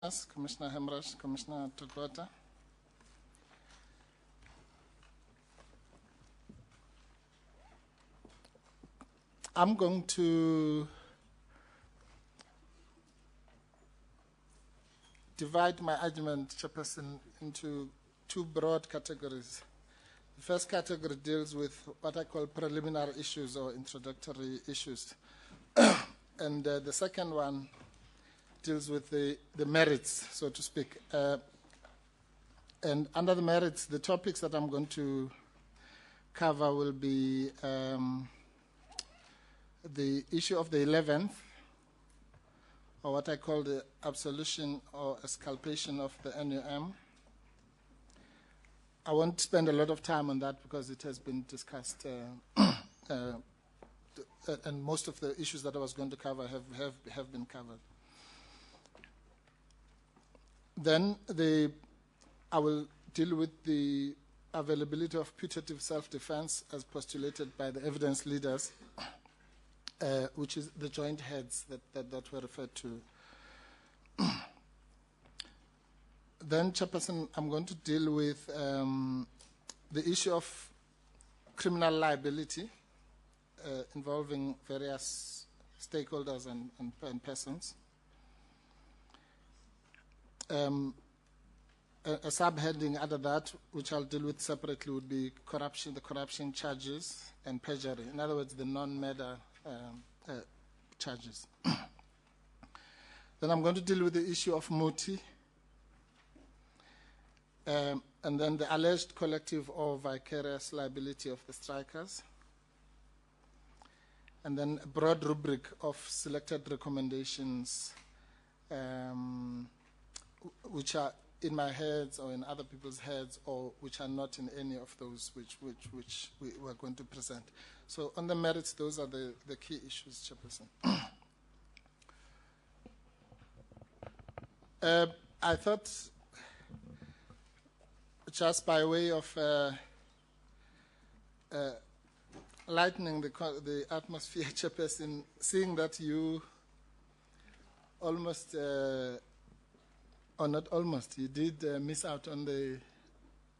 Commissioner Hemrush, Commissioner Togota. I'm going to divide my argument, Chairperson, into two broad categories. The first category deals with what I call preliminary issues or introductory issues. And the second one deals with the merits, so to speak. And under the merits, the topics that I'm going to cover will be the issue of the 11th, or what I call the absolution or exculpation of the NUM. I won't spend a lot of time on that because it has been discussed, and most of the issues that I was going to cover have been covered. Then I will deal with the availability of putative self-defense as postulated by the evidence leaders, which is the joint heads that were referred to. Then, Chairperson, I'm going to deal with the issue of criminal liability involving various stakeholders and persons. A subheading under that, which I'll deal with separately, would be corruption, the corruption charges, and perjury. In other words, the non-murder charges. Then I'm going to deal with the issue of muti, and then the alleged collective or vicarious liability of the strikers, and then a broad rubric of selected recommendations, which are in my heads or in other people's heads, or which are not in any of those which we were going to present. So on the merits, those are the key issues, Chairperson. I thought, just by way of lightening the atmosphere, Chairperson, seeing that you almost, or not almost, you did miss out on the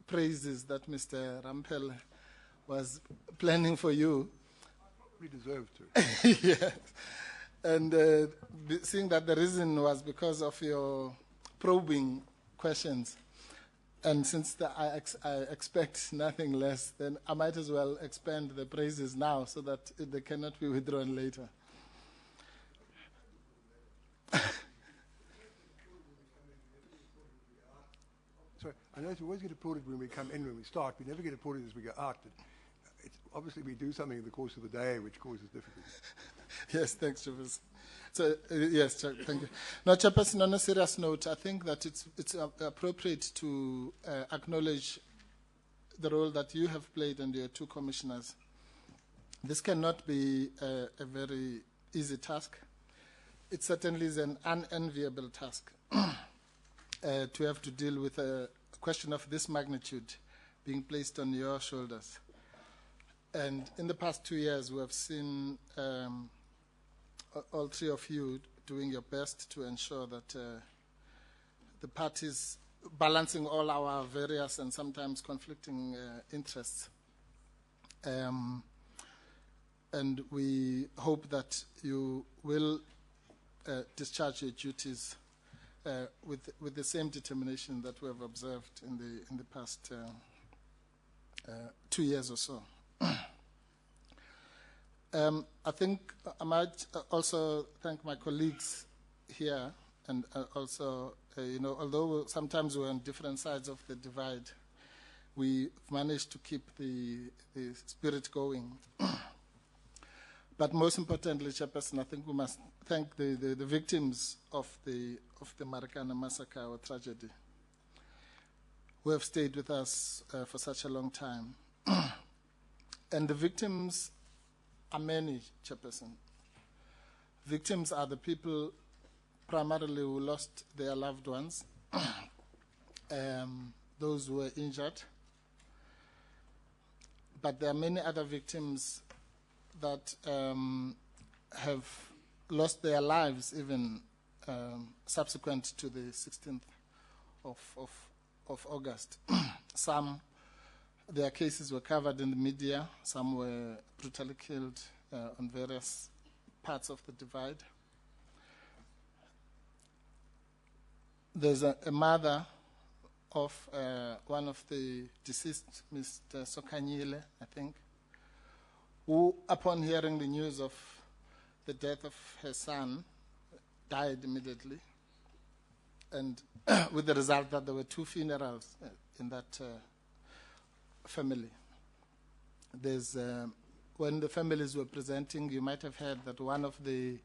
praises that Mr. Rampel was planning for you. I probably deserve to. Yes. And seeing that the reason was because of your probing questions, and since I expect nothing less, then I might as well expand the praises now so that they cannot be withdrawn later. Sorry, I know we always get applauded when we come in, when we start. We never get applauded as we go out. Obviously, we do something in the course of the day which causes difficulties. Yes, thanks, Chairperson. So, yes, thank you. Now, Chairperson, on a serious note, I think that it's appropriate to acknowledge the role that you have played and your two commissioners. This cannot be a very easy task. It certainly is an unenviable task to have to deal with a question of this magnitude being placed on your shoulders. And in the past 2 years, we have seen all three of you doing your best to ensure that the parties, balancing all our various and sometimes conflicting interests. And we hope that you will discharge your duties with the same determination that we have observed in the past 2 years or so. I think I might also thank my colleagues here, and also, although sometimes we're on different sides of the divide, we managed to keep the spirit going. But most importantly, Chairperson, I think we must thank the victims of the Marikana massacre or tragedy, who have stayed with us for such a long time. And the victims are many, Chairperson. Victims are the people primarily who lost their loved ones, those who were injured. But there are many other victims that have lost their lives even subsequent to the 16th of August. Some, their cases were covered in the media, some were brutally killed on various parts of the divide. There's a mother of one of the deceased, Mr. Sokanyile, I think, who, upon hearing the news of the death of her son, died immediately, and with the result that there were 2 funerals in that family. There's when the families were presenting, you might have heard that one of the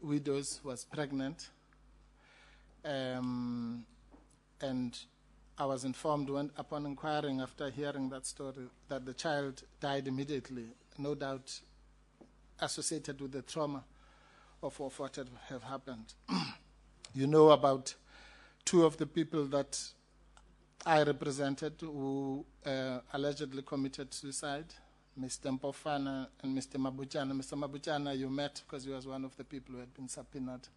widows was pregnant, and I was informed upon inquiring after hearing that story that the child died immediately, no doubt associated with the trauma of what had have happened. You know about 2 of the people that I represented who allegedly committed suicide, Mr. Mpofana and Mr. Mabuchana. Mr. Mabuchana you met because he was one of the people who had been subpoenaed.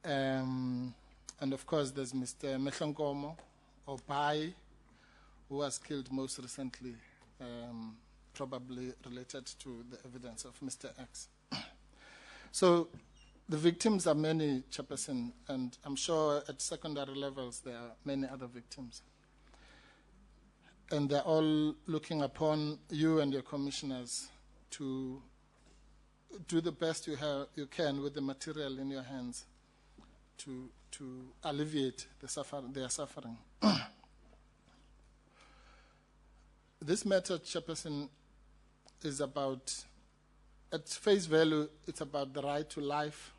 And of course there's Mr. Mehlonkomo Opai, who was killed most recently, probably related to the evidence of Mr. X. So the victims are many, Chairperson, and I'm sure at secondary levels there are many other victims. And they're all looking upon you and your commissioners to do the best you can with the material in your hands to alleviate their suffering. This matter, Chairperson, is about, at face value, it's about the right to life,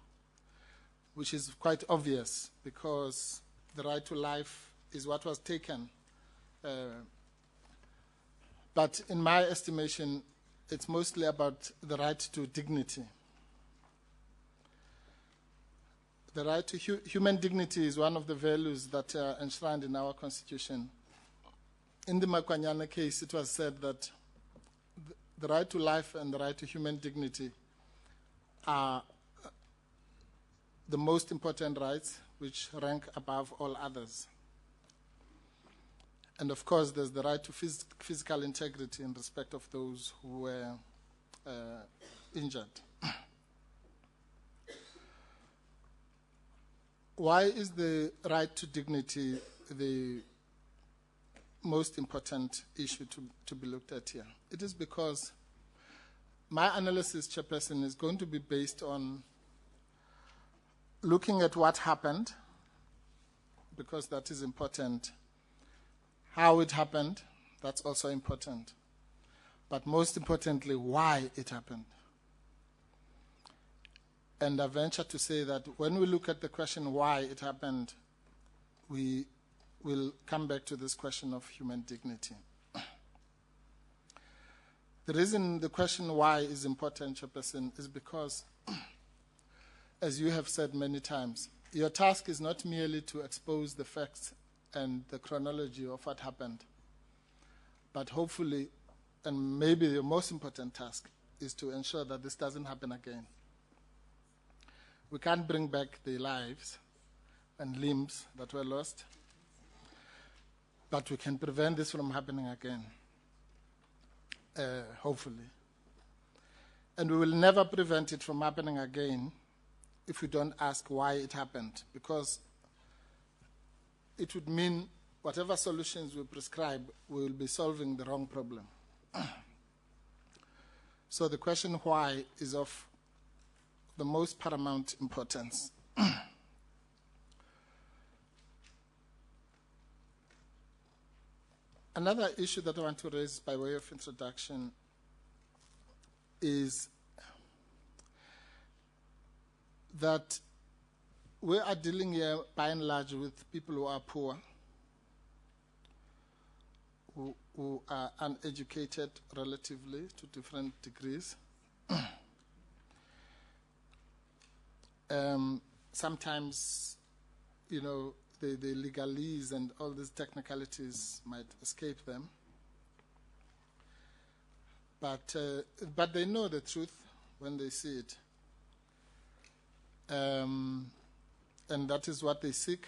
which is quite obvious because the right to life is what was taken. But in my estimation, it's mostly about the right to dignity. The right to human dignity is one of the values that are enshrined in our Constitution. In the Makwanyana case, it was said that the right to life and the right to human dignity are the most important rights which rank above all others. And of course, there's the right to physical integrity in respect of those who were injured. Why is the right to dignity the most important issue to be looked at here? It is because my analysis, Chairperson, is going to be based on looking at what happened, because that is important. How it happened, that's also important. But most importantly, why it happened. And I venture to say that when we look at the question why it happened, we will come back to this question of human dignity. The reason the question why is important, Chairperson, is because, as you have said many times, your task is not merely to expose the facts and the chronology of what happened, but hopefully, and maybe your most important task, is to ensure that this doesn't happen again. We can't bring back the lives and limbs that were lost, but we can prevent this from happening again, hopefully. And we will never prevent it from happening again if we don't ask why it happened, because it would mean whatever solutions we prescribe, we will be solving the wrong problem. So the question why is of the most paramount importance. Another issue that I want to raise by way of introduction is that we are dealing here by and large with people who are poor, who are uneducated relatively to different degrees. Sometimes, you know, the legalese and all these technicalities might escape them. But they know the truth when they see it. and that is what they seek.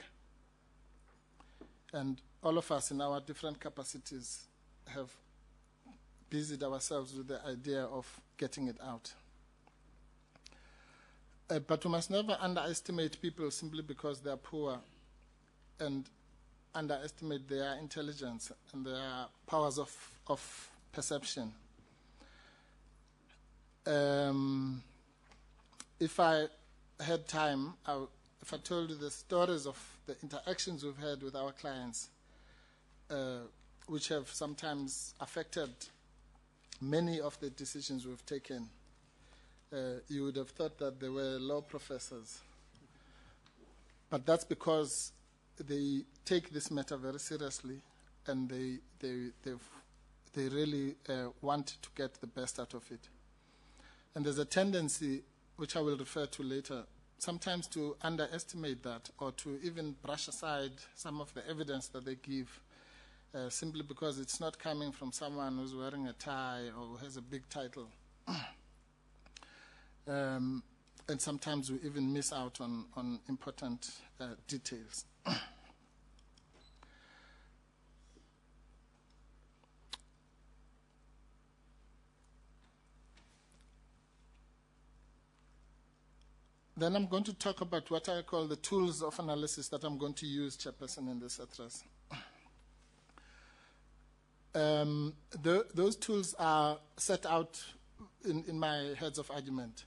And all of us in our different capacities have busied ourselves with the idea of getting it out. But we must never underestimate people simply because they are poor and underestimate their intelligence and their powers of perception. If I had time, if I told you the stories of the interactions we've had with our clients, which have sometimes affected many of the decisions we've taken, you would have thought that they were law professors. But that's because they take this matter very seriously, and they really want to get the best out of it. And there's a tendency, which I will refer to later, sometimes to underestimate that or to even brush aside some of the evidence that they give simply because it's not coming from someone who's wearing a tie or who has a big title. And sometimes we even miss out on important details. Then I'm going to talk about what I call the tools of analysis that I'm going to use, Chairperson, in this address. Those tools are set out in my heads of argument.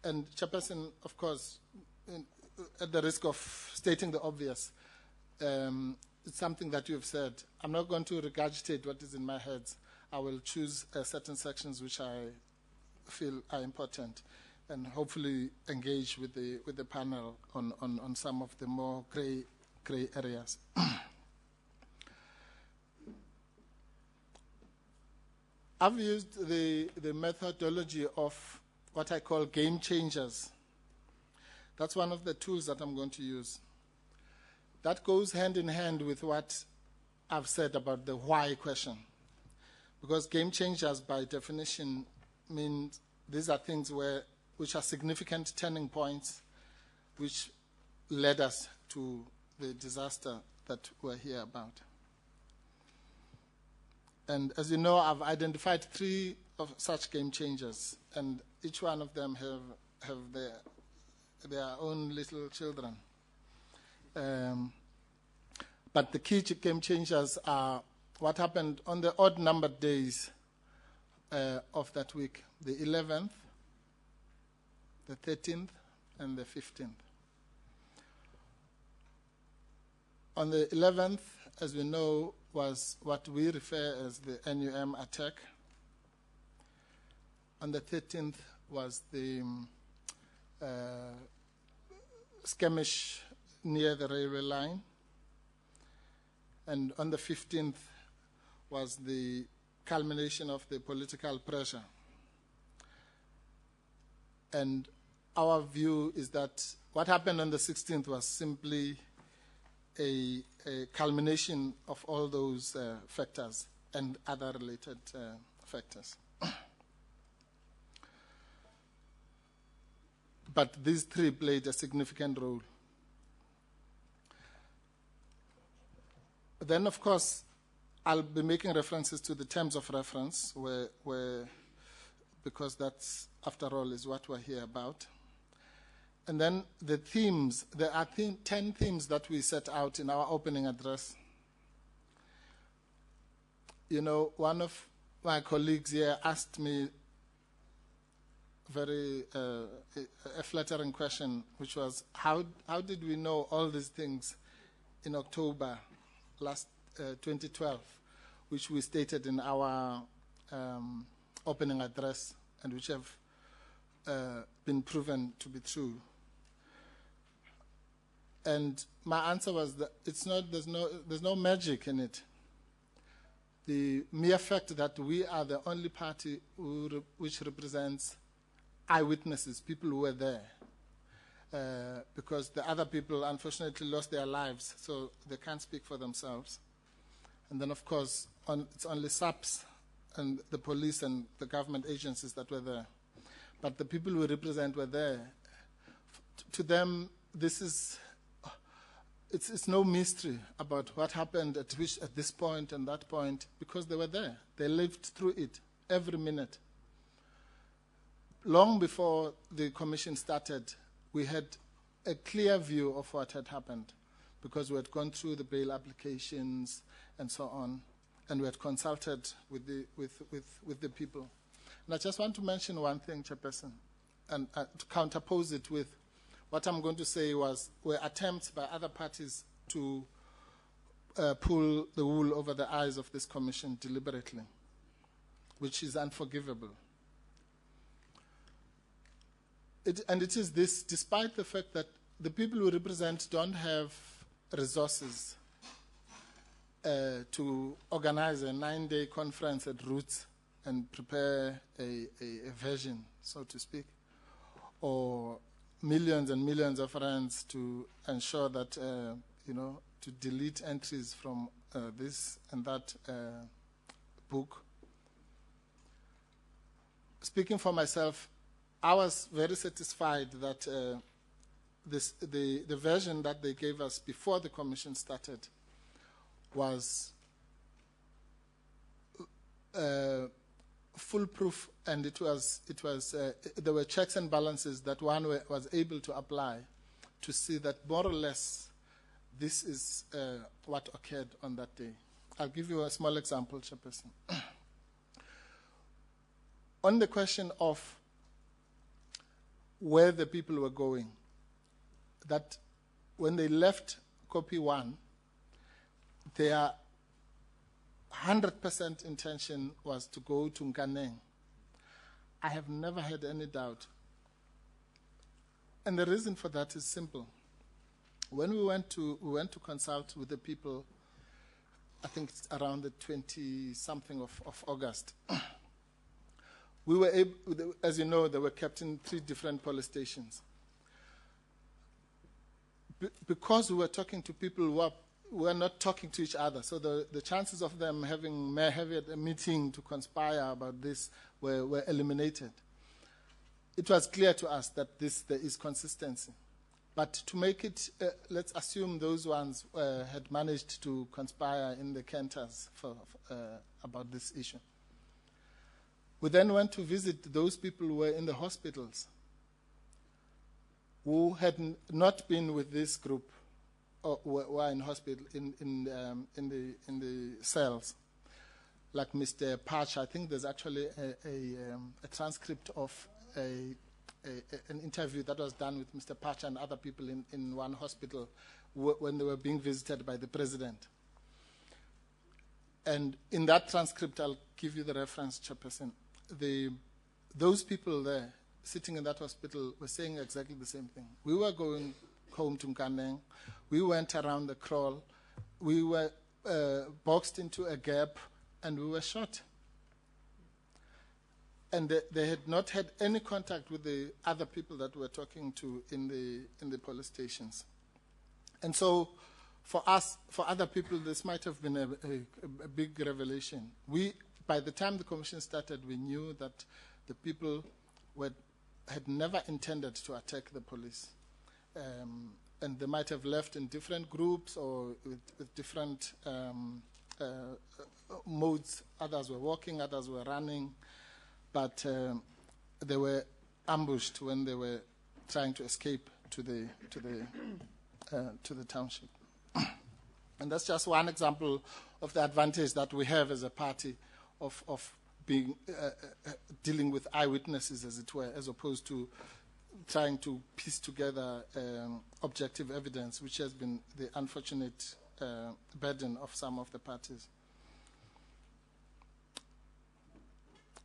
And Chairperson, of course, at the risk of stating the obvious, it's something that you've said. I'm not going to regurgitate what is in my heads. I will choose certain sections which I feel are important, and hopefully engage with the panel on some of the more gray areas. I've used the methodology of what I call game changers. That's one of the tools that I'm going to use. That goes hand in hand with what I've said about the why question. Because game changers, by definition, means these are things which are significant turning points which led us to the disaster that we're here about. And as you know, I've identified 3 of such game changers, and each one of them have their own little children. But the key game changers are what happened on the odd numbered days of that week, the 11th, the 13th, and the 15th. On the 11th, as we know, was what we refer as the NUM attack. On the 13th was the skirmish near the railway line. And on the 15th was the culmination of the political pressure. And our view is that what happened on the 16th was simply a culmination of all those factors and other related factors. But these 3 played a significant role. Then, of course, I'll be making references to the terms of reference, because that's, after all, is what we're here about. And then the themes, there are 10 themes that we set out in our opening address. You know, one of my colleagues here asked me a flattering question, which was, how did we know all these things in October last 2012, which we stated in our opening address and which have been proven to be true? And my answer was that there's no magic in it. The mere fact that we are the only party which represents eyewitnesses, people who were there, because the other people unfortunately lost their lives, so they can't speak for themselves. And then, of course, it's only SABC and the police and the government agencies that were there. But the people we represent were there. to them, this is, it's no mystery about what happened at this point and that point, because they were there. They lived through it every minute. Long before the commission started, we had a clear view of what had happened, because we had gone through the bail applications and so on, and we had consulted with the people. And I just want to mention one thing, Chairperson, and to counterpose it with what I'm going to say were attempts by other parties to pull the wool over the eyes of this commission deliberately, which is unforgivable. And it is this, despite the fact that the people we represent don't have resources to organize a 9-day conference at Roots and prepare a version, so to speak, or millions and millions of rands to ensure that, to delete entries from this and that book. Speaking for myself, I was very satisfied that the version that they gave us before the commission started was foolproof, and there were checks and balances that one was able to apply to see that more or less this is what occurred on that day. I'll give you a small example, Chairperson. On the question of where the people were going, that when they left copy 1, their 100% intention was to go to Nkaneng. I have never had any doubt. And the reason for that is simple. When we went to consult with the people, I think it's around the 20-something of August, we were able, as you know, they were kept in 3 different police stations. Because we were talking to people who were not talking to each other, so the chances of them having a meeting to conspire about this were eliminated. It was clear to us that there is consistency. But to make it, let's assume those ones had managed to conspire in the Kentas about this issue. We then went to visit those people who were in the hospitals, who had not been with this group, or were in hospital in the cells, like Mr. Patch. I think there's actually a transcript of an interview that was done with Mr. Patch and other people in one hospital when they were being visited by the president. And in that transcript, I'll give you the reference, Chairperson. Those people there sitting in that hospital were saying exactly the same thing. We were going home to Nkaneng. We went around the kraal. We were boxed into a gap, and we were shot. And they had not had any contact with the other people that we were talking to in the police stations. And so for us, for other people, this might have been a big revelation. By the time the commission started, we knew that the people had never intended to attack the police. And they might have left in different groups or with different modes. Others were walking, others were running. But they were ambushed when they were trying to escape to the township. And that's just one example of the advantage that we have as a party of being dealing with eyewitnesses, as it were, as opposed to trying to piece together objective evidence, which has been the unfortunate burden of some of the parties.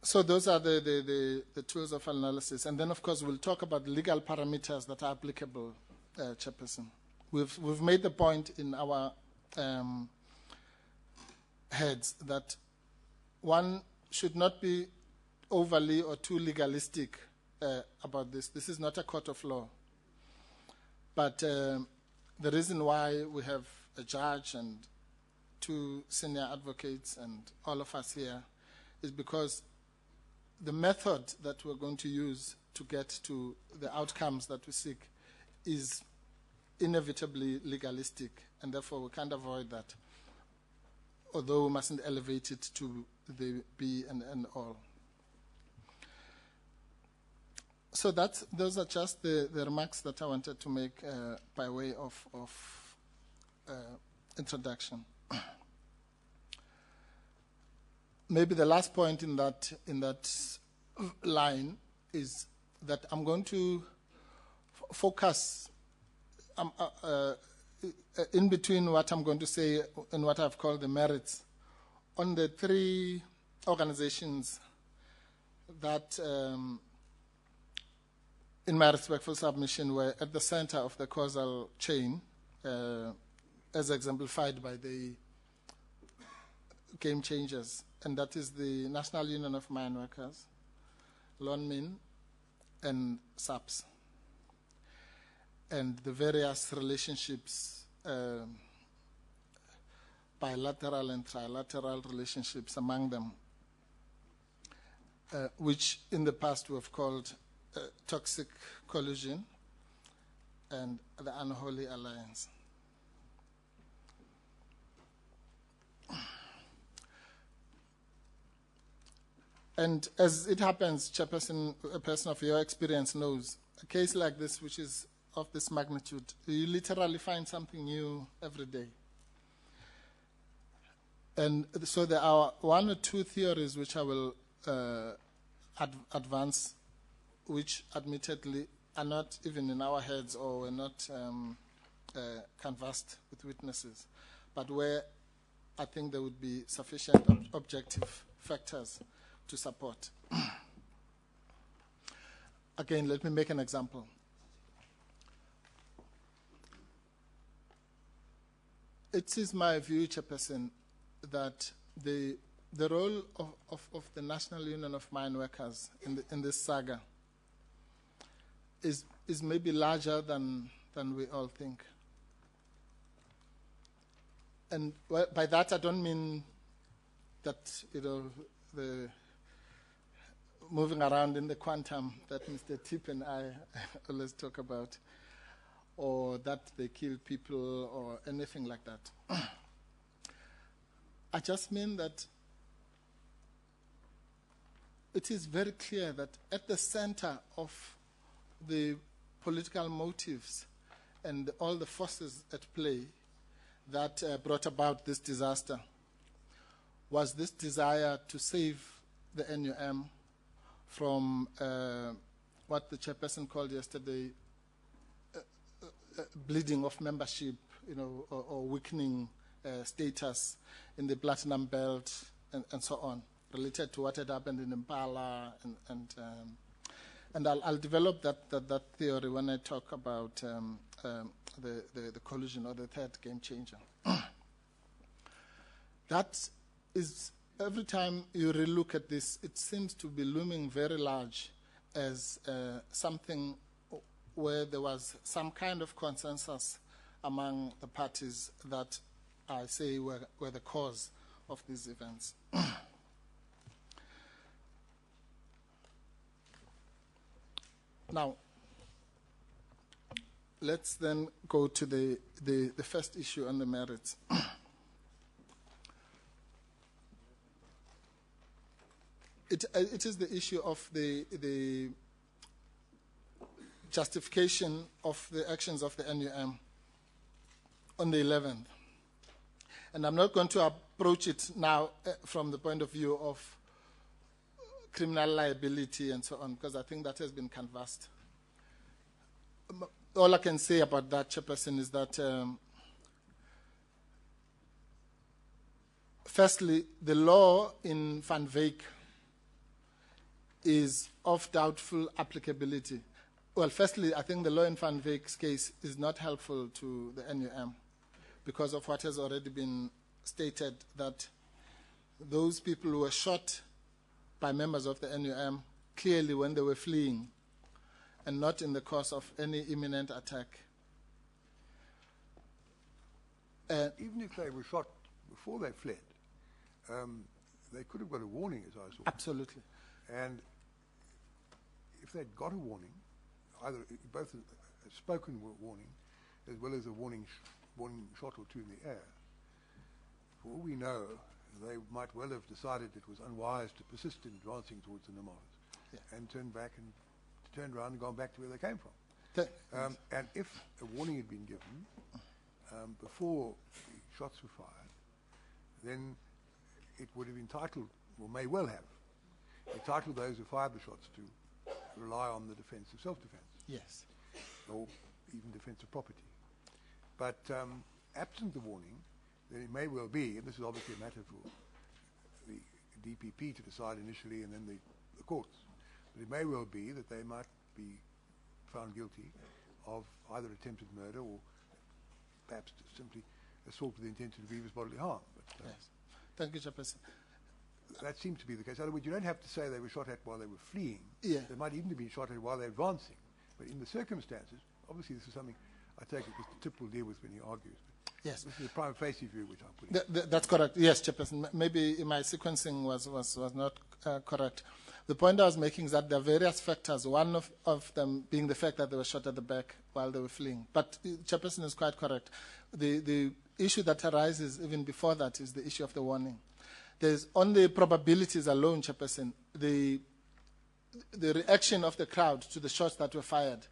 So those are the tools of analysis. And then, of course, we'll talk about legal parameters that are applicable, Chairperson. We've made the point in our heads that one should not be overly or too legalistic about this. This is not a court of law. But the reason why we have a judge and 2 senior advocates and all of us here is because the method that we're going to use to get to the outcomes that we seek is inevitably legalistic, and therefore we can't avoid that, although we mustn't elevate it to the be and end all. So those are just the remarks that I wanted to make by way of introduction. Maybe the last point in that line is that I'm going to focus in between what I'm going to say and what I've called the merits on the three organizations that, in my respectful submission, were at the center of the causal chain, as exemplified by the game changers, and that is the National Union of Mine Workers, Lonmin, and SABC, and the various relationships, bilateral and trilateral relationships among them, which in the past we have called toxic collusion and the unholy alliance. And as it happens, Chairperson, a person of your experience knows, a case like this, which is of this magnitude, you literally find something new every day. And so there are one or two theories which I will advance, which admittedly are not even in our heads or were not canvassed with witnesses, but where I think there would be sufficient objective factors to support. Again, let me make an example. It is my view, Chairperson, that the role of the National Union of Mine Workers in this saga is maybe larger than we all think. And by that I don't mean that, the moving around in the quantum that Mr. Tip and I always talk about, or that they kill people or anything like that. I just mean that it is very clear that at the center of the political motives and all the forces at play that brought about this disaster was this desire to save the NUM from what the chairperson called yesterday bleeding of membership, or weakening status in the platinum belt and so on, related to what had happened in Impala, and I'll develop that theory when I talk about the collusion or the third game changer. That is, every time you relook at this, it seems to be looming very large as something where there was some kind of consensus among the parties that I say were the cause of these events. Now, let's then go to the first issue on the merits. It is the issue of the justification of the actions of the NUM on the 11th. And I'm not going to approach it now from the point of view of criminal liability and so on, because I think that has been canvassed. All I can say about that, Chairperson, is that firstly, the law in Van Wyk is of doubtful applicability. Well, firstly, I think the law in Van Wyk's case is not helpful to the NUM because of what has already been stated, that those people who were shot by members of the NUM clearly when they were fleeing and not in the course of any imminent attack. Even if they were shot before they fled, they could have got a warning, as I saw. Absolutely. And if they'd got a warning, either both spoken warning, as well as a warning shot or two in the air. For all we know, they might well have decided it was unwise to persist in advancing towards the Namadas, and turned around and gone back to where they came from. And if a warning had been given before the shots were fired, then it would have entitled, or may well have, entitled those who fired the shots to rely on the defense of self-defense. Yes. Or even defense of property. But absent the warning, then it may well be, and this is obviously a matter for the DPP to decide initially and then the courts, but it may well be that they might be found guilty of either attempted murder or perhaps simply assault with the intent to do grievous bodily harm. But, yes. Thank you, Chairperson. That seems to be the case. In other words, you don't have to say they were shot at while they were fleeing. Yeah. They might even have been shot at while they're advancing. But in the circumstances, obviously this is something I take it Mr. Tip will deal with when he argues. But yes. This is a prima facie view which I'm putting. That's correct. Yes, Chairperson. Maybe my sequencing was not correct. The point I was making is that there are various factors, one of them being the fact that they were shot at the back while they were fleeing. But Chairperson is quite correct. The issue that arises even before that is the issue of the warning. There's on the probabilities alone, Chairperson, the reaction of the crowd to the shots that were fired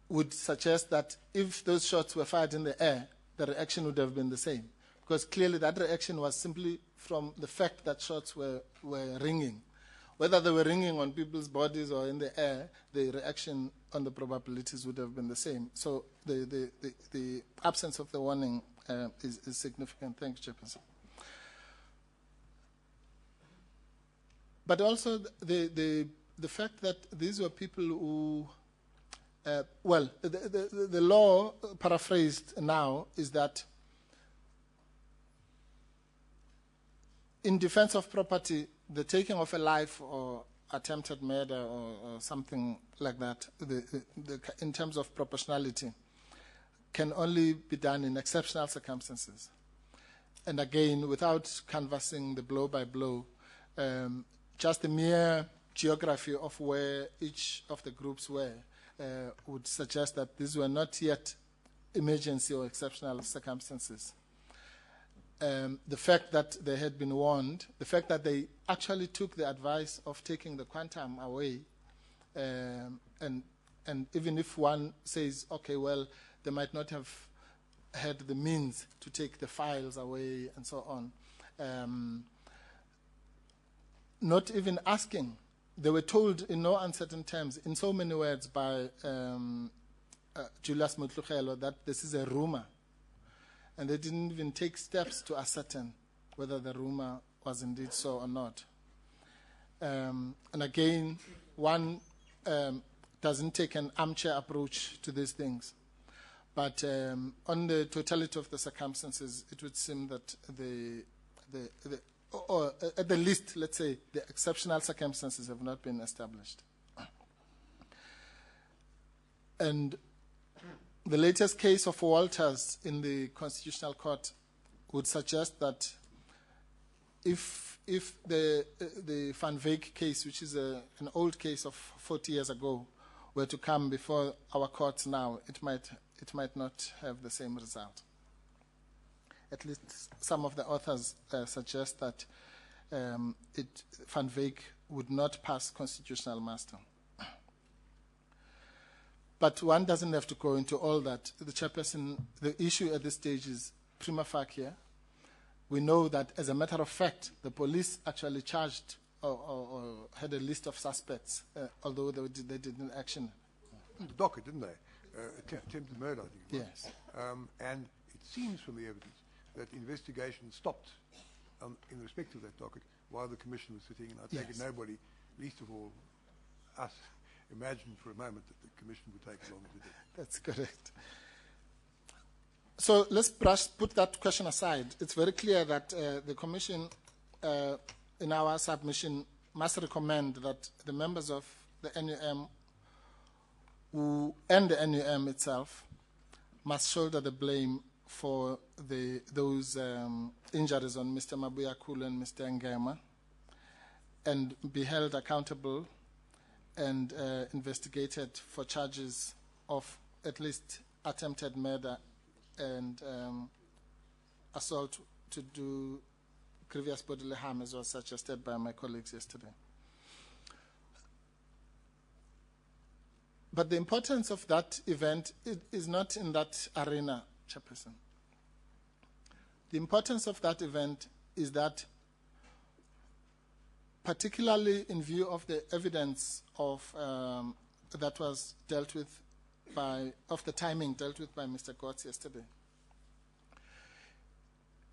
would suggest that if those shots were fired in the air, the reaction would have been the same. Because clearly that reaction was simply from the fact that shots were ringing. Whether they were ringing on people's bodies or in the air, the reaction on the probabilities would have been the same. So the absence of the warning is significant. Thank you, Chairperson. But also the fact that these were people who, the law, paraphrased now, is that in defense of property, the taking of a life or attempted murder or something like that, in terms of proportionality, can only be done in exceptional circumstances. And again, without canvassing the blow by blow, just the mere geography of where each of the groups were would suggest that these were not yet emergency or exceptional circumstances. The fact that they had been warned, the fact that they actually took the advice of taking the quantum away, and even if one says, okay, well, they might not have had the means to take the files away and so on, not even asking. They were told in no uncertain terms, in so many words, by Julius Mutlukhelo that this is a rumor. And they didn't even take steps to ascertain whether the rumor was indeed so or not. And again, one doesn't take an armchair approach to these things. But on the totality of the circumstances, it would seem that or at the least, let's say, the exceptional circumstances have not been established. And the latest case of Walters in the Constitutional Court would suggest that if the Van Wyk case, which is an old case of 40 years ago, were to come before our courts now, it might not have the same result. At least some of the authors suggest that Van Wyk would not pass constitutional muster. But one doesn't have to go into all that. The Chairperson, the issue at this stage is prima facie. We know that, as a matter of fact, the police actually charged or had a list of suspects, although they didn't action it. The docket, didn't they? Attempted murder, I think it was. Yes. And it seems from the evidence that the investigation stopped in respect of that docket while the Commission was sitting, and I take it nobody, least of all us, imagined for a moment that the Commission would take as long as it did. That's correct. So let's put that question aside. It's very clear that the Commission, in our submission, must recommend that the members of the NUM and the NUM itself must shoulder the blame for those injuries on Mr. Mabuya Kulu and Mr. Ngema, and be held accountable and investigated for charges of at least attempted murder and assault to do grievous bodily harm, as was suggested by my colleagues yesterday. But the importance of that event is not in that arena, Chairperson. The importance of that event is that, particularly in view of the evidence of that was dealt with of the timing dealt with by Mr. Gotts yesterday,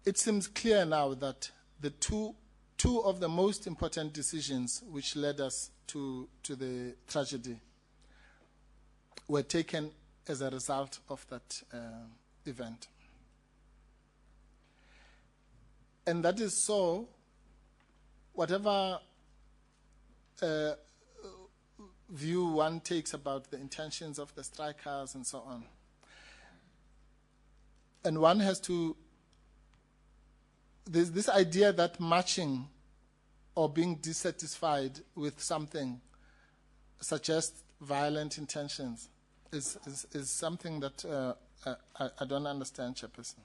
it seems clear now that the two of the most important decisions which led us to the tragedy were taken as a result of that event. And that is so, whatever view one takes about the intentions of the strikers and so on, and one has to, there's this idea that matching or being dissatisfied with something suggests violent intentions is something that I don't understand, Chairperson.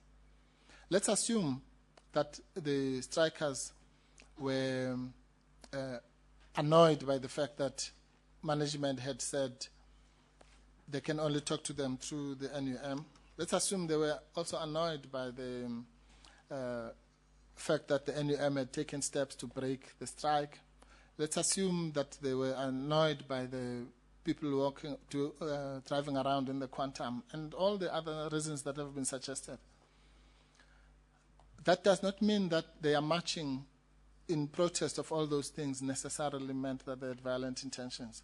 Let's assume that the strikers were annoyed by the fact that management had said they can only talk to them through the NUM. Let's assume they were also annoyed by the fact that the NUM had taken steps to break the strike. Let's assume that they were annoyed by the people driving around in the Quantum and all the other reasons that have been suggested. That does not mean that they are marching in protest of all those things necessarily meant that they had violent intentions.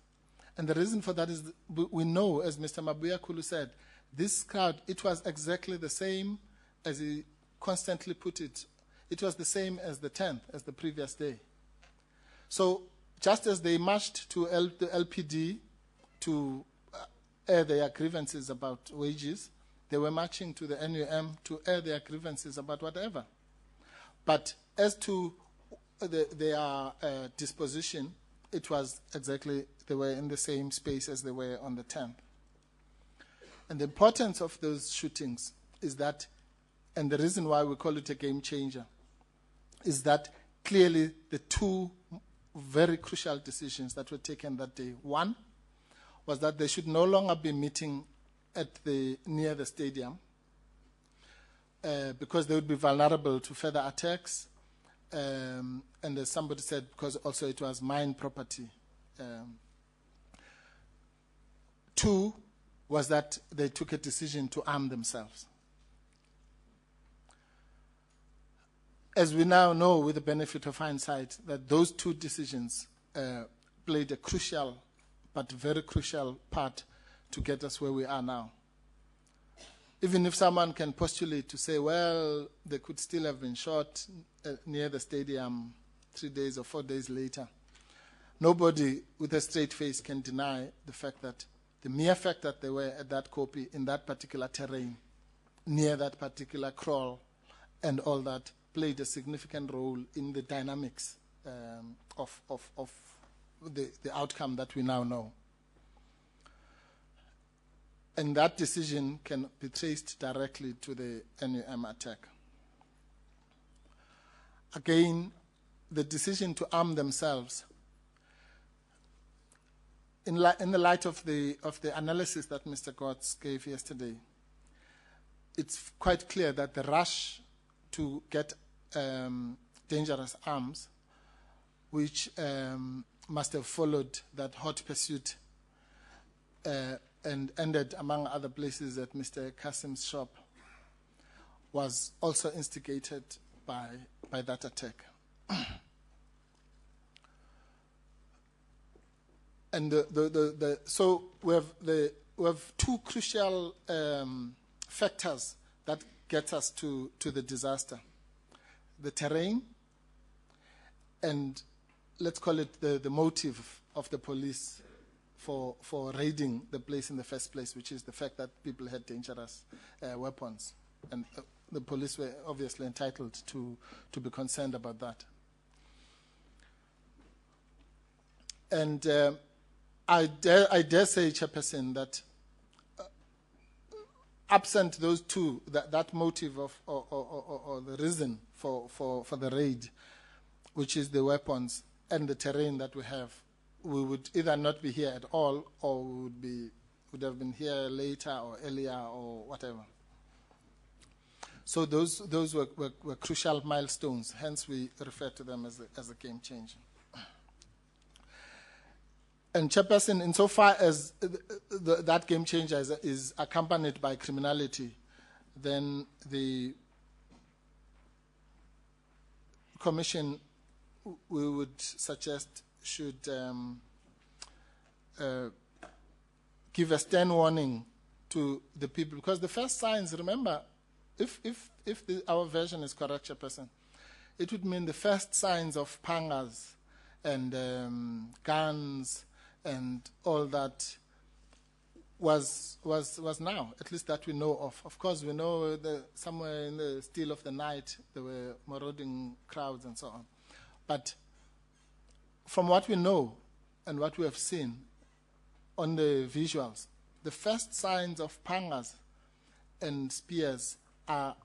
And the reason for that is we know, as Mr. Mabuya Kulu said, this crowd, it was exactly the same as he constantly put it. It was the same as the 10th, as the previous day. So just as they marched to the LPD to air their grievances about wages, they were marching to the NUM to air their grievances about whatever. But as to their disposition, it was exactly, they were in the same space as they were on the 10th. And the importance of those shootings is that, and the reason why we call it a game changer, is that clearly the two very crucial decisions that were taken that day. One was that they should no longer be meeting near the stadium because they would be vulnerable to further attacks. And as somebody said, because also it was mine property. Two was that they took a decision to arm themselves. As we now know, with the benefit of hindsight, that those two decisions played a crucial, but very crucial part to get us where we are now. Even if someone can postulate to say, well, they could still have been shot near the stadium 3 days or 4 days later, nobody with a straight face can deny the fact that the mere fact that they were at that copy in that particular terrain, near that particular kraal, and all that played a significant role in the dynamics of the outcome that we now know. And that decision can be traced directly to the NUM attack. Again, the decision to arm themselves, in the light of the analysis that Mr. Gotts gave yesterday, it's quite clear that the rush to get dangerous arms, which must have followed that hot pursuit and ended, among other places, at Mr. Kasim's shop, was also instigated by that attack. And so we have two crucial factors that get us to the disaster: the terrain, and let's call it the motive of the police for raiding the place in the first place, which is the fact that people had dangerous weapons. And the police were obviously entitled to be concerned about that. And I dare say, Chairperson, that absent those two, that motive of or the reason for the raid, which is the weapons and the terrain that we have, we would either not be here at all, or we would have been here later or earlier or whatever. So those were crucial milestones. Hence, we refer to them as a game changer. And Chairperson, insofar as that game changer is accompanied by criminality, then the Commission, we would suggest, should give a stern warning to the people, because the first signs, remember, if our version is correct, Chairperson, it would mean the first signs of pangas and guns and all that was now, at least that we know of. Of course, we know somewhere in the still of the night there were marauding crowds and so on. But from what we know and what we have seen on the visuals, the first signs of pangas and spears are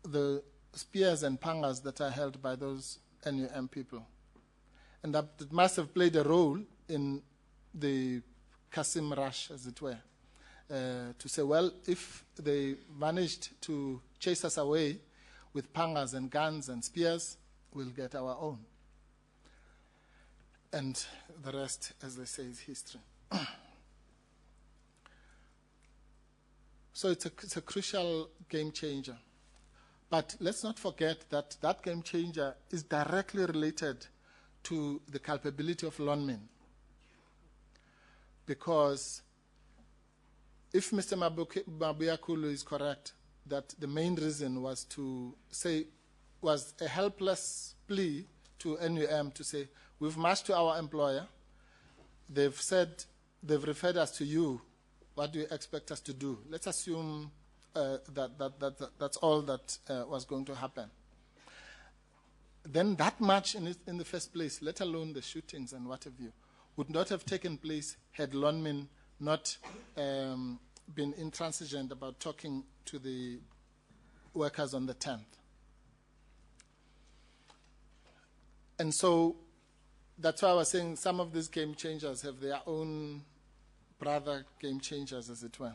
the spears and pangas that are held by those NUM people. And that must have played a role in the Kasim rush, as it were, to say, well, if they managed to chase us away with pangas and guns and spears, we'll get our own. And the rest, as they say, is history. So it's a crucial game changer. But let's not forget that that game changer is directly related to the culpability of lawmen. Because if Mr. Mabuyakulu is correct, that the main reason was a helpless plea to NUM to say, we've marched to our employer, they've referred us to you, what do you expect us to do? Let's assume that's all that was going to happen. Then that march in the first place, let alone the shootings and what have you, would not have taken place had lawmen not been intransigent about talking to the workers on the 10th. And so that's why I was saying some of these game changers have their own brother game changers, as it were.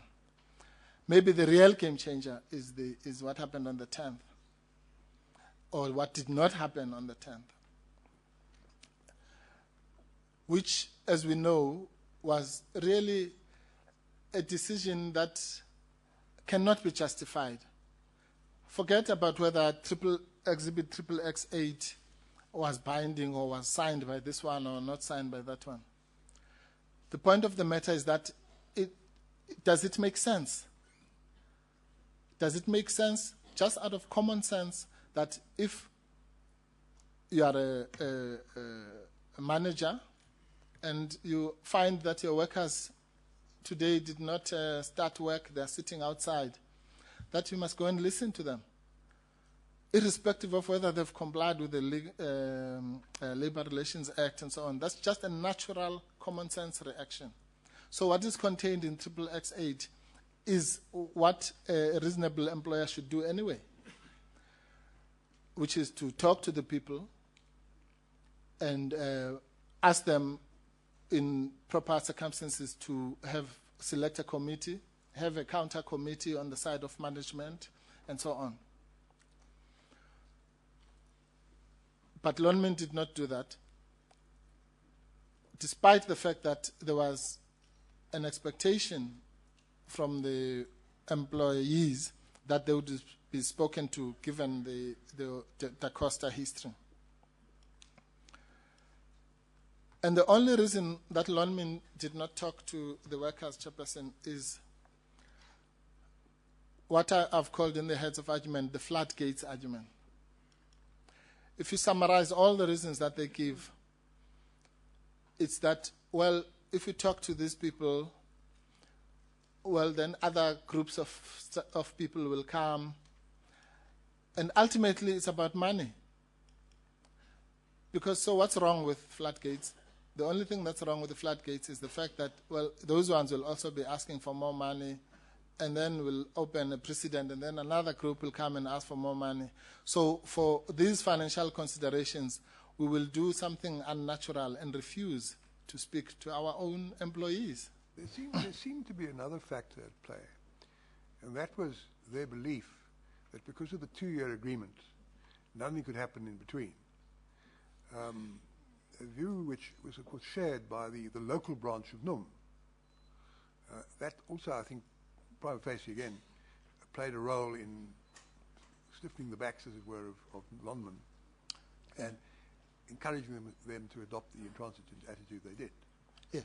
Maybe the real game changer is what happened on the 10th, or what did not happen on the 10th, which, as we know, was really a decision that cannot be justified. Forget about whether Exhibit XXX8 was binding or was signed by this one or not signed by that one. The point of the matter is that does it make sense? Does it make sense, just out of common sense, that if you are a manager and you find that your workers today did not start work, they're sitting outside, that you must go and listen to them, irrespective of whether they've complied with the Labor Relations Act and so on? That's just a natural common sense reaction. So what is contained in XXX8 is what a reasonable employer should do anyway, which is to talk to the people and ask them in proper circumstances to select a committee, have a counter committee on the side of management, and so on. But lawmen did not do that, despite the fact that there was an expectation from the employees that they would be spoken to, given the Da Costa history. And the only reason that lawmen did not talk to the workers, Chairperson, is what I've called in the heads of argument the floodgates argument. If you summarize all the reasons that they give, it's that, well, if we talk to these people, well, then other groups of people will come. And ultimately, it's about money. Because so what's wrong with floodgates? The only thing that's wrong with the floodgates is the fact that, well, those ones will also be asking for more money and then we'll open a precedent, and then another group will come and ask for more money. So for these financial considerations, we will do something unnatural and refuse to speak to our own employees. There seemed to be another factor at play, and that was their belief that because of the 2-year agreement, nothing could happen in between. A view which was, of course, shared by the local branch of NUM. That also, I think, prima facie again, played a role in stiffening the backs, as it were, of Lonmin and encouraging them to adopt the intransigent attitude they did. Yes,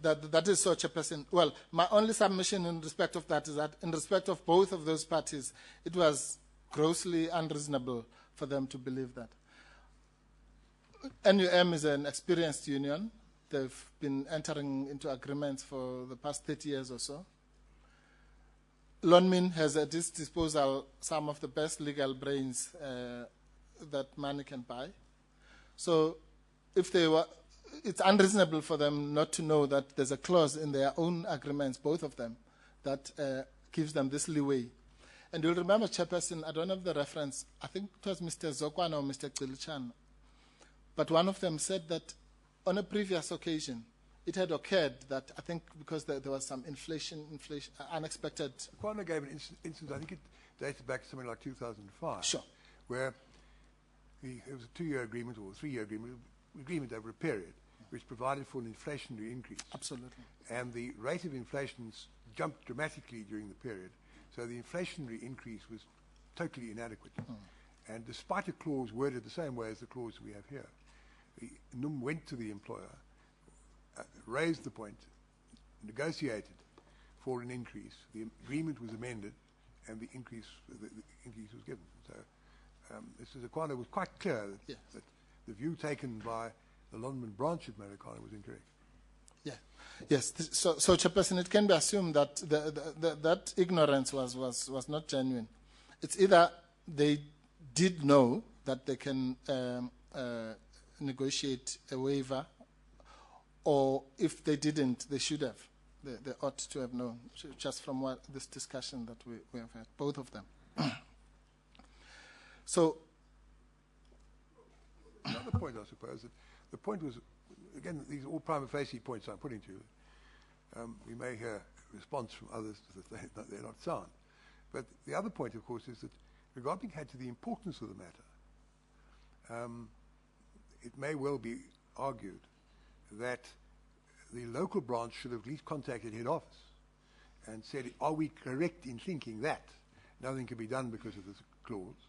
that is such a person. Well, my only submission in respect of that is that in respect of both of those parties, it was grossly unreasonable for them to believe that. NUM is an experienced union. They've been entering into agreements for the past 30 years or so. Lonmin has at its disposal some of the best legal brains that money can buy. So if they were, it's unreasonable for them not to know that there's a clause in their own agreements, both of them, that gives them this leeway. And you'll remember, Chairperson, I don't have the reference, I think it was Mr. Zokwana or Mr. Qilichan, but one of them said that on a previous occasion, it had occurred that I think because there was some inflation, unexpected. Kwana gave an instance, I think it dated back to something like 2005, sure, where there was a 2-year agreement or a 3-year agreement over a period, which provided for an inflationary increase. Absolutely. And the rate of inflation jumped dramatically during the period, so the inflationary increase was totally inadequate. And despite a clause worded the same way as the clause we have here, the NUM went to the employer, raised the point, negotiated for an increase. The agreement was amended, and the increase was given. So Mr. Zokwana was quite clear that, yes, that the view taken by the Lonmin branch at Marikana was incorrect. Yeah. Yes. So Chairperson, it can be assumed that that ignorance was not genuine. It's either they did know that they can negotiate a waiver, or if they didn't, they should have. They ought to have known, just from this discussion that we have had, both of them. So, another point, I suppose, that the point was, again, these are all prima facie points I'm putting to you. We may hear a response from others that they're not sound. But the other point, of course, is that regarding to the importance of the matter, it may well be argued that the local branch should have at least contacted head office and said, are we correct in thinking that nothing can be done because of this clause?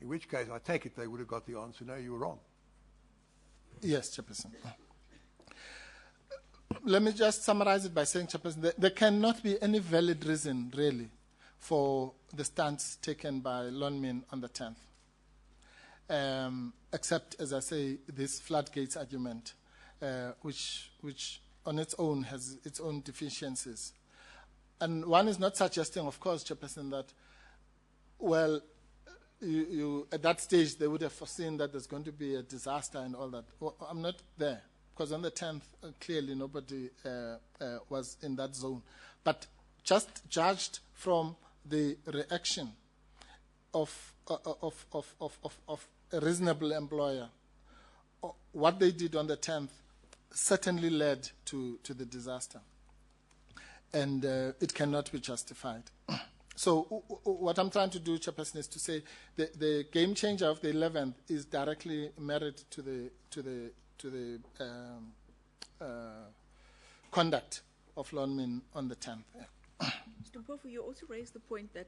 In which case, I take it they would have got the answer, no, you were wrong. Yes, Chairperson. Let me just summarize it by saying, Chairperson, there cannot be any valid reason, really, for the stance taken by Lonmin on the 10th, except, as I say, this floodgates argument, which on its own has its own deficiencies. And one is not suggesting, of course, Chairperson, that, well, you at that stage they would have foreseen that there's going to be a disaster and all that. Well, I'm not there, because on the 10th, clearly nobody was in that zone. But just judged from the reaction of a reasonable employer, what they did on the 10th certainly led to the disaster. And it cannot be justified. So what I'm trying to do, Chairperson, is to say the game changer of the 11th is directly married to the conduct of Lonmin on the 10th. Mr. Mpofu, you also raised the point that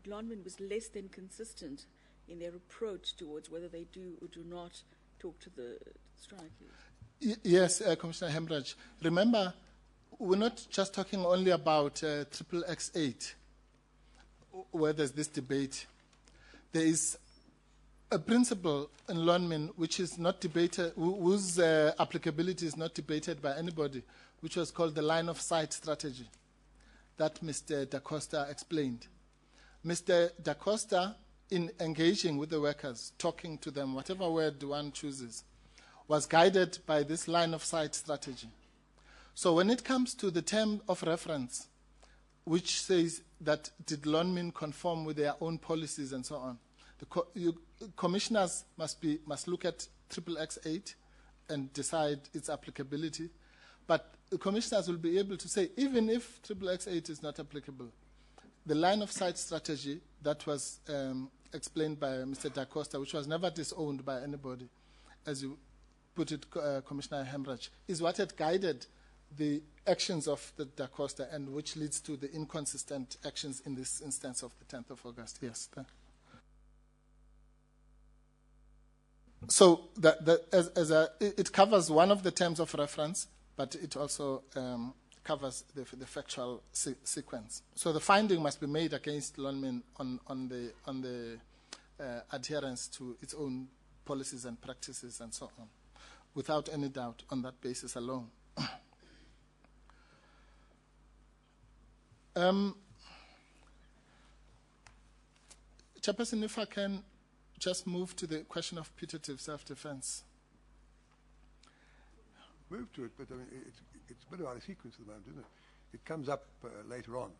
Lonmin was less than consistent in their approach towards whether they do or do not talk to the strikers. Yes, Commissioner Hemraj. Remember, we're not just talking only about XXX8, where there's this debate. There is a principle in Lonmin which is not debated, whose applicability is not debated by anybody, which was called the line of sight strategy that Mr. Da Costa explained. Mr. Da Costa, in engaging with the workers, talking to them, whatever word one chooses, was guided by this line of sight strategy. So when it comes to the term of reference, which says that did Lonmin conform with their own policies and so on. The commissioners must look at XXX8 and decide its applicability, but the commissioners will be able to say, even if XXX8 is not applicable, the line of sight strategy that was explained by Mr. Da Costa, which was never disowned by anybody, as you put it, Commissioner Hemraj, is what had guided the actions of the Da Costa and which leads to the inconsistent actions in this instance of the 10th of August. Yes. So it covers one of the terms of reference, but it also covers the factual sequence. So the finding must be made against Lonmin on the adherence to its own policies and practices and so on, without any doubt on that basis alone. Chairperson, if I can just move to the question of putative self-defense. Move to it, but I mean, it's a bit out of sequence at the moment, isn't it? It comes up later on.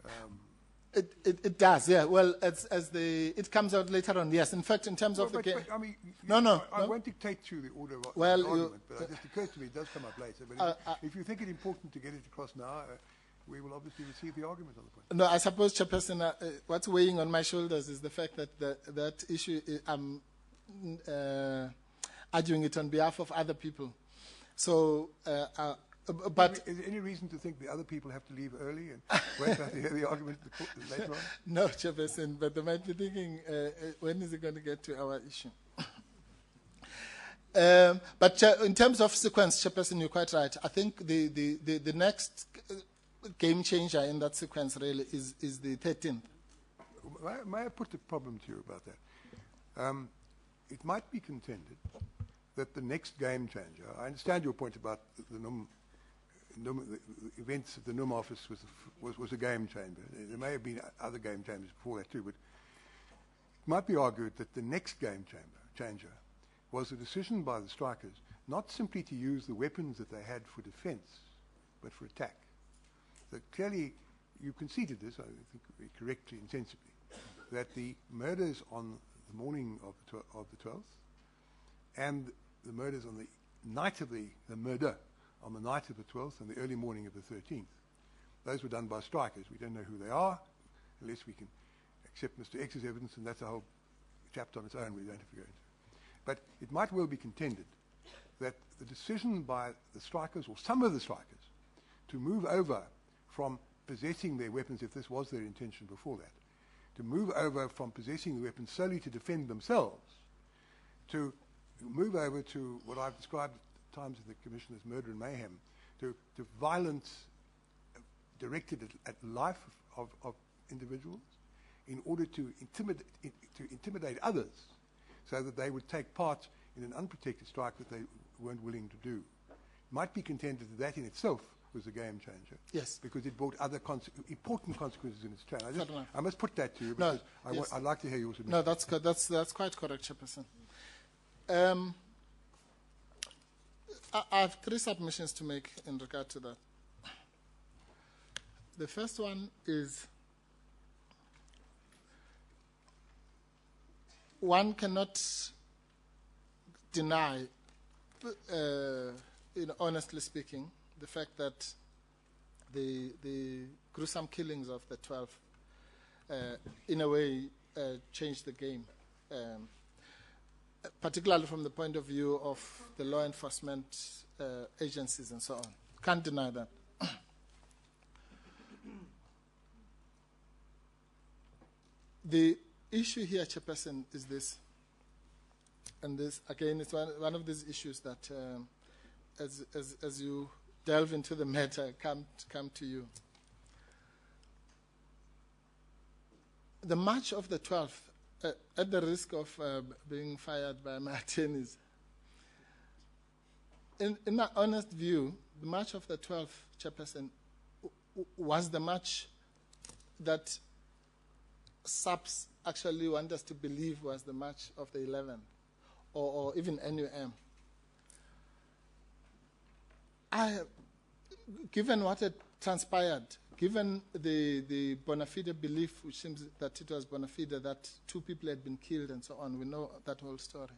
Yeah. It does, yeah. Well, it comes out later on, yes. In fact, in terms of the game. I mean, I won't dictate to you the order of the argument, but it just occurs to me it does come up later. But if you think it important to get it across now, we will obviously receive the argument on the point. No, I suppose, Chairperson, what's weighing on my shoulders is the fact that that issue, I'm arguing it on behalf of other people. So, but... Is there any reason to think the other people have to leave early and wait to hear the argument later on? No, Chairperson, but they might be thinking, when is it going to get to our issue? But in terms of sequence, Chairperson, you're quite right. I think the next game changer in that sequence really is the 13th. May I put the problem to you about that? It might be contended that the next game changer, I understand your point about the events at the NUM office was a game changer. There may have been other game changers before that too, but it might be argued that the next game changer was a decision by the strikers not simply to use the weapons that they had for defense, but for attack. So clearly, you conceded this, I think very correctly and sensibly, that the murders on the morning of the 12th and the murders on the night of the murder on the night of the 12th and the early morning of the 13th, those were done by strikers. We don't know who they are, unless we can accept Mr. X's evidence, and that's a whole chapter on its own we don't have to go into. But it might well be contended that the decision by the strikers, or some of the strikers, to move over from possessing their weapons, if this was their intention before that, to move over from possessing the weapons solely to defend themselves, to move over to what I've described at times in the Commission as murder and mayhem, to violence directed at life of individuals in order to intimidate others so that they would take part in an unprotected strike that they weren't willing to do. It might be contended that that in itself was a game changer. Yes. Because it brought other important consequences in its train. I must put that to you no, because yes. I'd like to hear your submission. No, that's quite correct, Chairperson. I have 3 submissions to make in regard to that. The first one is one cannot deny, honestly speaking, the fact that the gruesome killings of the 12th, in a way, changed the game, particularly from the point of view of the law enforcement agencies and so on. Can't deny that. The issue here, Chairperson, is this, and this again is one of these issues that, as you delve into the matter, come to you. The March of the 12th, at the risk of being fired by my attorneys, in my honest view, the March of the 12th, Chairperson, was the march that SABC actually want us to believe was the march of the 11th, or even NUM. Given what had transpired, given the bona fide belief, which seems that it was bona fide, that 2 people had been killed and so on, we know that whole story.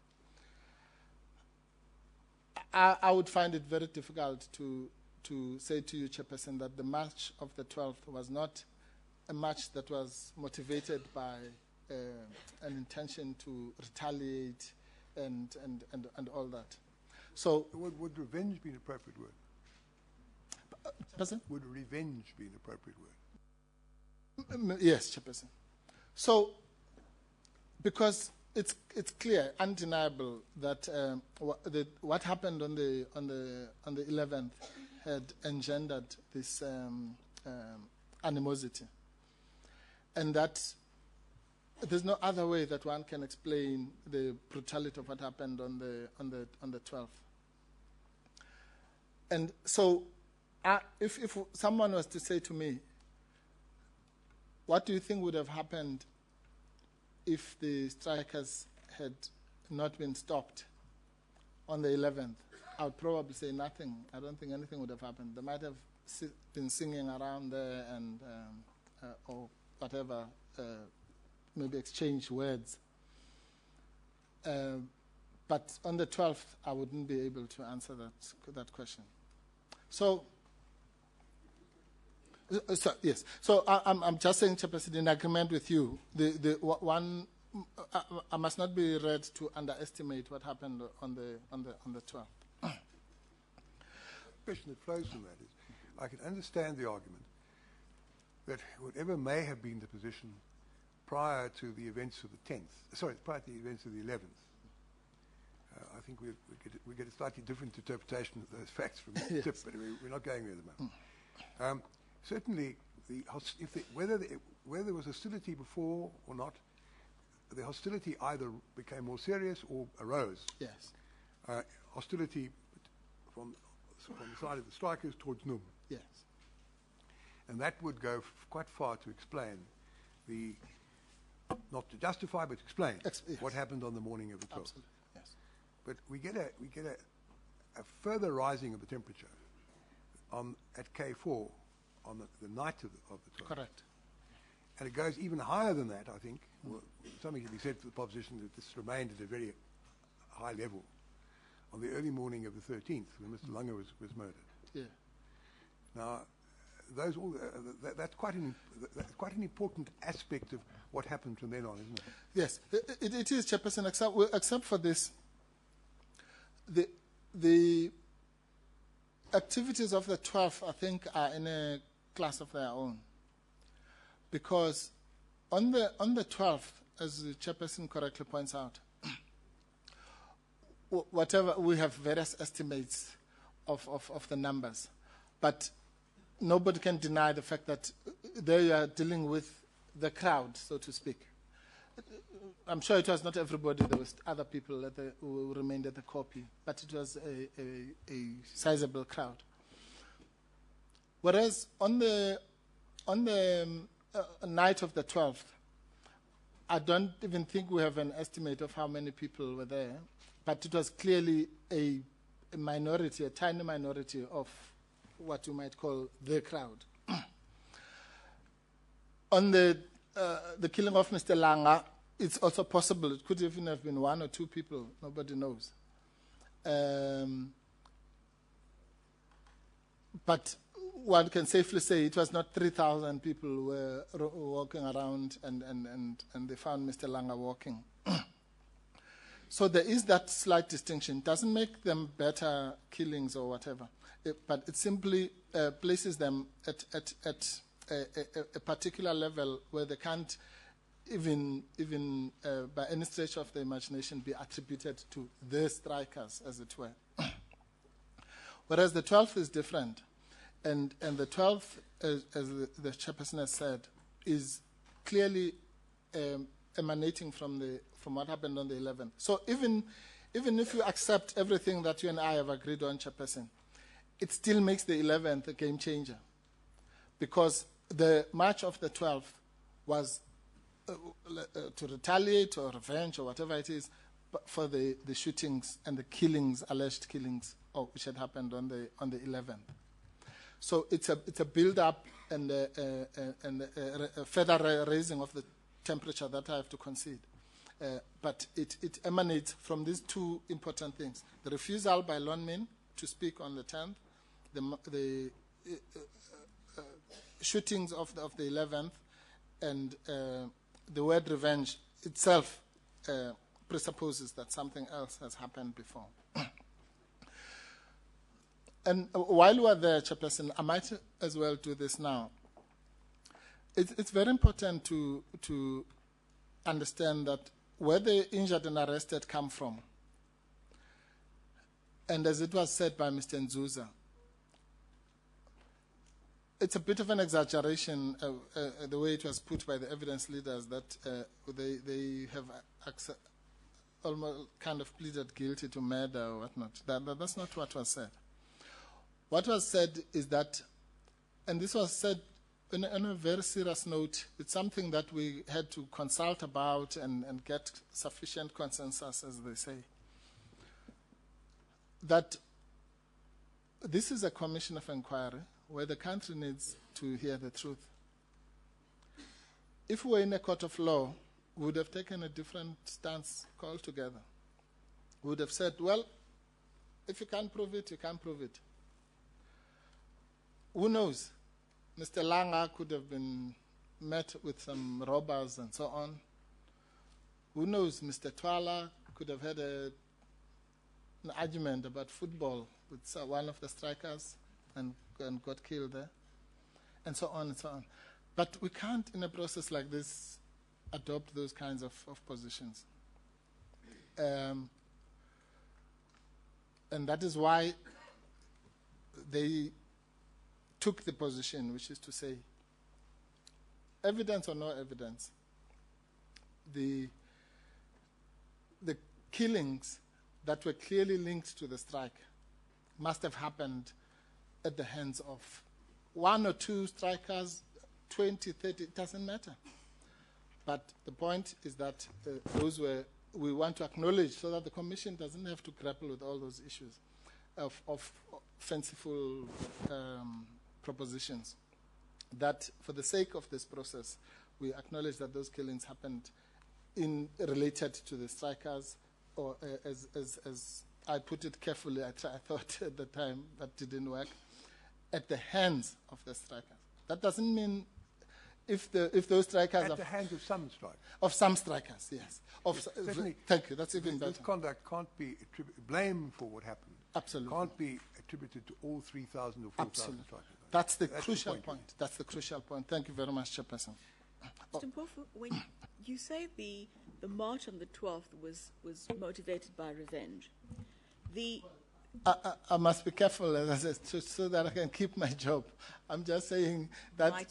I would find it very difficult to say to you, Chairperson, that the march of the 12th was not a march that was motivated by an intention to retaliate and all that. So, Would revenge be an appropriate word? Chairperson? Would revenge be an appropriate word? Yes, Chairperson. So, because it's clear, undeniable that what happened on the 11th had engendered this animosity, and that there's no other way that one can explain the brutality of what happened on the 12th. And so, if someone was to say to me, what do you think would have happened if the strikers had not been stopped on the 11th? I would probably say nothing. I don't think anything would have happened. They might have been singing around there and or whatever, maybe exchange words. But on the 12th, I wouldn't be able to answer that question. So yes. So I'm just saying, Chairperson, in agreement with you, I must not be read to underestimate what happened on the 12th. The question that flows from that is, I can understand the argument that whatever may have been the position prior to the events of the 10th, prior to the events of the 11th, I think we get a slightly different interpretation of those facts from the tip, but we're not going there at the moment. Certainly, whether there was hostility before or not, the hostility either became more serious or arose. Yes. Hostility from the side of the strikers towards NUM. Yes. And that would go quite far to explain not to justify, but explain Yes. what happened on the morning of the 12th. Absolutely. Yes. But we get a further rising of the temperature at K4 on the night of the 12th. Correct. And it goes even higher than that, I think. Well, something to be said for the proposition that this remained at a very high level on the early morning of the 13th, when Mr. Lange was murdered. Yeah. Now, that's quite an important aspect of what happened from then on, isn't it? Yes, it is, Chairperson, except for this. The activities of the 12th, I think, are in a class of their own. Because on the 12th, as the Chairperson correctly points out, whatever, we have various estimates of the numbers, but nobody can deny the fact that they are dealing with the crowd, so to speak. I'm sure it was not everybody. There was other people who remained at the copy, but it was a sizable crowd. Whereas on the night of the 12th, I don't even think we have an estimate of how many people were there, but it was clearly a minority, a tiny minority of what you might call the crowd. On the killing of Mr. Lange, it's also possible. It could even have been 1 or 2 people. Nobody knows. But one can safely say it was not 3,000 people who were walking around and they found Mr. Lange walking. So there is that slight distinction. It doesn't make them better killings or whatever, but it simply places them at a particular level where they can't even by any stretch of the imagination be attributed to the strikers, as it were. Whereas the 12th is different. And the 12th, as the Chairperson has said, is clearly emanating from what happened on the 11th. So even if you accept everything that you and I have agreed on, Chairperson, it still makes the 11th a game changer, because the march of the 12th was to retaliate or revenge or whatever it is for the shootings and the killings, alleged killings, which had happened on the 11th. So it's a build-up and a further raising of the temperature that I have to concede. But it emanates from these two important things: the refusal by Lonmin to speak on the 10th, the shootings of the 11th, and the word revenge itself presupposes that something else has happened before. And while we are there, Chairperson, I might as well do this now. It's very important to understand that where the injured and arrested come from, and as it was said by Mr. Nzuza, it's a bit of an exaggeration, the way it was put by the evidence leaders, that they have almost kind of pleaded guilty to murder or whatnot. That's not what was said. What was said is that, and this was said on a very serious note, it's something that we had to consult about and get sufficient consensus, as they say, that this is a commission of inquiry where the country needs to hear the truth. If we were in a court of law, we would have taken a different stance altogether. We would have said, well, if you can't prove it, you can't prove it. Who knows? Mr. Langa could have been met with some robbers and so on. Who knows? Mr. Twala could have had an argument about football with one of the strikers and got killed there, and so on and so on. But we can't, in a process like this, adopt those kinds of positions. And that is why they took the position, which is to say, evidence or no evidence, the killings that were clearly linked to the strike must have happened at the hands of one or two strikers, 20, 30, it doesn't matter. But the point is that we want to acknowledge, so that the Commission doesn't have to grapple with all those issues of fanciful propositions, that for the sake of this process, we acknowledge that those killings happened related to the strikers, or as I put it carefully, I thought at the time that didn't work, at the hands of the strikers. That doesn't mean if those strikers at the hands of some strikers. Of some strikers, yes. Thank you. That's even better. This conduct can't be blame for what happened. Absolutely. Can't be attributed to all 3,000 or 4,000 strikers. That's the crucial point. That's the crucial point. Thank you very much, Chairperson. Mr. Mpofu, when you say the march on the 12th was motivated by revenge, I must be careful, as I said, so that I can keep my job. I'm just saying that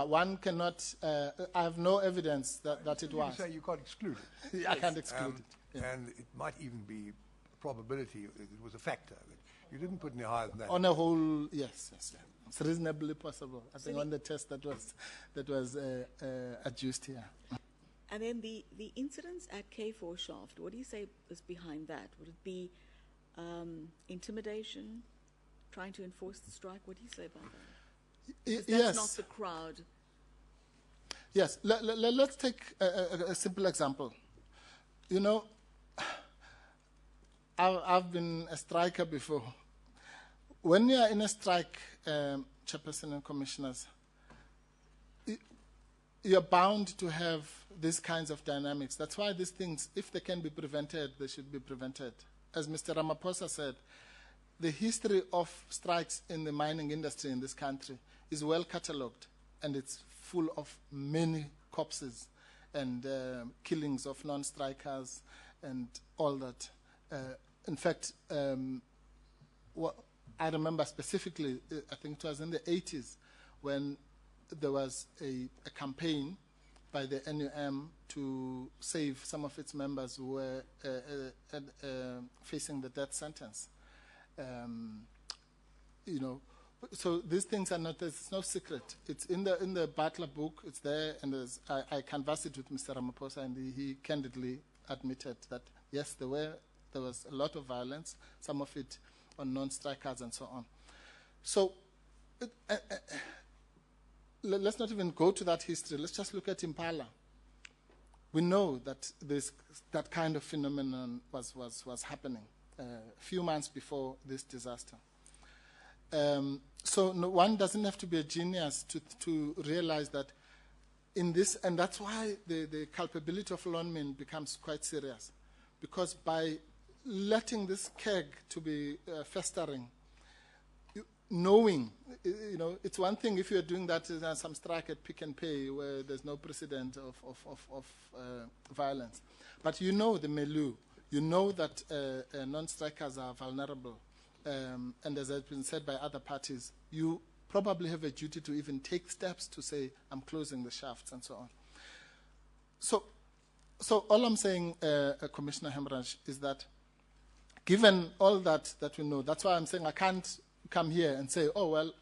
one cannot. I have no evidence that it was. You say you can't exclude it. I can't exclude it. Yeah. And it might even be a probability. It was a factor. You didn't put any higher than that. On a whole, yes. It's reasonably possible. I think on the test that was adduced here. And then the incidents at K4 Shaft, what do you say is behind that? Would it be intimidation, trying to enforce the strike? What do you say about that? That's not the crowd. Yes. Let's take a simple example. You know, I've been a striker before. When you are in a strike, Chairperson and Commissioners, you're bound to have these kinds of dynamics. That's why these things, if they can be prevented, they should be prevented. As Mr. Ramaphosa said, the history of strikes in the mining industry in this country is well catalogued, and it's full of many corpses and killings of non-strikers and all that. In fact, I remember specifically, I think it was in the 80s, when there was a campaign by the NUM to save some of its members who were facing the death sentence. You know, so these things are not, it's no secret. It's in the Butler book, it's there, and I canvassed it with Mr. Ramaphosa, and he candidly admitted that, yes, there was a lot of violence, some of it on non-strikers and so on. So let's not even go to that history. Let's just look at Impala. We know that that kind of phenomenon was happening a few months before this disaster. So one doesn't have to be a genius to realize that in this, and that's why the culpability of Lonmin becomes quite serious, because by letting this keg to be festering, knowing, it's one thing if you're doing that in some strike at Pick and Pay where there's no precedent of violence. But you know the milieu. You know that non-strikers are vulnerable. And as has been said by other parties, you probably have a duty to even take steps to say, I'm closing the shafts and so on. So all I'm saying, Commissioner Hemraj, is that given all that we know, that's why I'm saying I can't come here and say, oh, well,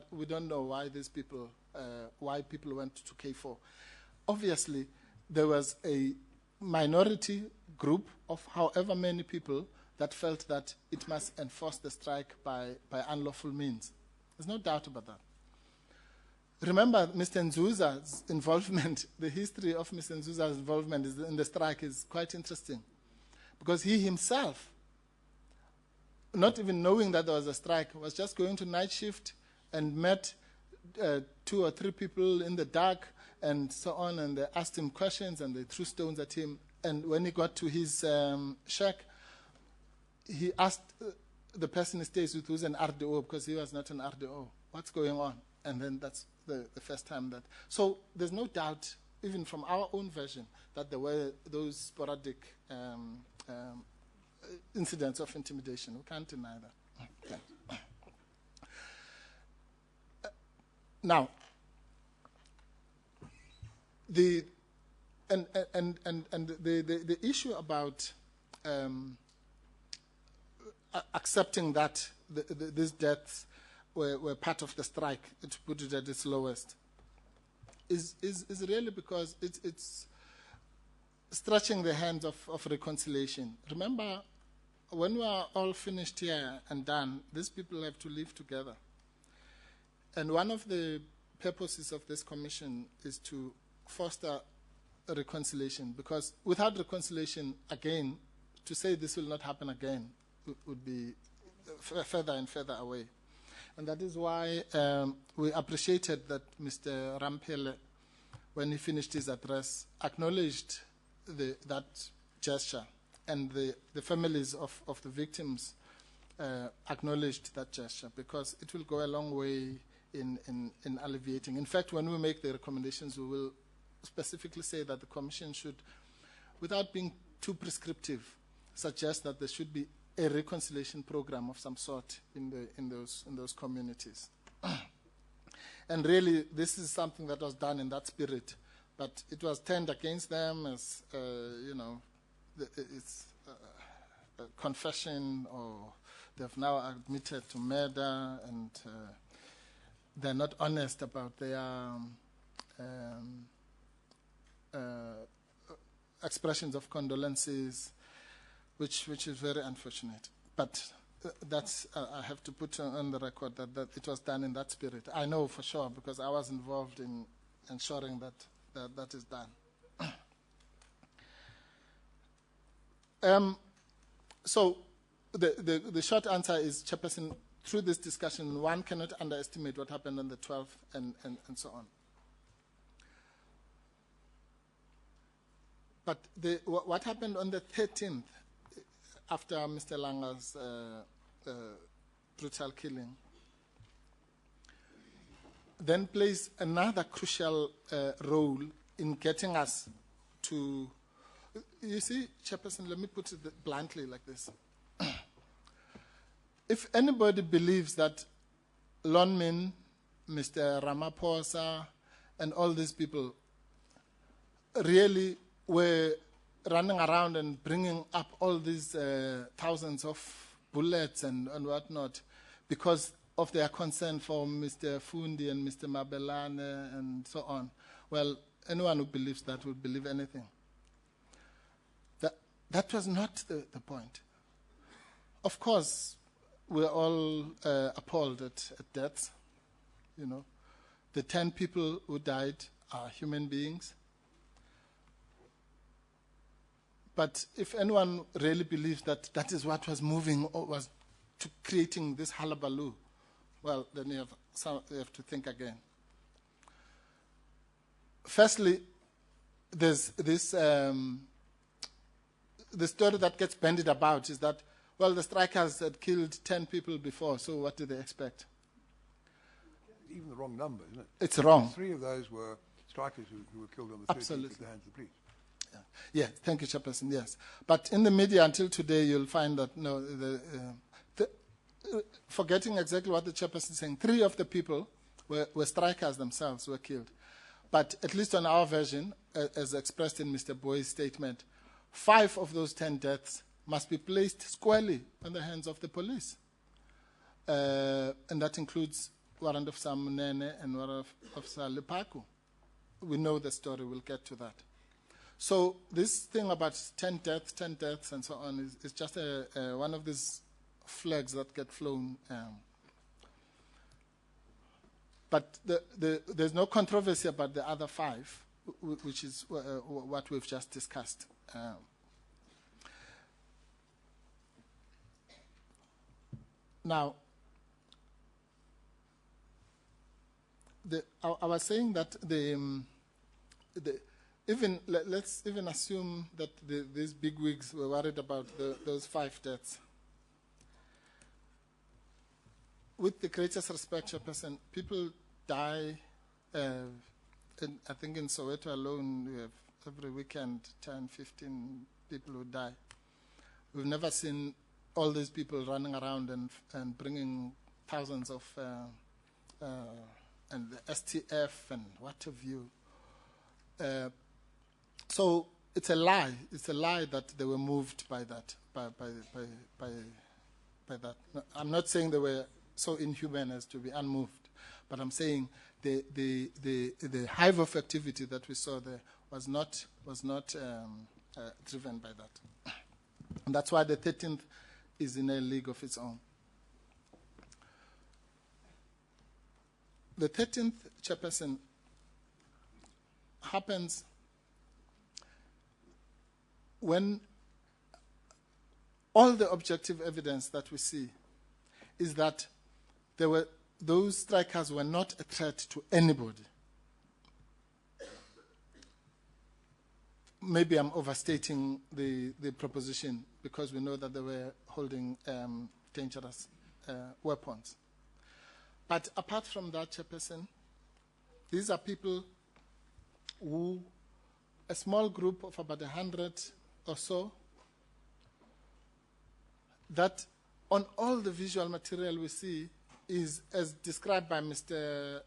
we don't know why these people, why people went to K4. Obviously, there was a minority group of however many people that felt that it must enforce the strike by unlawful means. There's no doubt about that. Remember, Mr. Nzuza's involvement, the history of Mr. Nzuza's involvement in the strike is quite interesting, because he himself, not even knowing that there was a strike, was just going to night shift and met 2 or 3 people in the dark and so on, and they asked him questions and they threw stones at him. And when he got to his shack, he asked the person he stays with, who's an RDO, because he was not an RDO, what's going on? And then that's the first time that. So there's no doubt, even from our own version, that there were those sporadic incidents of intimidation. We can't deny that. Okay. Now, the issue about accepting that these deaths were part of the strike, to put it at its lowest, is really because it's stretching the hands of reconciliation. Remember, when we are all finished here and done, these people have to live together. And one of the purposes of this commission is to foster a reconciliation, because without reconciliation, again, to say this will not happen again would be further and further away. And that is why we appreciated that Mr. Ramphele, when he finished his address, acknowledged that gesture, and the families of the victims acknowledged that gesture, because it will go a long way in alleviating. In fact, when we make the recommendations, we will specifically say that the Commission should, without being too prescriptive, suggest that there should be a reconciliation program of some sort in those communities. And really, this is something that was done in that spirit, but it was turned against them as, it's a confession, or they've now admitted to murder, and they're not honest about their expressions of condolences, which is very unfortunate. But that's I have to put on the record that it was done in that spirit. I know for sure, because I was involved in ensuring that is done. So the short answer is, Chairperson, through this discussion, one cannot underestimate what happened on the 12th and so on. But what happened on the 13th, after Mr. Langa's brutal killing, then plays another crucial role in getting us to, you see, Chairperson, let me put it bluntly like this. If anybody believes that Lonmin, Mr. Ramaphosa, and all these people really were running around and bringing up all these thousands of bullets and whatnot because of their concern for Mr. Fundi and Mr. Mabelane and so on, well, anyone who believes that would believe anything. That was not the point. Of course, we're all appalled at deaths, you know. The 10 people who died are human beings. But if anyone really believes that that is what was moving or was to creating this hullabaloo, well, then you have to think again. Firstly, there's this the story that gets bandied about is that, well, the strikers had killed 10 people before, so what do they expect? Even the wrong number, isn't it? It's wrong. 3 of those were strikers who were killed on the 13th Absolutely. at the hands of the police. Yeah, thank you, Chairperson, yes. But in the media until today, you'll find that, no, forgetting exactly what the Chairperson is saying, 3 of the people were strikers themselves who were killed. But at least on our version, as expressed in Mr. Boy's statement, 5 of those 10 deaths must be placed squarely in the hands of the police. And that includes Warrant Officer Munene and Warrant Officer Lepaku. We know the story, we'll get to that. So this thing about 10 deaths and so on is just one of these flags that get flown. But there's no controversy about the other 5, which is what we've just discussed. Now, I was saying that let's even assume that these bigwigs were worried about those 5 deaths. With the greatest respect, Chairperson, people die. I think in Soweto alone, we have every weekend 10, 15 people who die. We've never seen all these people running around and bringing thousands of and the STF and what have you. So it's a lie. It's a lie that they were moved by that. By that. No, I'm not saying they were so inhuman as to be unmoved, but I'm saying the hive of activity that we saw there was not driven by that. And that's why the 13th is in a league of its own. The 13th, Chairperson, happens when all the objective evidence that we see is that those strikers were not a threat to anybody. Maybe I'm overstating the proposition because we know that they were holding dangerous weapons. But apart from that, Chairperson, these are people who, a small group of about 100 or so, that on all the visual material we see is, as described by Mr.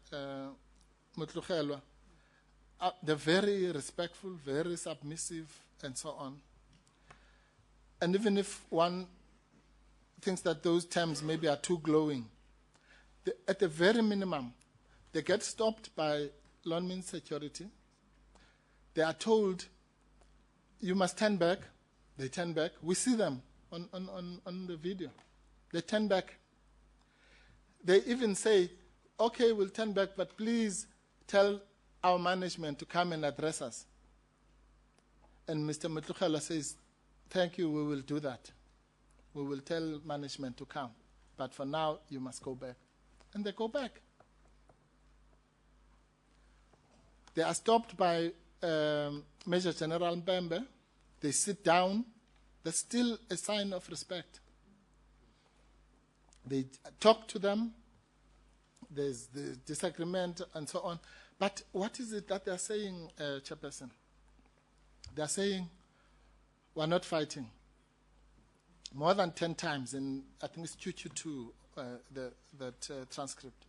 Mutlugelwa, they're very respectful, very submissive, and so on. And even if one thinks that those terms maybe are too glowing, at the very minimum, they get stopped by Lonmin security. They are told, you must turn back. They turn back. We see them on the video. They turn back. They even say, okay, we'll turn back, but please tell our management to come and address us. And Mr. Mutlugelwa says, thank you, we will do that. We will tell management to come. But for now, you must go back. And they go back. They are stopped by Major General Mbembe. They sit down. There's still a sign of respect. They talk to them. There's the disagreement and so on. But what is it that they're saying, Chairperson? They're saying, we're not fighting. More than 10 times, and I think it's QQ2, that transcript.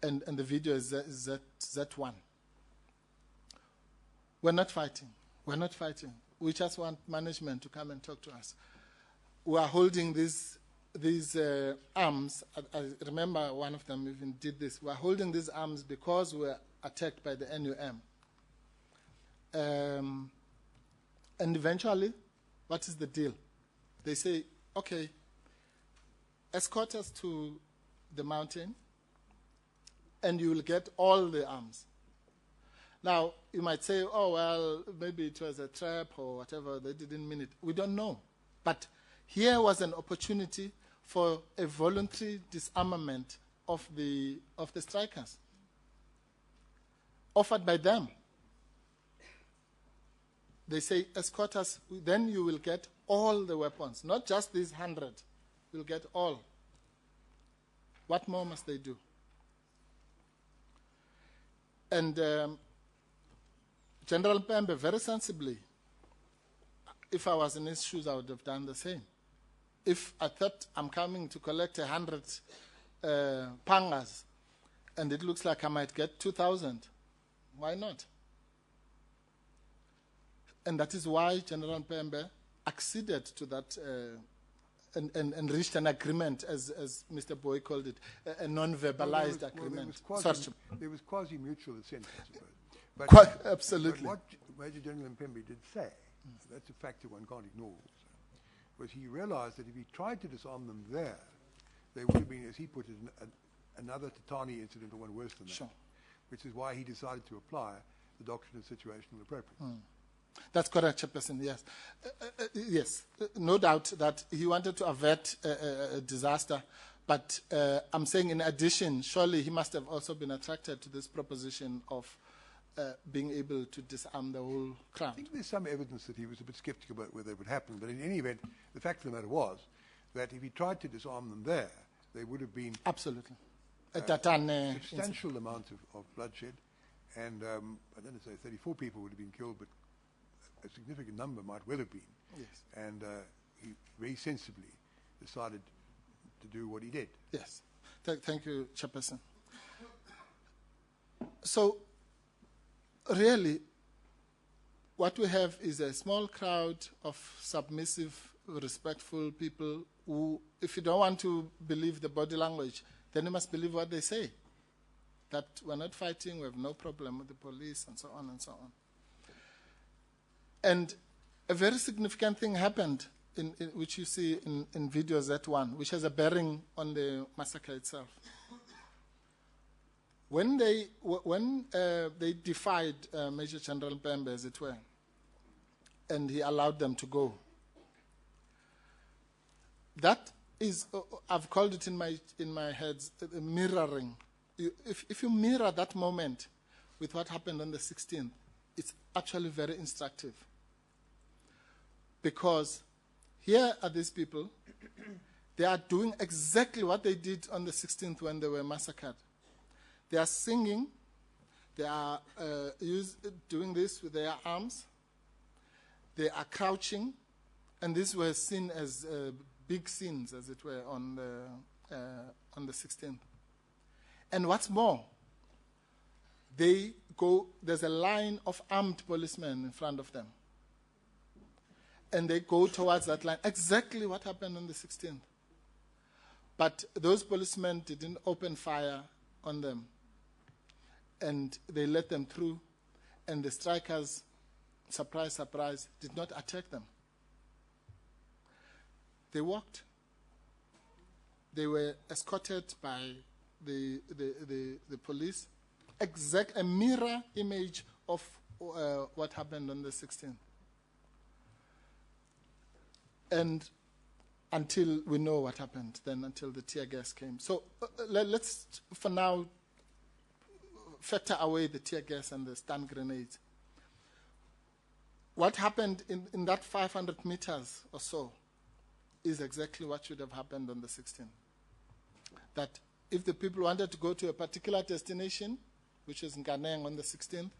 And the video is Z1. We're not fighting. We're not fighting. We just want management to come and talk to us. We are holding these arms. I remember one of them even did this. We are holding these arms because we were attacked by the NUM. And eventually, what is the deal? They say, okay, escort us to the mountain. and you will get all the arms. Now, you might say, oh, well, maybe it was a trap or whatever, they didn't mean it. We don't know. But here was an opportunity for a voluntary disarmament of the strikers, offered by them. They say, escort us, then you will get all the weapons, not just these 100. You'll get all. What more must they do? And General Pembe, very sensibly, if I was in his shoes, I would have done the same. If I thought I'm coming to collect 100 pangas, and it looks like I might get 2,000, why not? And that is why General Pembe acceded to that and reached an agreement, as Mr. Boy called it, a non-verbalized agreement. There was quasi-mutual assent, I suppose. Absolutely. But what Major General Mpembe did say, that's a factor one can't ignore, was he realized that if he tried to disarm them there would have been, as he put it, another Tatani incident or one worse than that. Sure. Which is why he decided to apply the doctrine of situational appropriateness. That's correct, Chairperson, yes. Yes, no doubt that he wanted to avert a disaster, but I'm saying in addition, surely he must have also been attracted to this proposition of being able to disarm the whole crowd. I think there's some evidence that he was a bit skeptical about whether it would happen, but in any event, the fact of the matter was that if he tried to disarm them there would have been absolutely a substantial amount of bloodshed, and I don't know, say 34 people would have been killed, but a significant number might well have been. Yes. And he very sensibly decided to do what he did. Yes. Thank you, Chairperson. So, really, what we have is a small crowd of submissive, respectful people who, if you don't want to believe the body language, then you must believe what they say. That we're not fighting, we have no problem with the police, and so on and so on. And a very significant thing happened, which you see in video Z1, which has a bearing on the massacre itself. When they defied Major General Pembe, as it were, and he allowed them to go, that is, I've called it in my head, mirroring. If you mirror that moment with what happened on the 16th, it's actually very instructive. Because here are these people, they are doing exactly what they did on the 16th when they were massacred. They are singing, they are doing this with their arms, they are crouching, and these were seen as big scenes, as it were, on the 16th. And what's more, there's a line of armed policemen in front of them. And they go towards that line, exactly what happened on the 16th. But those policemen didn't open fire on them. And they let them through. And the strikers, surprise, surprise, did not attack them. They walked. They were escorted by the police. A mirror image of what happened on the 16th. And until we know what happened, then until the tear gas came. So let's, for now, factor away the tear gas and the stun grenades. What happened in that 500 meters or so is exactly what should have happened on the 16th. That if the people wanted to go to a particular destination, which is Nkaneng on the 16th,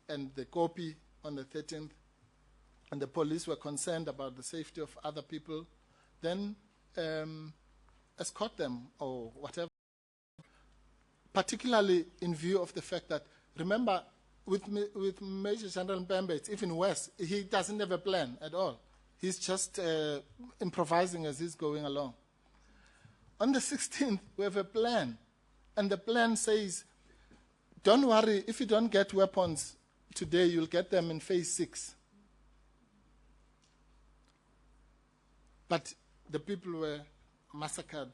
and the Kopi on the 13th, and the police were concerned about the safety of other people, then escort them or whatever. Particularly in view of the fact that, remember, with Major General Mpembe, it's even worse. He doesn't have a plan at all. He's just improvising as he's going along. On the 16th, we have a plan. And the plan says, don't worry, if you don't get weapons today, you'll get them in phase 6. But the people were massacred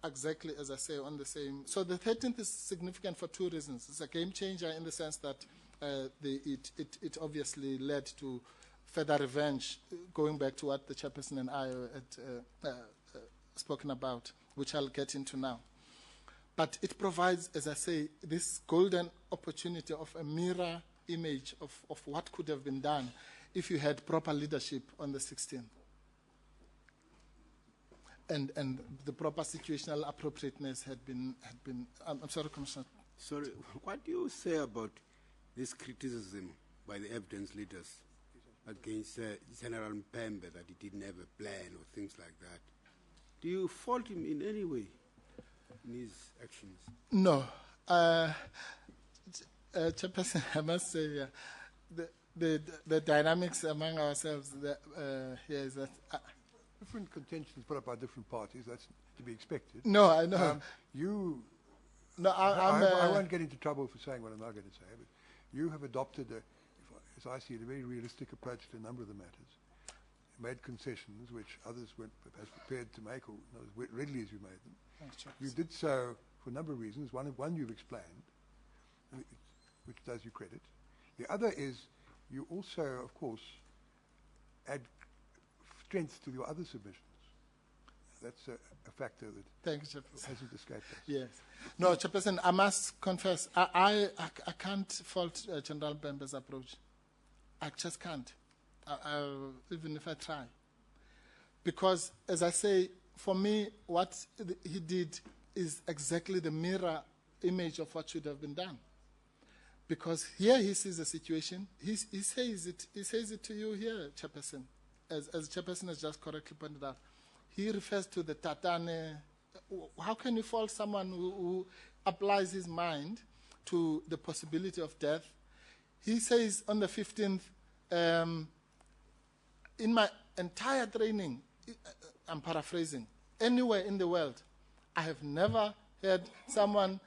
exactly, as I say, on the same. So the 13th is significant for two reasons. It's a game changer in the sense that it obviously led to further revenge, going back to what the chairperson and I had spoken about, which I'll get into now. But it provides, as I say, this golden opportunity of a mirror image of what could have been done if you had proper leadership on the 16th. And the proper situational appropriateness had been I'm sorry, Commissioner. Sorry, what do you say about this criticism by the evidence leaders against General Mpembe that he didn't have a plan or things like that? Do you fault him in any way in his actions? No. Chairperson, I must say, the dynamics among ourselves here is that... different contentions put up by different parties, that's to be expected. No, I know. I won't get into trouble for saying what I'm not going to say, but you have adopted, as I see it, a very realistic approach to a number of the matters. You made concessions which others weren't perhaps prepared to make, or not as readily as you made them. Thanks, you did so for a number of reasons. One you've explained, which does you credit. The other is you also, of course, add strength to your other submissions. That's a factor that Thank you, Chairperson. hasn't escaped us. Yes. No, Chairperson, I must confess, I can't fault General Mpembe's approach. I just can't, even if I try. Because, as I say, for me, what he did is exactly the mirror image of what should have been done. Because here he sees the situation, he says it to you here, Chairperson. As Chairperson has just correctly pointed out, he refers to the tatane. How can you fault someone who applies his mind to the possibility of death? He says on the 15th, in my entire training, I'm paraphrasing, anywhere in the world, I have never heard someone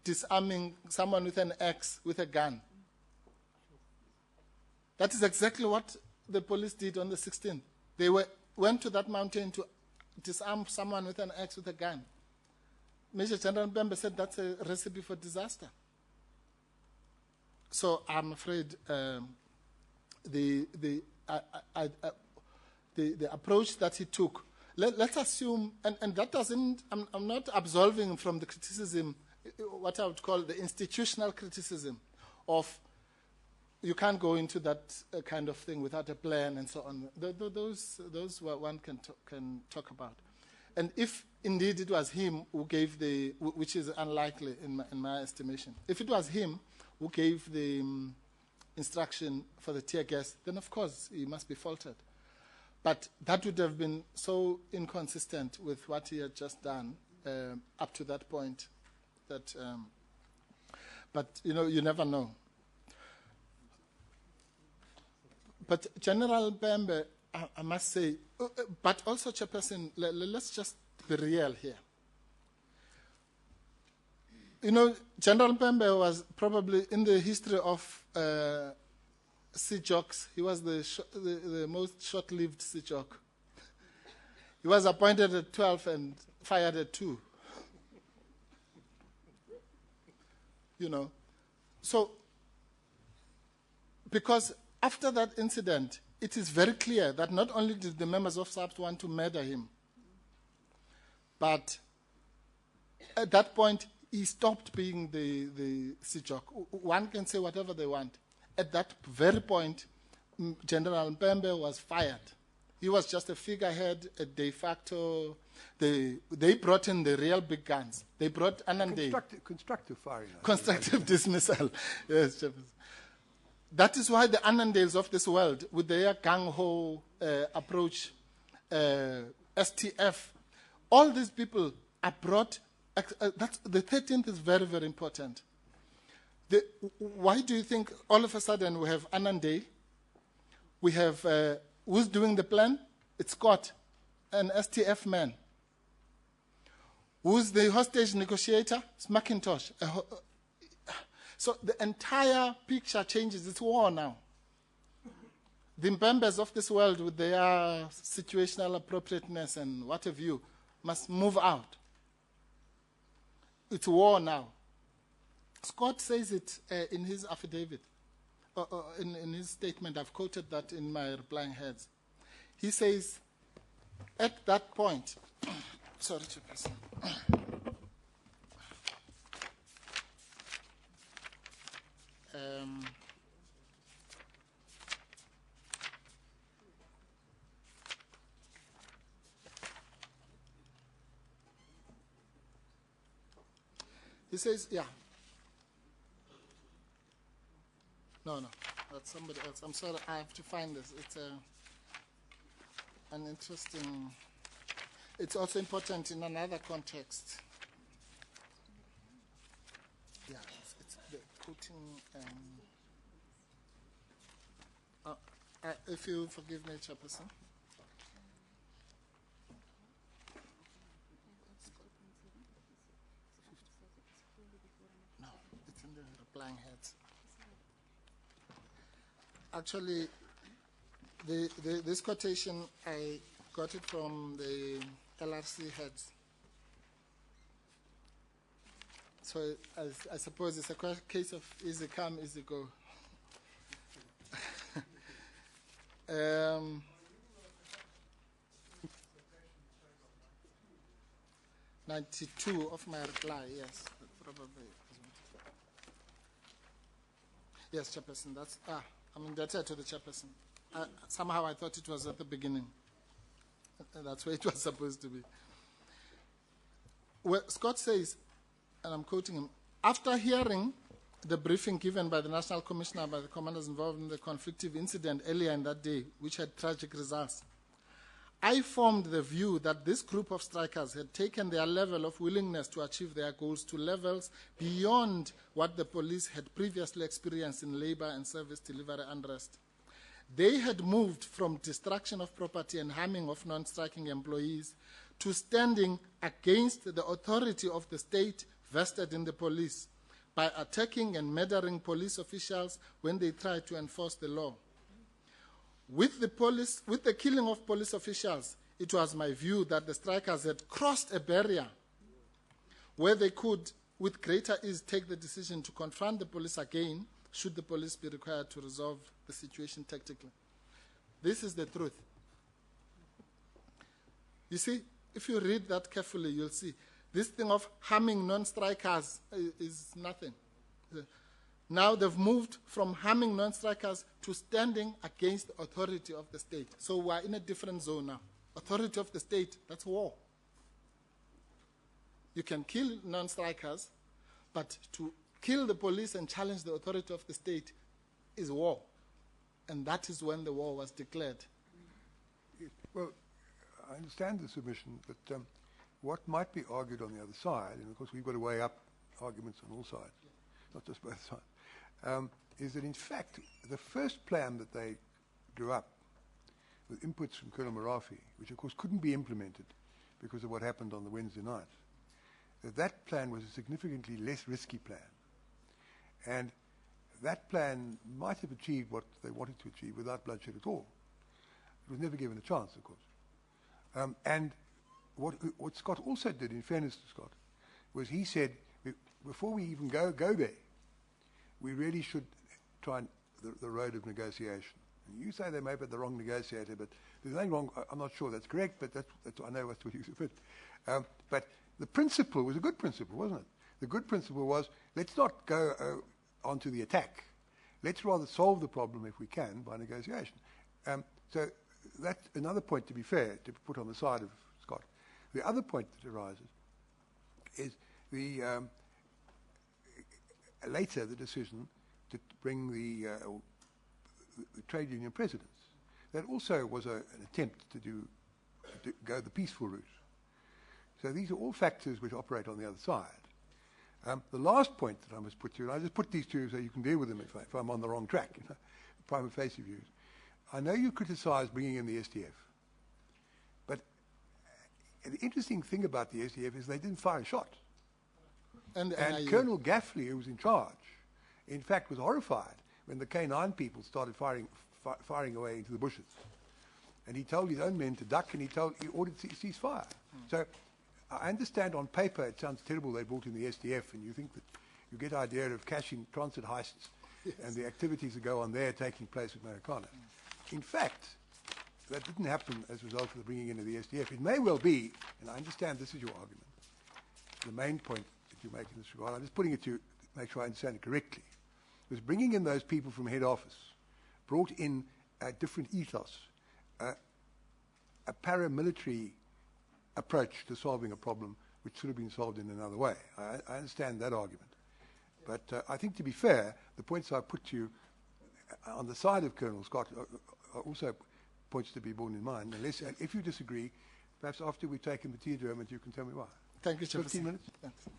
disarming someone with an axe, with a gun. That is exactly what the police did on the 16th. They went to that mountain to disarm someone with an axe, with a gun. Major General Mpembe said that's a recipe for disaster. So I'm afraid the approach that he took, let's assume, and that doesn't, I'm not absolving him from the criticism, what I would call the institutional criticism of you can't go into that kind of thing without a plan and so on. Those one can talk about. And if indeed it was him who gave which is unlikely in my estimation, if it was him who gave the instruction for the tear gas, then of course he must be faulted. But that would have been so inconsistent with what he had just done up to that point that, but you never know. But General Mpembe, I must say, but also Chairperson, let's just be real here. General Mpembe was probably, in the history of sea jocks, he was the most short-lived sea jock. He was appointed at 12 and fired at 2. So, because after that incident, it is very clear that not only did the members of SABC want to murder him, but at that point, he stopped being the sea jock. One can say whatever they want. At that very point, General Mpembe was fired. He was just a figurehead, a de facto. They brought in the real big guns. They brought Anande. Constructive firing. Constructive dismissal. Yes, Chairperson. That is why the Anandales of this world, with their gung-ho approach, STF, all these people are brought. The 13th is very, very important. Why do you think all of a sudden we have Anande? We have, who's doing the plan? It's Scott, an STF man. Who's the hostage negotiator? It's McIntosh. So the entire picture changes. It's war now. The Mpembes of this world, with their situational appropriateness and what have you, must move out. it's war now. Scott says it in his affidavit, in his statement. I've quoted that in my replying heads. He says, at that point, sorry, Chairperson. He says, yeah. No, that's somebody else. I'm sorry, I have to find this. It's an interesting, it's also important in another context. Yeah, it's the quoting, if you forgive me, Chairperson. No, it's in the replying heads. Actually, this quotation, I got it from the LRC heads. So I suppose it's a case of easy come, easy go. 92 of my reply, yes, probably. Yes, Chairperson, that's, I'm indebted to the Chairperson. Somehow I thought it was at the beginning. That's where it was supposed to be. Well, Scott says, and I'm quoting him, after hearing the briefing given by the National Commissioner by the commanders involved in the conflictive incident earlier in that day, which had tragic results, I formed the view that this group of strikers had taken their level of willingness to achieve their goals to levels beyond what the police had previously experienced in labor and service delivery unrest. They had moved from destruction of property and harming of non-striking employees to standing against the authority of the state vested in the police by attacking and murdering police officials when they tried to enforce the law. With the killing of police officials, it was my view that the strikers had crossed a barrier where they could, with greater ease, take the decision to confront the police again, should the police be required to resolve the situation tactically. This is the truth. You see, if you read that carefully, you'll see this thing of harming non-strikers is nothing. Now they've moved from harming non-strikers to standing against the authority of the state. So we're in a different zone now. Authority of the state, that's war. You can kill non-strikers, but to kill the police and challenge the authority of the state is war. And that is when the war was declared. Well, I understand the submission, but what might be argued on the other side, and of course we've got to weigh up arguments on all sides, not just both sides, is that in fact the first plan that they drew up with inputs from Colonel Marafi, which of course couldn't be implemented because of what happened on the Wednesday night, that plan was a significantly less risky plan. And that plan might have achieved what they wanted to achieve without bloodshed at all. It was never given a chance, of course. And what Scott also did, in fairness to Scott, was he said, before we even go there, we really should try the road of negotiation. And you say they may be the wrong negotiator, but there's nothing wrong. I'm not sure that's correct, but that's I know that's what you said. But the principle was a good principle, wasn't it? The good principle was, let's not go onto the attack. Let's rather solve the problem, if we can, by negotiation. So that's another point, to be fair, to put on the side of Scott. The other point that arises is later the decision to bring the trade union presidents. That also was an attempt to go the peaceful route. So these are all factors which operate on the other side. The last point that I must put to you, and I just put these to you so you can deal with them if I'm on the wrong track, prima facie views. I know you criticise bringing in the SDF, but the interesting thing about the SDF is they didn't fire a shot. And Colonel Gaffley, who was in charge, in fact was horrified when the K9 people started firing away into the bushes. And he told his own men to duck, and he ordered ceasefire. So I understand on paper it sounds terrible they brought in the SDF, and you think that you get the idea of cashing transit heists and the activities that go on there taking place at Marikana. In fact, that didn't happen as a result of the bringing in of the SDF. It may well be, and I understand this is your argument, the main point that you make in this regard, I'm just putting it to make sure I understand it correctly, was bringing in those people from head office, brought in a different ethos, a paramilitary approach to solving a problem which should have been solved in another way. I understand that argument. But I think, to be fair, the points I put to you on the side of Colonel Scott are also points to be borne in mind. Unless, if you disagree, perhaps after we've taken the tea moment, you can tell me why. Thank you, Chairperson. 15 minutes? Thanks.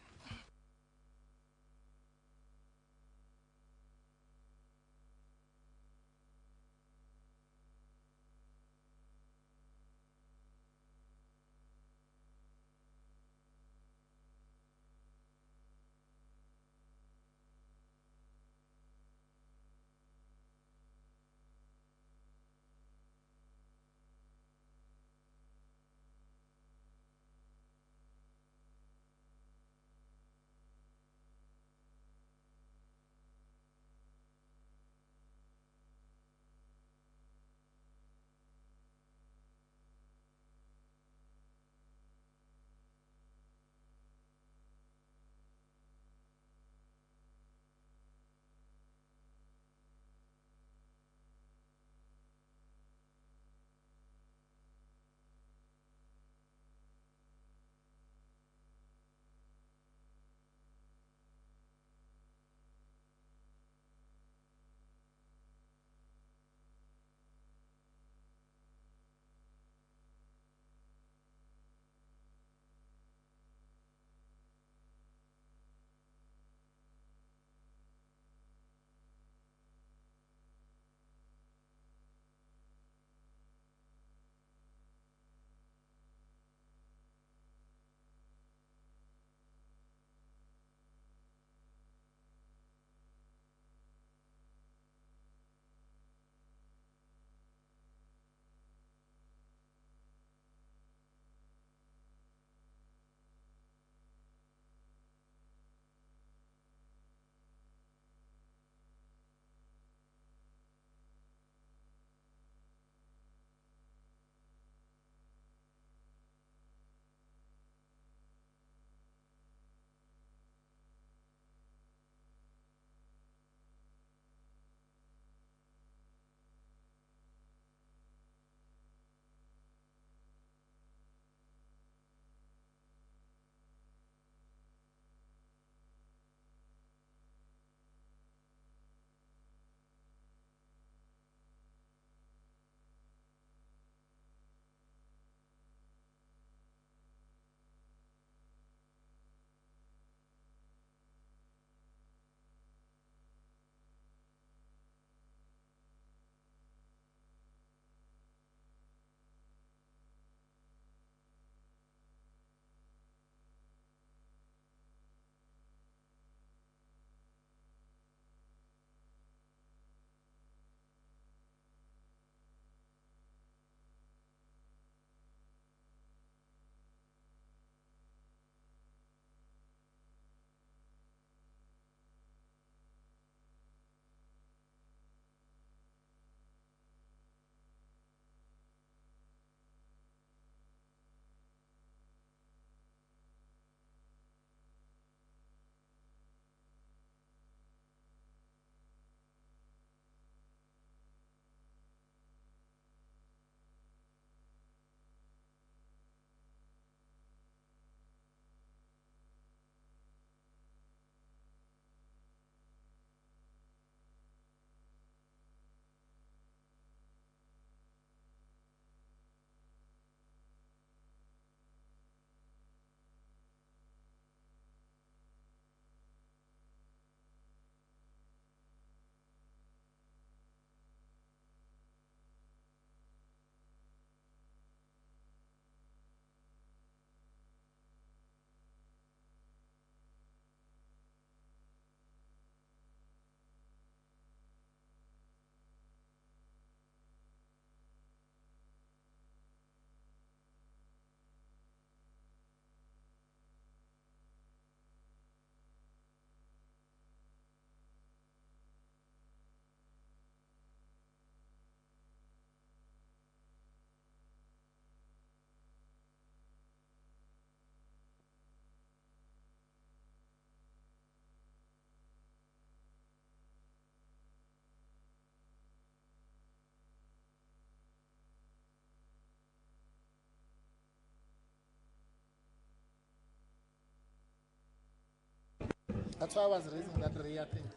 That's why I was raising that rear thing.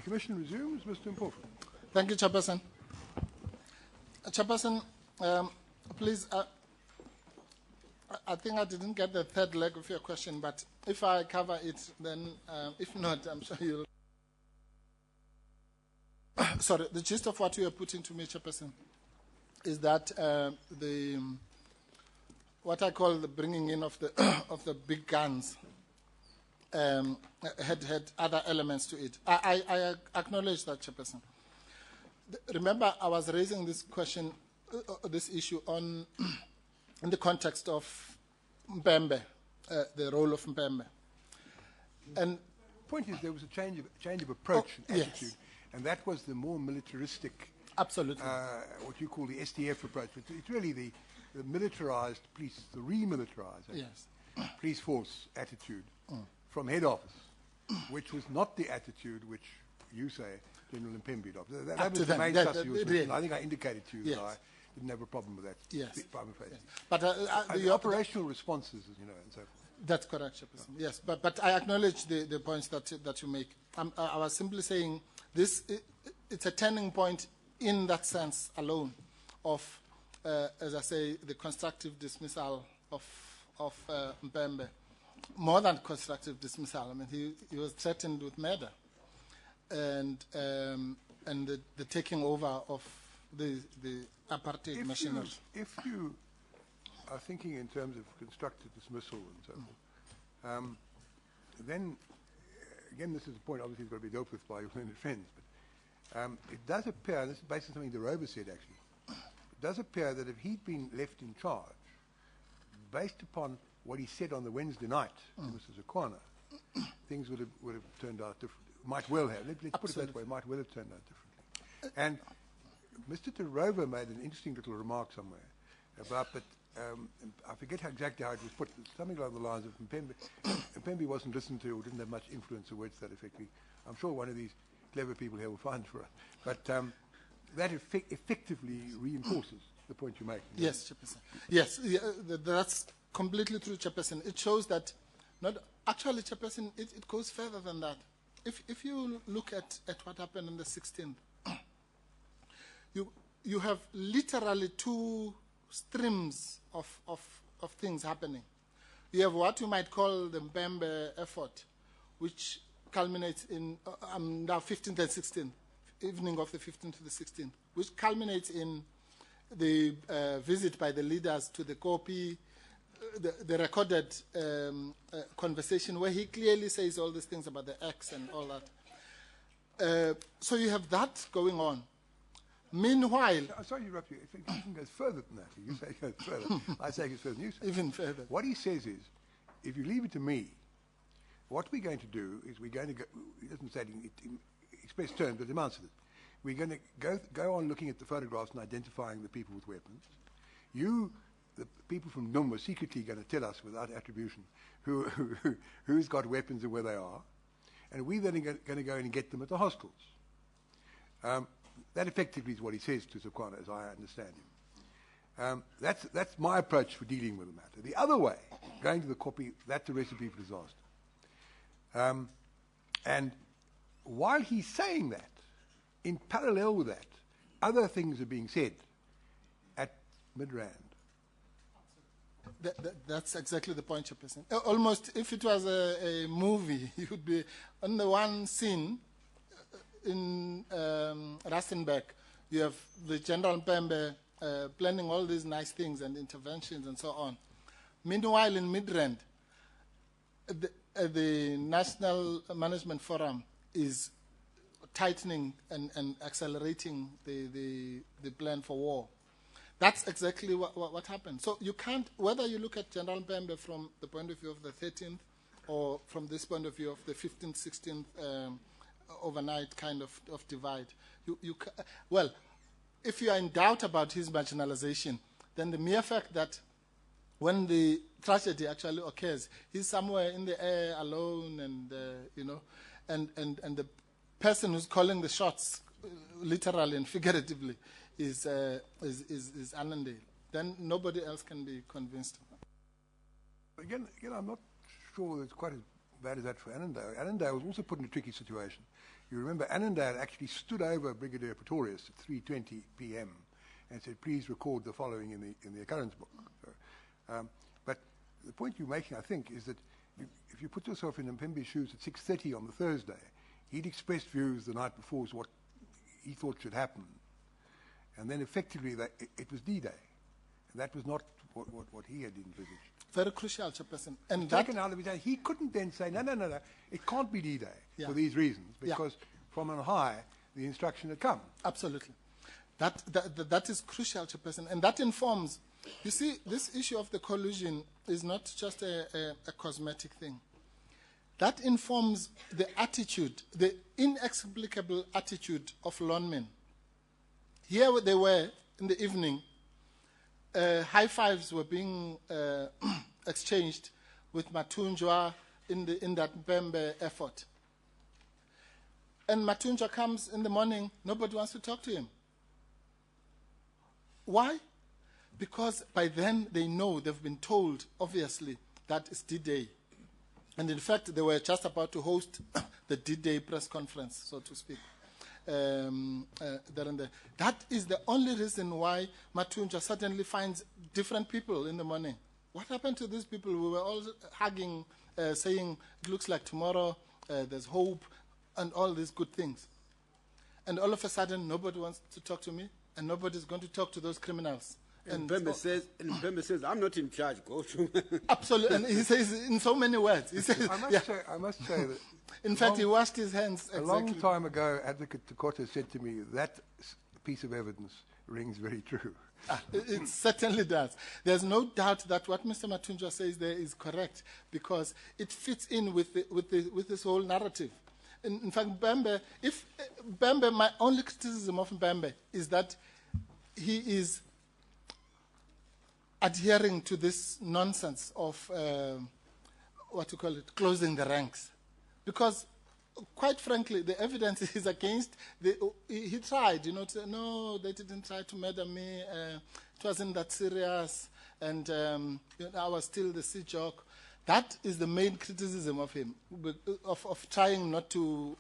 Commission resumes. Mr. Mpofu. Thank you, Chairperson. Chairperson, please, I think I didn't get the third leg of your question, but if I cover it, then if not, I'm sure you'll... Sorry, the gist of what you are putting to me, Chairperson, is that what I call the bringing in of the of the big guns had other elements to it. I acknowledge that, Chairperson. Remember, I was raising this question, this issue in the context of Mpembe, the role of Mpembe. And the point is there was a change of approach and attitude, yes. And that was the more militaristic, absolutely, what you call the SDF approach. It's really the militarized police, the remilitarized yes. police force attitude from head office, which was not the attitude which you say General Mpembe adopted. That was the main thrust of your question. I think I indicated to you yes. that I didn't have a problem with that. Yes. Yes. But the operational responses, you know, and so forth. That's correct, Chairperson. Yes, but I acknowledge the points that you make. I was simply saying this. It's a turning point in that sense alone, of as I say, the constructive dismissal of Mpembe. More than constructive dismissal. I mean, he was threatened with murder, and the taking over of the apartheid machinery. If you are thinking in terms of constructive dismissal and so forth, then again, this is a point obviously has got to be dealt with by your learned friends, but it does appear, and this is based on something De Rover said actually, it does appear that if he'd been left in charge, based upon what he said on the Wednesday night to Mrs. Akwana, things would have turned out differently. Might well have. Let's put it that way. Might well have turned out differently. And Mr. De Rover made an interesting little remark somewhere about, but I forget exactly how it was put, something along the lines of Mpembe wasn't listened to or didn't have much influence or words to that effect. I'm sure one of these clever people here will find it for us. But that effectively reinforces the point you're making. Yes, Chairperson. Yes, that's completely true, Chairperson. It shows that, not actually, Chairperson, it goes further than that. If you look at what happened on the 16th, you have literally two streams of things happening. You have what you might call the Mpembe effort, which culminates in now 15th and 16th, evening of the 15th to the 16th, which culminates in the visit by the leaders to the copy, the recorded conversation where he clearly says all these things about the X and all that. So you have that going on. Meanwhile... I'm sorry to interrupt you. If it even goes further than that, you say it goes further. I say it goes further than you say. Even further. What he says is, if you leave it to me, what we're going to do is we're going to go... He doesn't say it in express terms, but it amounts to this. We're going to go on looking at the photographs and identifying the people with weapons. You... The people from NUM are secretly going to tell us without attribution who's got weapons and where they are. And we're then going to go in and get them at the hostels. That effectively is what he says to Akwana, as I understand him. That's my approach for dealing with the matter. The other way, going to the copy, that's a recipe for disaster. And while he's saying that, in parallel with that, other things are being said at Midrand. That's exactly the point, Chairperson. Almost, if it was a movie, you would be on the one scene in Rustenburg. You have the General Mpembe planning all these nice things and interventions and so on. Meanwhile, in Midrand, the National Management Forum is tightening and accelerating the plan for war. That's exactly what happened. So you can't, whether you look at General Mpembe from the point of view of the 13th or from this point of view of the 15th, 16th overnight kind of divide, well, if you are in doubt about his marginalization, then the mere fact that when the tragedy actually occurs, he's somewhere in the air alone and, and the person who's calling the shots, literally and figuratively, is Annandale. Then nobody else can be convinced. Again, I'm not sure there's quite as bad is that for Annandale? Annandale was also put in a tricky situation. You remember Annandale actually stood over Brigadier Pretorius at 3:20 p.m. and said, please record the following in the occurrence book. So, but the point you're making, I think, is that if you put yourself in Mpembe's shoes at 6:30 on the Thursday, he'd expressed views the night before as what he thought should happen. And then effectively it was D-Day. And that was not what he had envisaged. Very crucial, Chairperson. And taken out of his hand, he couldn't then say, no, it can't be D-Day for these reasons, because from on high, the instruction had come. Absolutely. That is crucial, Chairperson. And that informs, you see, this issue of the collusion is not just a cosmetic thing. That informs the attitude, the inexplicable attitude of lawmen. Here they were in the evening, high fives were being exchanged with Matunjwa in that Mpembe effort. And Matunjwa comes in the morning, nobody wants to talk to him. Why? Because by then they know, they've been told, obviously, that it's D-Day. And in fact, they were just about to host the D-Day press conference, so to speak. There and there. That is the only reason why Matunjwa suddenly finds different people in the morning. What happened to these people? We were all hugging, saying, it looks like tomorrow, there's hope, and all these good things. And all of a sudden, nobody wants to talk to me, and nobody's going to talk to those criminals. And Mpembe says, I'm not in charge, go to Absolutely, and he says in so many words. He says, I must say that... In fact, he washed his hands. Exactly. A long time ago, Advocate Tukota said to me, that piece of evidence rings very true. It certainly does. There's no doubt that what Mr. Matunjwa says there is correct, because it fits in with this whole narrative. In fact, Mpembe, my only criticism of Mpembe is that he is adhering to this nonsense of, closing the ranks. Because, quite frankly, the evidence is against, he tried, to say, no, they didn't try to murder me, it wasn't that serious, and I was still the sea jock. That is the main criticism of him, of trying not to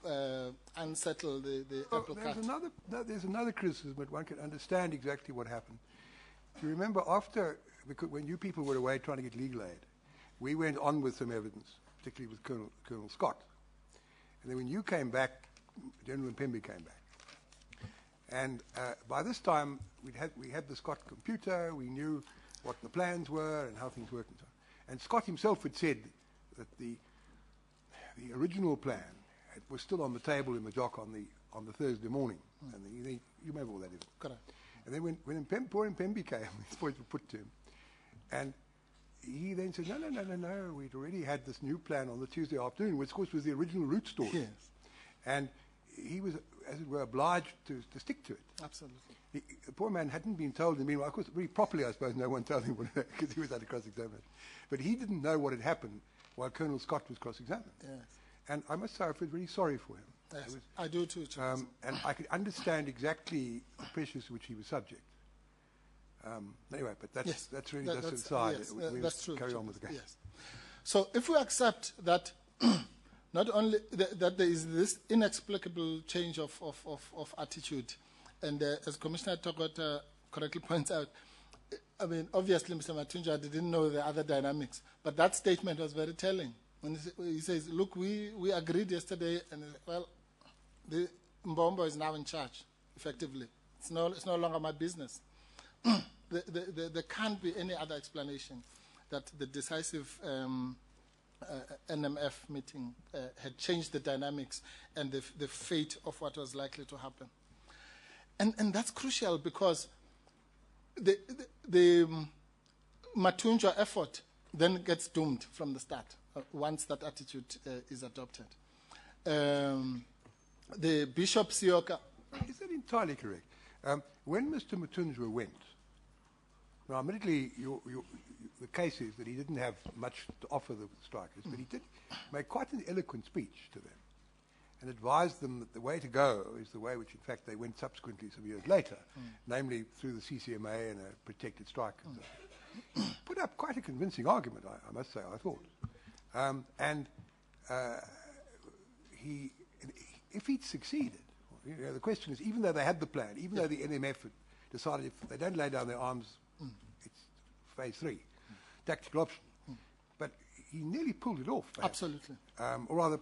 unsettle the apple cart. There's another criticism, but one can understand exactly what happened. You remember when you people were away trying to get legal aid, we went on with some evidence, particularly with Colonel Scott. And then when you came back, General Mpembe came back. And by this time, we had the Scott computer, we knew what the plans were and how things worked and so on. And Scott himself had said that the original plan was still on the table in the jock on the Thursday morning. And you remember all that, isn't it? Correct. And then when poor Mpembe came, these points were put to him, and he then said, no, we'd already had this new plan on the Tuesday afternoon, which of course was the original route story. Yes. And he was, as it were, obliged to stick to it. Absolutely. The poor man hadn't been told, meanwhile, of course, very properly, I suppose, no one told him because he was under cross-examination. But he didn't know what had happened while Colonel Scott was cross-examined. Yes. And I must say, I feel very sorry for him. Yes, I do too, Charles. And I could understand exactly the pressures to which he was subject. Anyway, but that's really just aside. Yes, we that's true. Carry on with the case. Yes. So if we accept that not only that there is this inexplicable change of attitude, and as Commissioner Tokota correctly points out, I mean, obviously Mr. Matunjwa didn't know the other dynamics, but that statement was very telling. When he says, look, we agreed yesterday, and well, the Mbombo is now in charge, effectively. It's no longer my business. There can't be any other explanation that the decisive NMF meeting had changed the dynamics and the fate of what was likely to happen. And that's crucial because the Matunjwa effort then gets doomed from the start once that attitude is adopted. The Bishop Sioka... Is that entirely correct? When Mr. Matunjwa went, now admittedly the case is that he didn't have much to offer the strikers, but he did make quite an eloquent speech to them and advised them that the way to go is the way which in fact they went subsequently some years later, namely through the CCMA and a protected strike. Put up quite a convincing argument, I must say, I thought. And if he'd succeeded, the question is, even though they had the plan, even though the NMF had decided if they don't lay down their arms, it's phase 3, tactical option. But he nearly pulled it off. Perhaps. Absolutely. Or rather,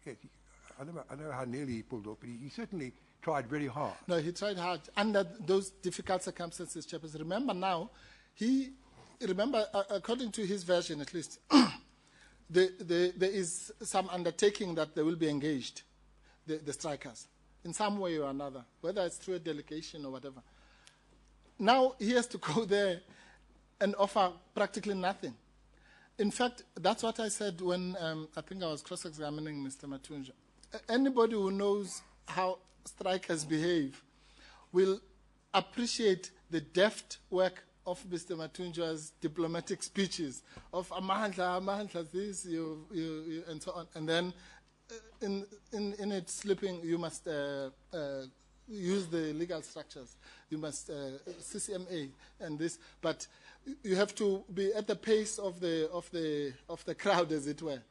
yes, I know how nearly he pulled it off, but he certainly tried very hard. No, he tried hard under those difficult circumstances, Chairperson. Remember, according to his version at least, there is some undertaking that they will be engaged, the strikers, in some way or another, whether it's through a delegation or whatever. Now he has to go there and offer practically nothing. In fact, that's what I said when I think I was cross-examining Mr. Matunja. Anybody who knows how strikers behave will appreciate the deft work of Mr. Matunja's diplomatic speeches of Amandla, this, you, and so on. And then in it slipping, you must use the legal structures. You must CCMA and this, but you have to be at the pace of the crowd, as it were.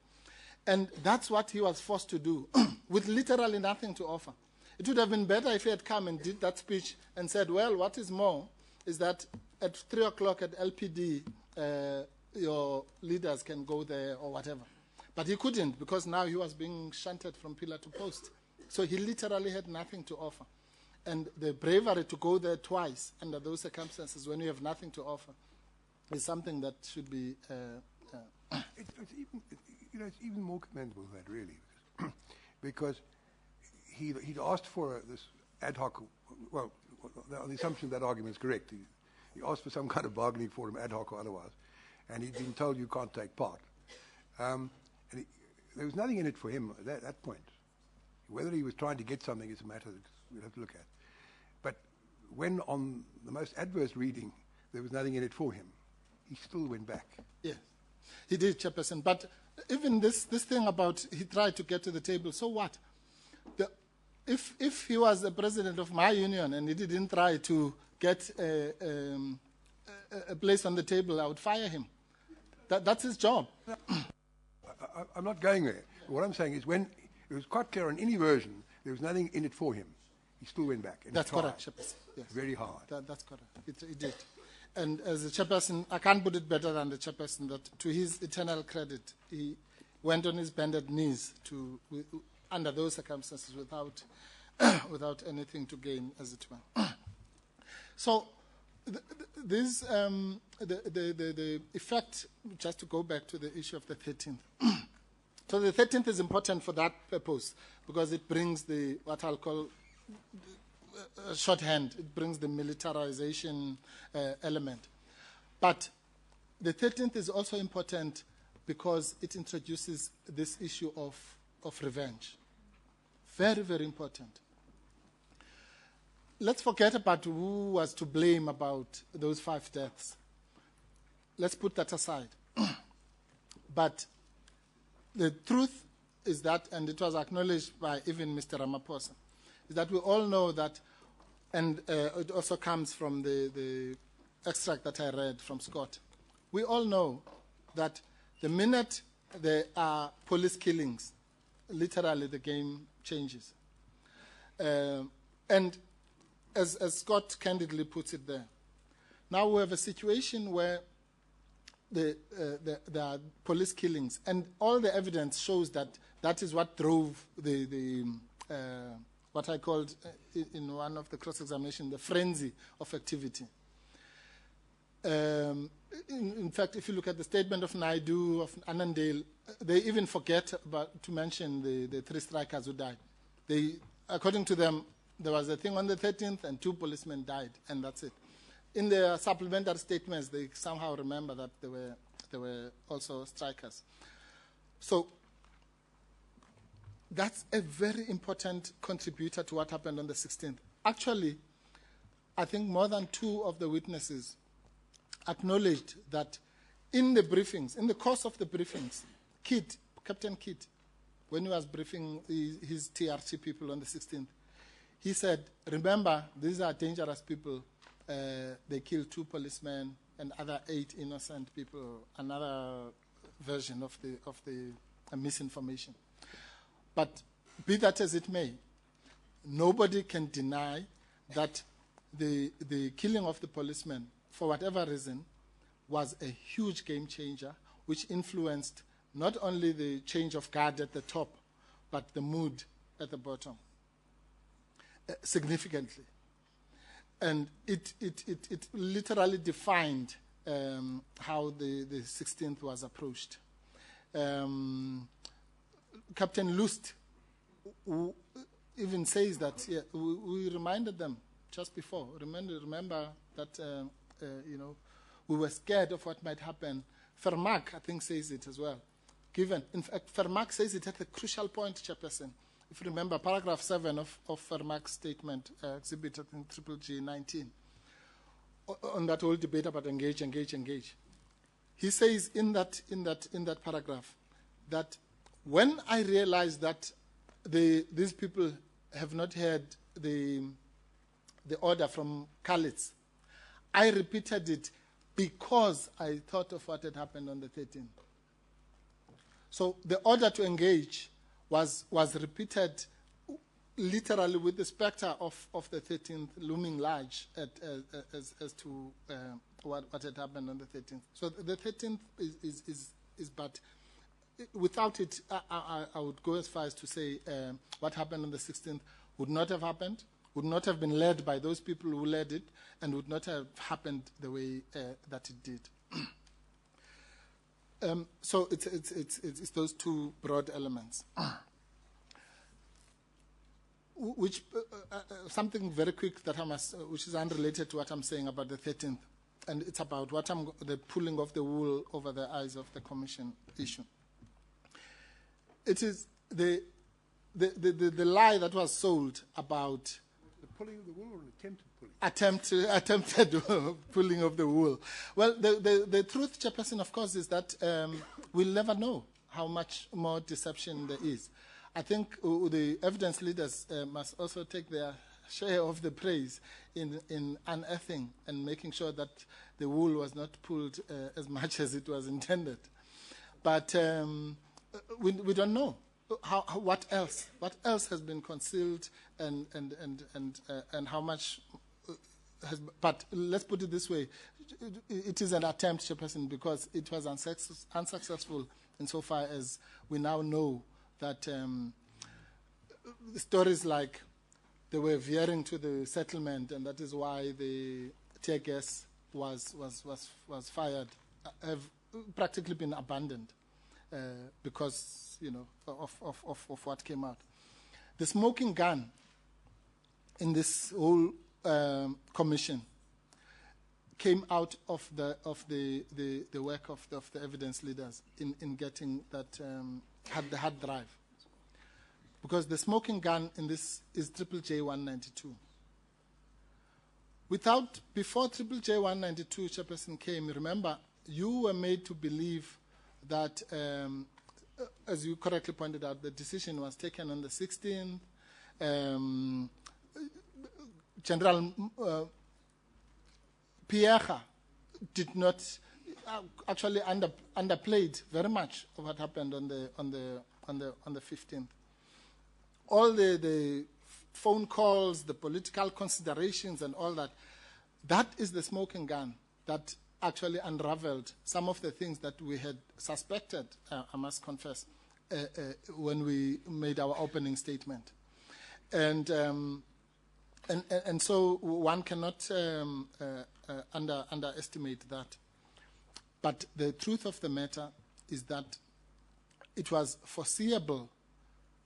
And that's what he was forced to do, with literally nothing to offer. It would have been better if he had come and did that speech and said, well, what is more is that at 3 o'clock at LPD, your leaders can go there or whatever. But he couldn't, because now he was being shunted from pillar to post. So he literally had nothing to offer. And the bravery to go there twice under those circumstances when you have nothing to offer is something that should be... It's even more commendable than that, really, because he'd asked for this ad hoc, well, on the assumption that argument is correct, he asked for some kind of bargaining forum, ad hoc or otherwise, and he'd been told you can't take part. And there was nothing in it for him at that point. Whether he was trying to get something is a matter that we'll have to look at. But when on the most adverse reading there was nothing in it for him, he still went back. Yes, he did, Chairperson. But even this thing about he tried to get to the table, so what? If he was the president of my union and he didn't try to get a place on the table, I would fire him. That's his job. I'm not going there. What I'm saying is when it was quite clear on any version there was nothing in it for him, he still went back. And that's correct, Chairperson. Yes. Very hard. That's correct. He did. And as a chairperson, I can't put it better than the chairperson that, to his eternal credit, he went on his bended knees under those circumstances without anything to gain, as it were. So, the effect, just to go back to the issue of the 13th. So the 13th is important for that purpose because it brings what I'll call shorthand. It brings the militarization element. But the 13th is also important because it introduces this issue of revenge. Very, very important. Let's forget about who was to blame about those 5 deaths. Let's put that aside. But the truth is that, and it was acknowledged by even Mr. Ramaphosa, is that we all know that, and it also comes from the extract that I read from Scott. We all know that the minute there are police killings, literally the game changes. And as Scott candidly puts it there, now we have a situation where there are police killings, and all the evidence shows that is what drove what I called in one of the cross-examination, the frenzy of activity. In fact, if you look at the statement of Naidu, of Annandale, they even forget to mention the 3 strikers who died. According to them, there was a thing on the 13th and 2 policemen died, and that's it. In their supplementary statements, they somehow remember that there were also strikers. So that's a very important contributor to what happened on the 16th. Actually, I think more than 2 of the witnesses acknowledged that in the briefings, in the course of the briefings, Captain Kidd, when he was briefing his TRT people on the 16th, he said, remember, these are dangerous people. They killed 2 policemen and other 8 innocent people, another version of the misinformation. But be that as it may, nobody can deny that the killing of the policeman, for whatever reason, was a huge game changer, which influenced not only the change of guard at the top, but the mood at the bottom, significantly. And it literally defined how the 16th was approached. Captain Lust who even says that we reminded them just before. Remember that we were scared of what might happen. Vermaak, I think, says it as well. In fact, Vermaak says it at a crucial point, Chairperson. If you remember, paragraph 7 of Vermaak's statement, exhibit, I think, Triple G 19, on that whole debate about engage. He says in that paragraph that when I realized that these people have not heard the order from Kalitz, I repeated it because I thought of what had happened on the 13th. So the order to engage was repeated literally with the specter of the 13th looming large as to what had happened on the 13th. So the 13th is but without it, I would go as far as to say what happened on the 16th would not have happened, would not have been led by those people who led it, and would not have happened the way that it did. So it's those two broad elements. Which something very quick that I must, which is unrelated to what I'm saying about the 13th, and it's about the pulling of the wool over the eyes of the Commission issue. It is the lie that was sold about the pulling of the wool or attempted pulling? Attempted pulling of the wool. Well, the truth, Chairperson, of course, is that we'll never know how much more deception there is. I think the evidence leaders must also take their share of the praise in unearthing and making sure that the wool was not pulled as much as it was intended. But we don't know what else has been concealed and how much has. But let's put it this way: it is an attempt, Chairperson, because it was unsuccessful insofar as we now know that stories like they were veering to the settlement, and that is why the tear gas was fired, have practically been abandoned because of what came out. The smoking gun in this whole commission came out of the work of the evidence leaders in getting that had the hard drive, because the smoking gun in this is Triple J 192. Before Triple J 192, Chairperson, came, remember, you were made to believe that, as you correctly pointed out, the decision was taken on the 16th. General Pierre did not actually underplayed very much of what happened on the 15th. All the phone calls, the political considerations, and all that is the smoking gun that actually unraveled some of the things that we had suspected, I must confess, when we made our opening statement. And so one cannot underestimate that. But the truth of the matter is that it was foreseeable,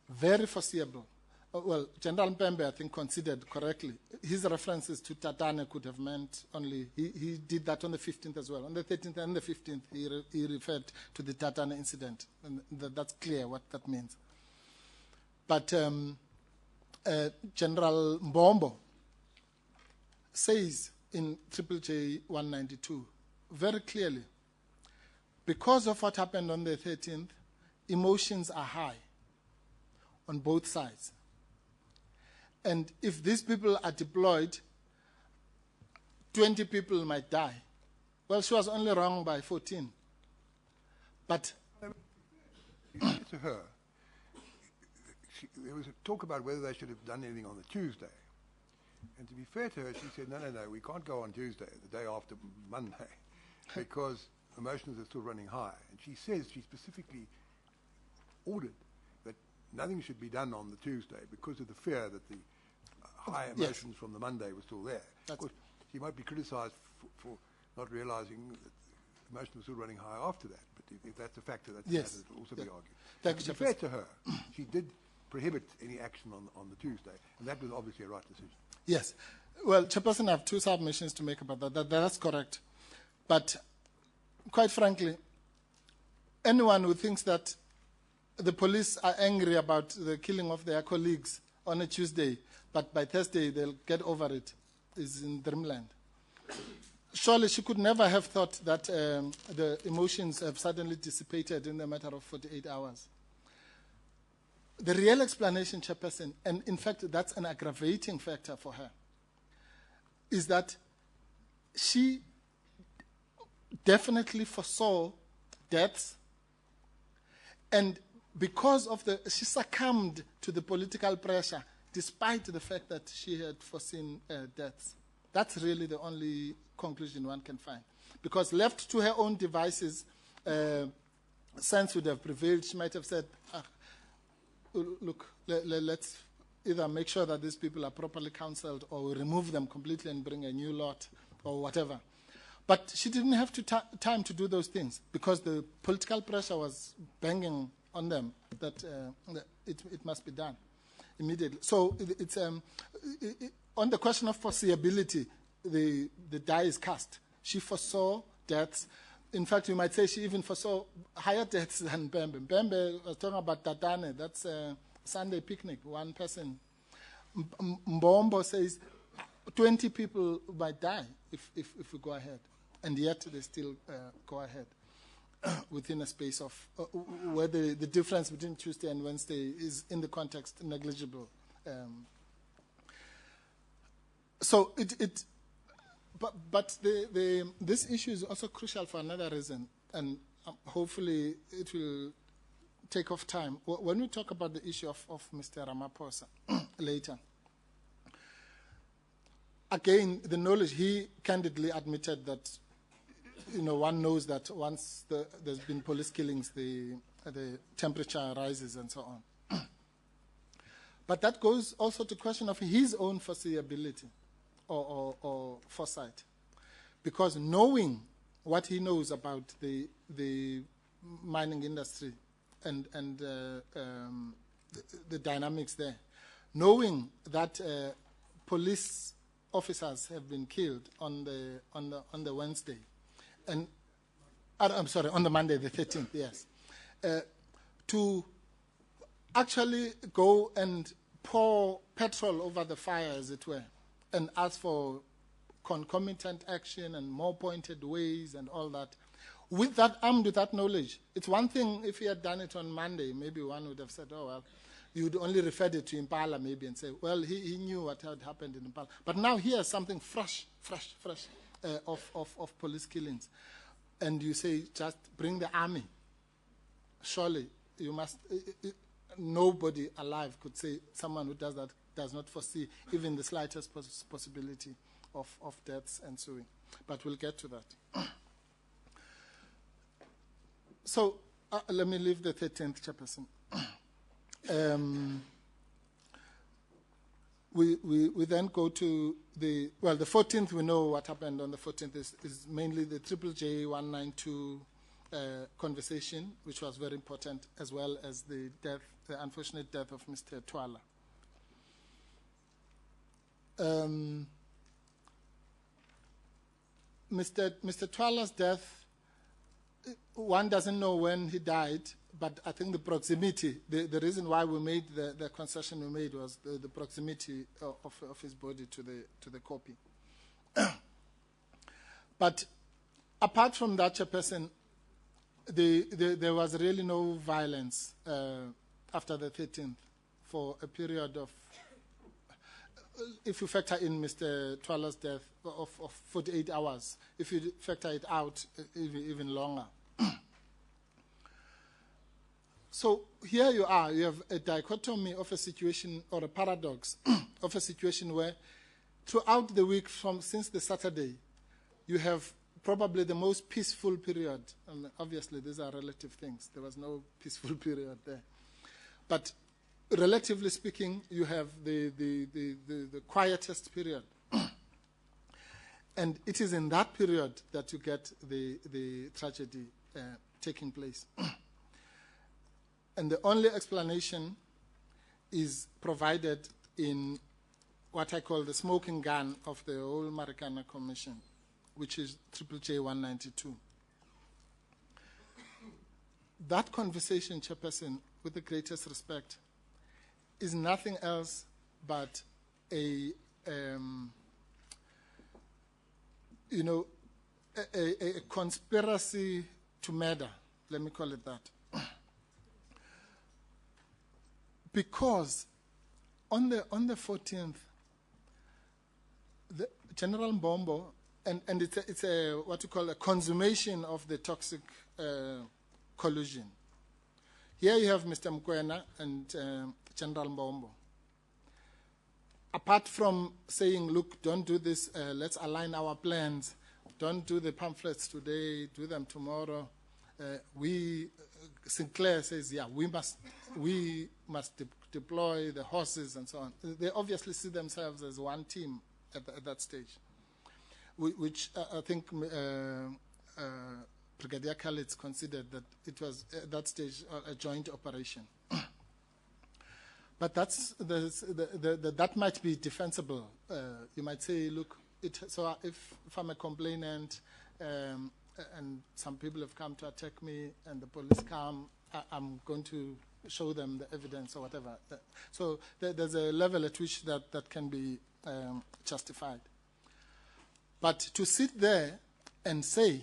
very foreseeable. Well, General Mpembe, I think, considered correctly. His references to Tatane could have meant only, he did that on the 15th as well. On the 13th and the 15th, he referred to the Tatane incident. And that's clear what that means. But General Mbombo says in Triple J 192 very clearly, because of what happened on the 13th, emotions are high on both sides. And if these people are deployed, 20 people might die. Well, she was only wrong by 14. But you say to her, there was a talk about whether they should have done anything on the Tuesday. And to be fair to her, she said, no, we can't go on Tuesday, the day after Monday, because emotions are still running high. And she says she specifically ordered that nothing should be done on the Tuesday because of the fear that the high emotions from the Monday were still there. Of course, she might be criticised for not realising that emotions were still running high after that. But if that's a factor, that will also be argued. To be fair to her, she did prohibit any action on the Tuesday, and that was obviously a right decision. Yes. Well, Chairperson, I have two submissions to make about that. That's correct. But quite frankly, anyone who thinks that the police are angry about the killing of their colleagues on a Tuesday, but by Thursday they'll get over it, is in dreamland. Surely she could never have thought that the emotions have suddenly dissipated in a matter of 48 hours. The real explanation, Chairperson, and in fact that's an aggravating factor for her, is that she definitely foresaw deaths, and because of she succumbed to the political pressure despite the fact that she had foreseen deaths. That's really the only conclusion one can find. Because left to her own devices, sense would have prevailed. She might have said, look, let's either make sure that these people are properly counseled, or we remove them completely and bring a new lot, or whatever. But she didn't have time to do those things because the political pressure was banging on them that it must be done immediately. So it's on the question of foreseeability, the die is cast. She foresaw deaths. In fact, you might say she even foresaw higher deaths than Mbembe. Mbembe was talking about Tatane. That's a Sunday picnic, one person. Mbombo says 20 people might die if we go ahead. And yet they still go ahead within a space of where the difference between Tuesday and Wednesday is, in the context, negligible. So but this issue is also crucial for another reason, and hopefully it will take off time. When we talk about the issue of Mr. Ramaphosa later, again, the knowledge, he candidly admitted that, one knows that once there's been police killings, the temperature rises and so on. But that goes also to question of his own foreseeability or foresight. Because knowing what he knows about the mining industry and the dynamics there, knowing that police officers have been killed on the Wednesday, and I'm sorry, on the Monday, the 13th, yes, to actually go and pour petrol over the fire, as it were, and ask for concomitant action and more pointed ways and all that. With that, armed with that knowledge, it's one thing if he had done it on Monday, maybe one would have said, oh, well, you would only refer it to Impala maybe and say, well, he knew what had happened in Impala. But now here's something fresh of police killings. And you say, just bring the army. Surely you must, nobody alive could say someone who does that does not foresee even the slightest possibility of deaths ensuing. But we'll get to that. So let me leave the 13th, Chairperson. We then go to the 14th. We know what happened on the 14th is mainly the J 192 conversation, which was very important, as well as the unfortunate death of Mr. Twala. Mr. Twala's death, one doesn't know when he died, but I think the proximity, the reason why we made the concession we made was the proximity of his body to the copy. But apart from that, Chairperson, there was really no violence after the 13th for a period of, if you factor in Mr. Twala's death, of 48 hours. If you factor it out, even longer. So here you are, you have a dichotomy of a situation, or a paradox of a situation where throughout the week, since the Saturday, you have probably the most peaceful period. And obviously, these are relative things. There was no peaceful period there. But relatively speaking, you have the quietest period. And it is in that period that you get the tragedy taking place. And the only explanation is provided in what I call the smoking gun of the whole Marikana Commission, which is JJ 192. That conversation, Chairperson, with the greatest respect, is nothing else but a conspiracy to murder, let me call it that. Because on the 14th, the General Mbombo, and it's a what you call a consummation of the toxic collusion. Here you have Mr. Mokoena and General Mbombo. Apart from saying, look, don't do this, let's align our plans, don't do the pamphlets today, do them tomorrow. Sinclair says, yeah, we must deploy the horses and so on. They obviously see themselves as one team at that stage, which I think Brigadier Khalid considered that it was at that stage a joint operation. But that might be defensible. You might say, look, so if I'm a complainant and some people have come to attack me and the police come, I'm going to show them the evidence or whatever. So there's a level at which that can be justified. But to sit there and say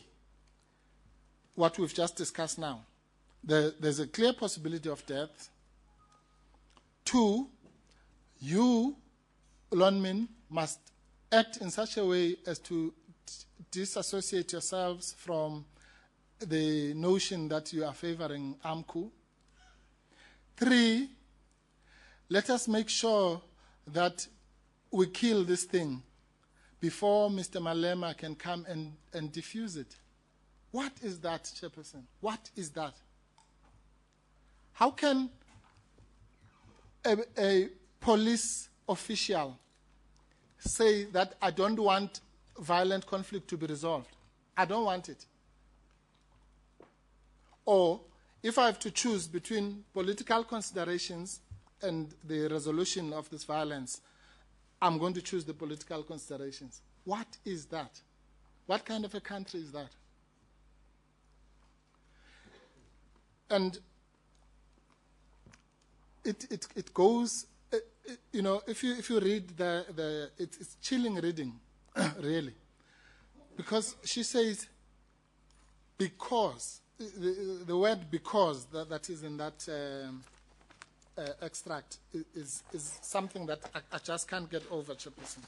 what we've just discussed now, there's a clear possibility of death. 2, you, Lonmin, must act in such a way as to disassociate yourselves from the notion that you are favoring AMCU. 3, let us make sure that we kill this thing before Mr. Malema can come and defuse it. What is that, Chairperson? What is that? How can a police official say that I don't want violent conflict to be resolved? I don't want it. Or if I have to choose between political considerations and the resolution of this violence, I'm going to choose the political considerations. What is that? What kind of a country is that? And it goes, if you read it's chilling reading, really. Because she says, because, the word because that is in that extract is something that I just can't get over, Chairperson.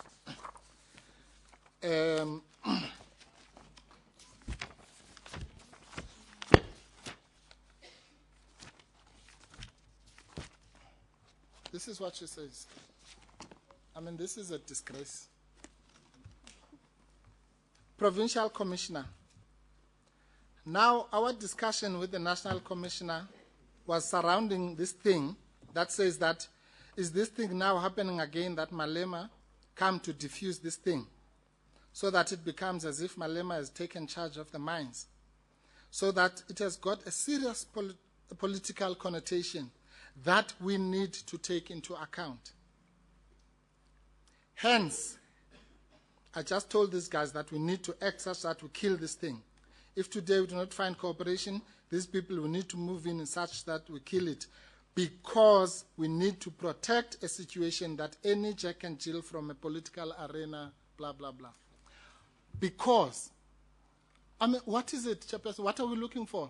This is what she says. I mean, this is a disgrace. Provincial Commissioner. Now, our discussion with the National Commissioner was surrounding this thing that says that, is this thing now happening again, that Malema come to defuse this thing, so that it becomes as if Malema has taken charge of the mines, so that it has got a serious political connotation that we need to take into account. Hence, I just told these guys that we need to act such that we kill this thing. If today we do not find cooperation, these people will need to move in such that we kill it, because we need to protect a situation that any Jack and Jill from a political arena, blah, blah, blah. Because, I mean, what is it, Chairperson? What are we looking for?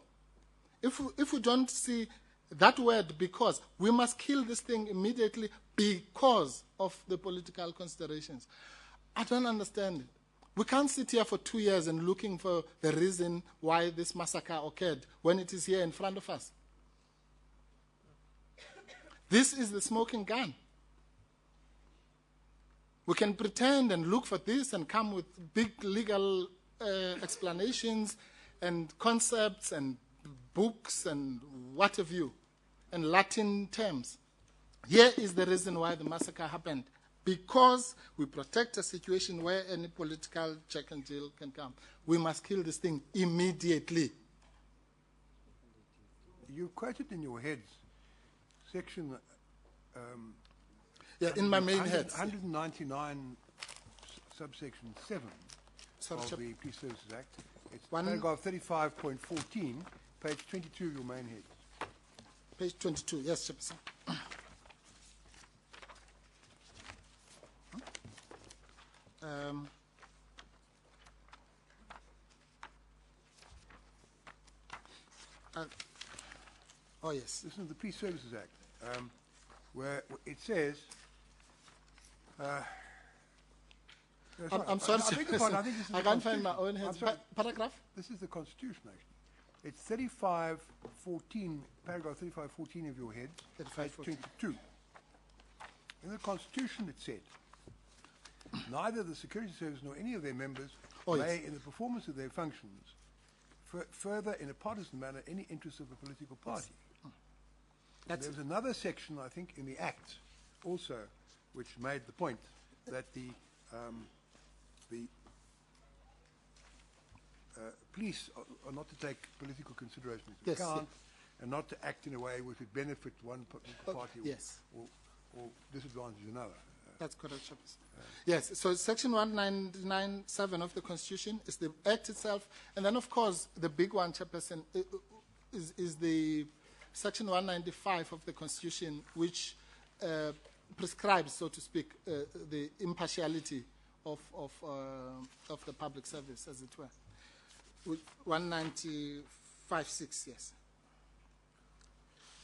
If we don't see that word, because, we must kill this thing immediately because of the political considerations. I don't understand it. We can't sit here for 2 years and looking for the reason why this massacre occurred when it is here in front of us. This is the smoking gun. We can pretend and look for this and come with big legal explanations and concepts and books and what have you, and Latin terms. Here is the reason why the massacre happened. Because we protect a situation where any political check and deal can come. We must kill this thing immediately. You quoted in your heads section In my main heads. 199 subsection 7 of the Police Services Act. It's paragraph 35.14, page 22 of your main heads. Page 22, yes, Chairperson. Oh, yes. This is the Police Services Act, where it says... I'm sorry, I can't find my own head. Paragraph? This is the Constitution, actually. It's 35.14, paragraph 35.14 of your head, page 22. In the Constitution it said, neither the security service nor any of their members may, in the performance of their functions, further in a partisan manner any interests of a political party. There's another section, I think, in the Act also, which made the point that the police are not to take political considerations into account and not to act in a way which would benefit one political party or disadvantage another. That's correct, Chairperson. Yes, so Section 1997 of the Constitution is the Act itself, and then, of course, the big one, Chairperson, is the Section 195 of the Constitution, which prescribes, so to speak, the impartiality of the public service, as it were. 195.6, yes.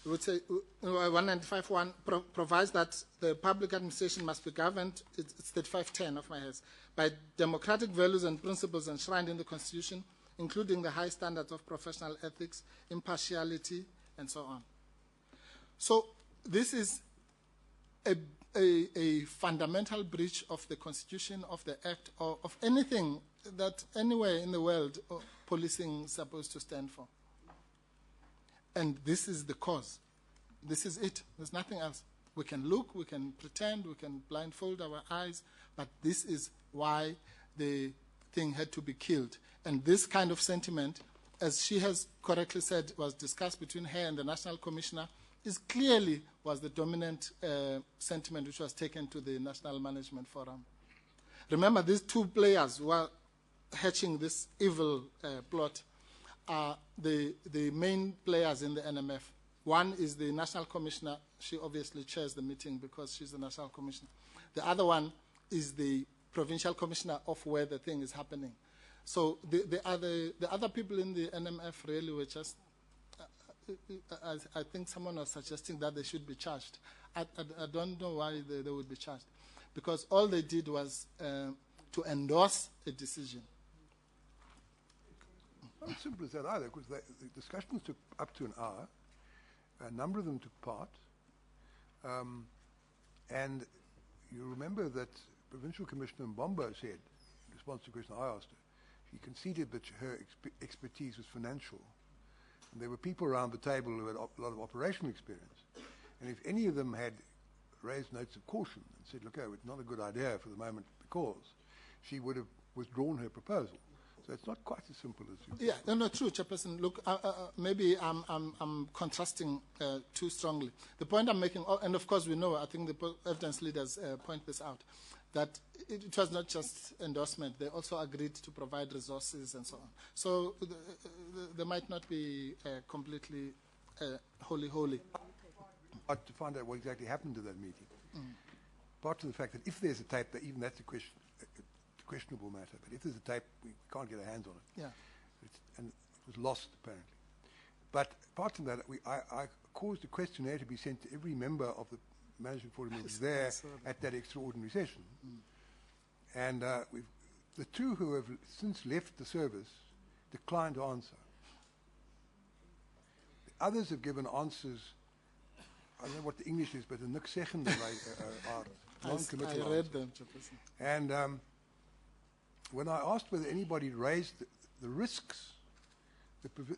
We would say 195.1 provides that the public administration must be governed, it's 35.10 of my head, by democratic values and principles enshrined in the Constitution, including the high standards of professional ethics, impartiality, and so on. So this is a fundamental breach of the Constitution, of the Act, or of anything that anywhere in the world policing is supposed to stand for. And this is the cause. This is it. There's nothing else. We can look, we can pretend, we can blindfold our eyes, but this is why the thing had to be killed. And this kind of sentiment, as she has correctly said, was discussed between her and the National Commissioner, is clearly was the dominant sentiment which was taken to the National Management Forum. Remember, these two players who are hatching this evil plot are the main players in the NMF. One is the National Commissioner. She obviously chairs the meeting because she's the National Commissioner. The other one is the Provincial Commissioner of where the thing is happening. So the other people in the NMF really were just, I think someone was suggesting that they should be charged. I don't know why they would be charged. Because all they did was to endorse a decision. Not as simple as that either, because the discussions took up to an hour. A number of them took part. And you remember that Provincial Commissioner Mbombo said, in response to a question I asked her, she conceded that her expertise was financial. And there were people around the table who had a lot of operational experience. And if any of them had raised notes of caution and said, look, it's not a good idea for the moment because, she would have withdrawn her proposal. So it's not quite as simple as you. Yeah, no, true, Chairperson. Look, maybe I'm contrasting too strongly. The point I'm making, and of course we know, I think the evidence leaders point this out, that it was not just endorsement. They also agreed to provide resources and so on. So they might not be completely holy. But to find out what exactly happened to that meeting, apart from the fact that if there's a tape, that even that's a questionable matter. But if there's a tape, we can't get our hands on it. Yeah. And it was lost, apparently. But apart from that, I caused a questionnaire to be sent to every member of the Management Forum who was there at that extraordinary session. And the two who have since left the service declined to answer. The others have given answers, I don't know what the English is, but the niks-zeggende are non-committal I read answers. them, Chairperson. And when I asked whether anybody raised the risks,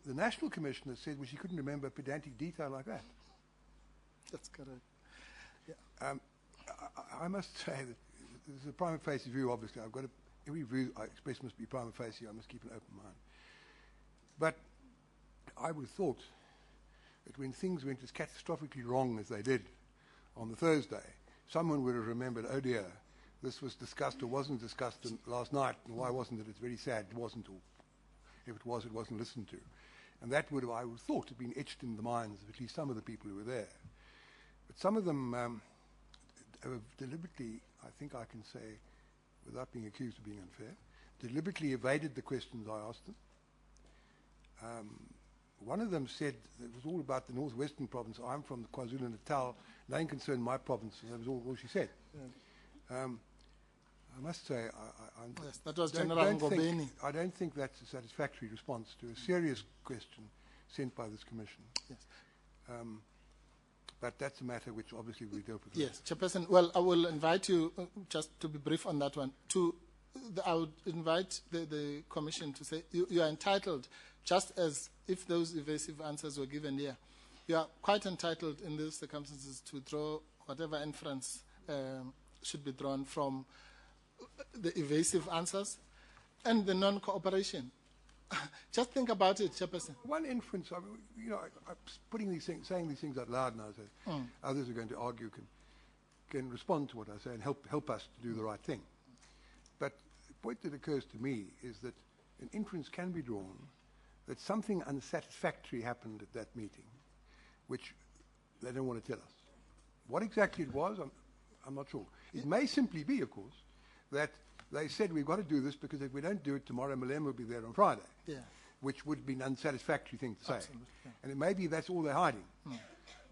the National Commissioner said, well, she couldn't remember pedantic detail like that. That's correct. I must say that this is a prima facie view, obviously. I've got to, every view I express must be prima facie. I must keep an open mind. But I would have thought that when things went as catastrophically wrong as they did on the Thursday, someone would have remembered, oh dear, this was discussed or wasn't discussed last night, and why wasn't it? It's very sad it wasn't, or if it was, it wasn't listened to. And that would have, I would have thought, have been etched in the minds of at least some of the people who were there. But some of them have deliberately, I think I can say, without being accused of being unfair, deliberately evaded the questions I asked them. One of them said it was all about the northwestern province. I'm from the KwaZulu-Natal. Nothing concerned my province. That was all she said. Yeah. I must say, yes, that was General Ngobeni. I don't think that's a satisfactory response to a serious question sent by this commission. Yes. But that's a matter which obviously we dealt with. Yes, Chairperson. Well, I will invite you, just to be brief on that one, I would invite the Commission to say you are entitled, just as if those evasive answers were given here, you are quite entitled in these circumstances to draw whatever inference should be drawn from the evasive answers and the non-cooperation. Just think about it, Chairperson. One inference, I mean, you know, I'm putting these things, saying these things out loud now, so others are going to argue, can respond to what I say and help us to do the right thing. But the point that occurs to me is that an inference can be drawn that something unsatisfactory happened at that meeting, which they don't want to tell us. What exactly it was, I'm not sure. It may simply be, of course, that they said we've got to do this because if we don't do it tomorrow, Malem will be there on Friday, which would be an unsatisfactory thing to say. Absolutely, yeah. And it may be that's all they're hiding.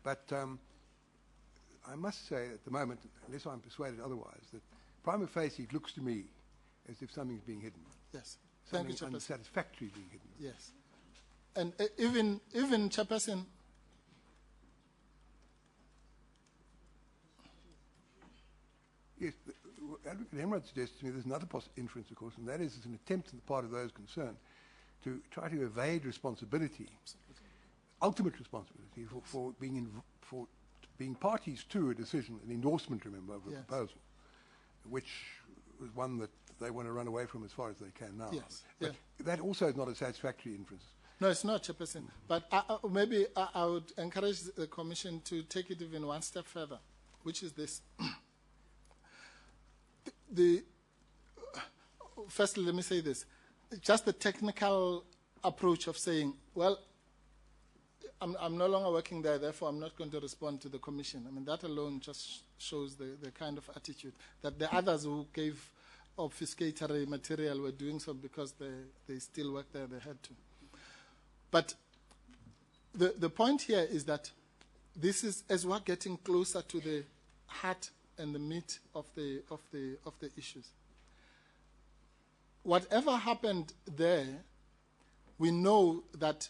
But I must say at the moment, unless I'm persuaded otherwise, that prima facie it looks to me as if something's being hidden. Yes. Thank you, Something Chairperson. unsatisfactory being hidden. Yes. And even Chairperson, yes, Advocate Hemrod suggests to me there's another inference, of course, and that is an attempt on the part of those concerned to try to evade responsibility, ultimate responsibility for being parties to a decision, an endorsement, remember, of a proposal, which was one that they want to run away from as far as they can now. Yes. But that also is not a satisfactory inference. no, it's not, Chairperson. But maybe I would encourage the Commission to take it even one step further, which is this. Firstly, let me say this. Just the technical approach of saying, well, I'm no longer working there, therefore I'm not going to respond to the Commission. I mean, that alone just shows the kind of attitude that the others who gave obfuscatory material were doing so because they still work there, they had to. But the point here is that this is, as we're getting closer to the heart and the meat of the issues. Whatever happened there, we know that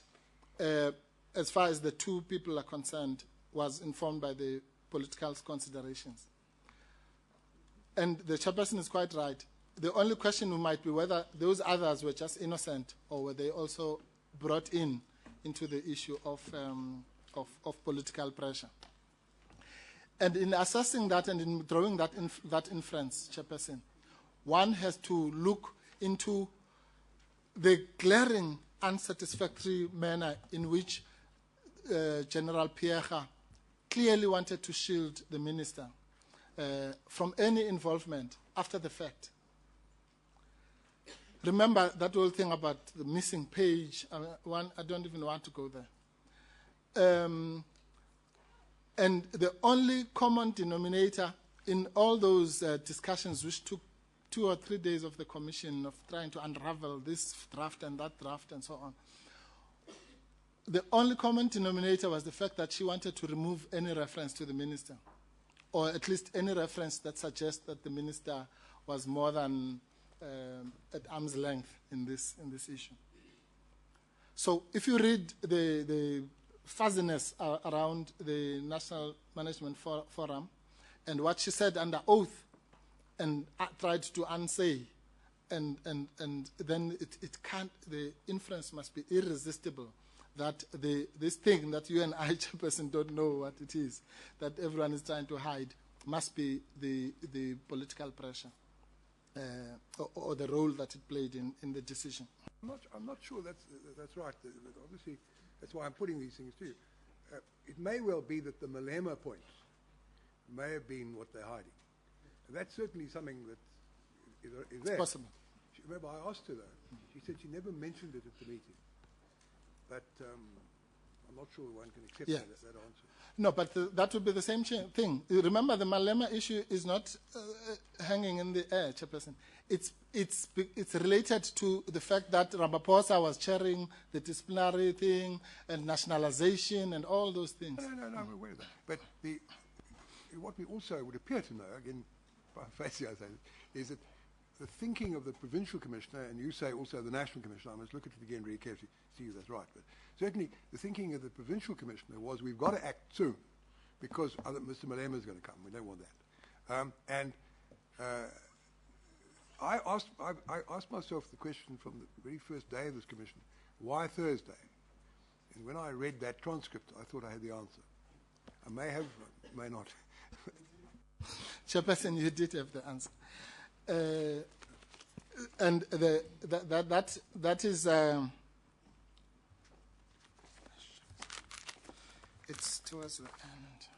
as far as the two people are concerned, was informed by the political considerations. And the Chairperson is quite right. The only question might be whether those others were just innocent or were they also brought into the issue of political pressure. And in assessing that and in drawing that inference, Chairperson, one has to look into the glaring unsatisfactory manner in which General Pierre clearly wanted to shield the minister from any involvement after the fact. Remember that whole thing about the missing page. I don't even want to go there. And the only common denominator in all those discussions, which took 2 or 3 days of the Commission of trying to unravel this draft and that draft and so on, the only common denominator was the fact that she wanted to remove any reference to the minister, or at least any reference that suggests that the minister was more than at arm's length in this issue. So if you read the fuzziness around the National Management Forum, and what she said under oath, and tried to unsay, and then it can't. The inference must be irresistible that this thing that you and I, chairperson, don't know what it is, that everyone is trying to hide, must be the political pressure or the role that it played in the decision. I'm not sure that's right. Obviously, that's why I'm putting these things to you. It may well be that the Malema point may have been what they're hiding. And that's certainly something that is there. It's possible. Remember, I asked her, though. She said she never mentioned it at the meeting. But I'm not sure one can accept that answer. No, but that would be the same thing. Remember, the Malema issue is not hanging in the air, chairperson. It's related to the fact that Ramaphosa was chairing the disciplinary thing and nationalization and all those things. No, I'm aware of that. But what we also would appear to know, again, by facie I say, is that the thinking of the provincial commissioner, and you say also the national commissioner, I must look at it again very carefully to see if that's right, but certainly the thinking of the provincial commissioner was we've got to act soon because Mr. Malema is going to come. We don't want that. I asked myself the question from the very first day of this commission, why Thursday? And when I read that transcript, I thought I had the answer. I may have, may not. Chairperson, you did have the answer. And that is it's towards the end.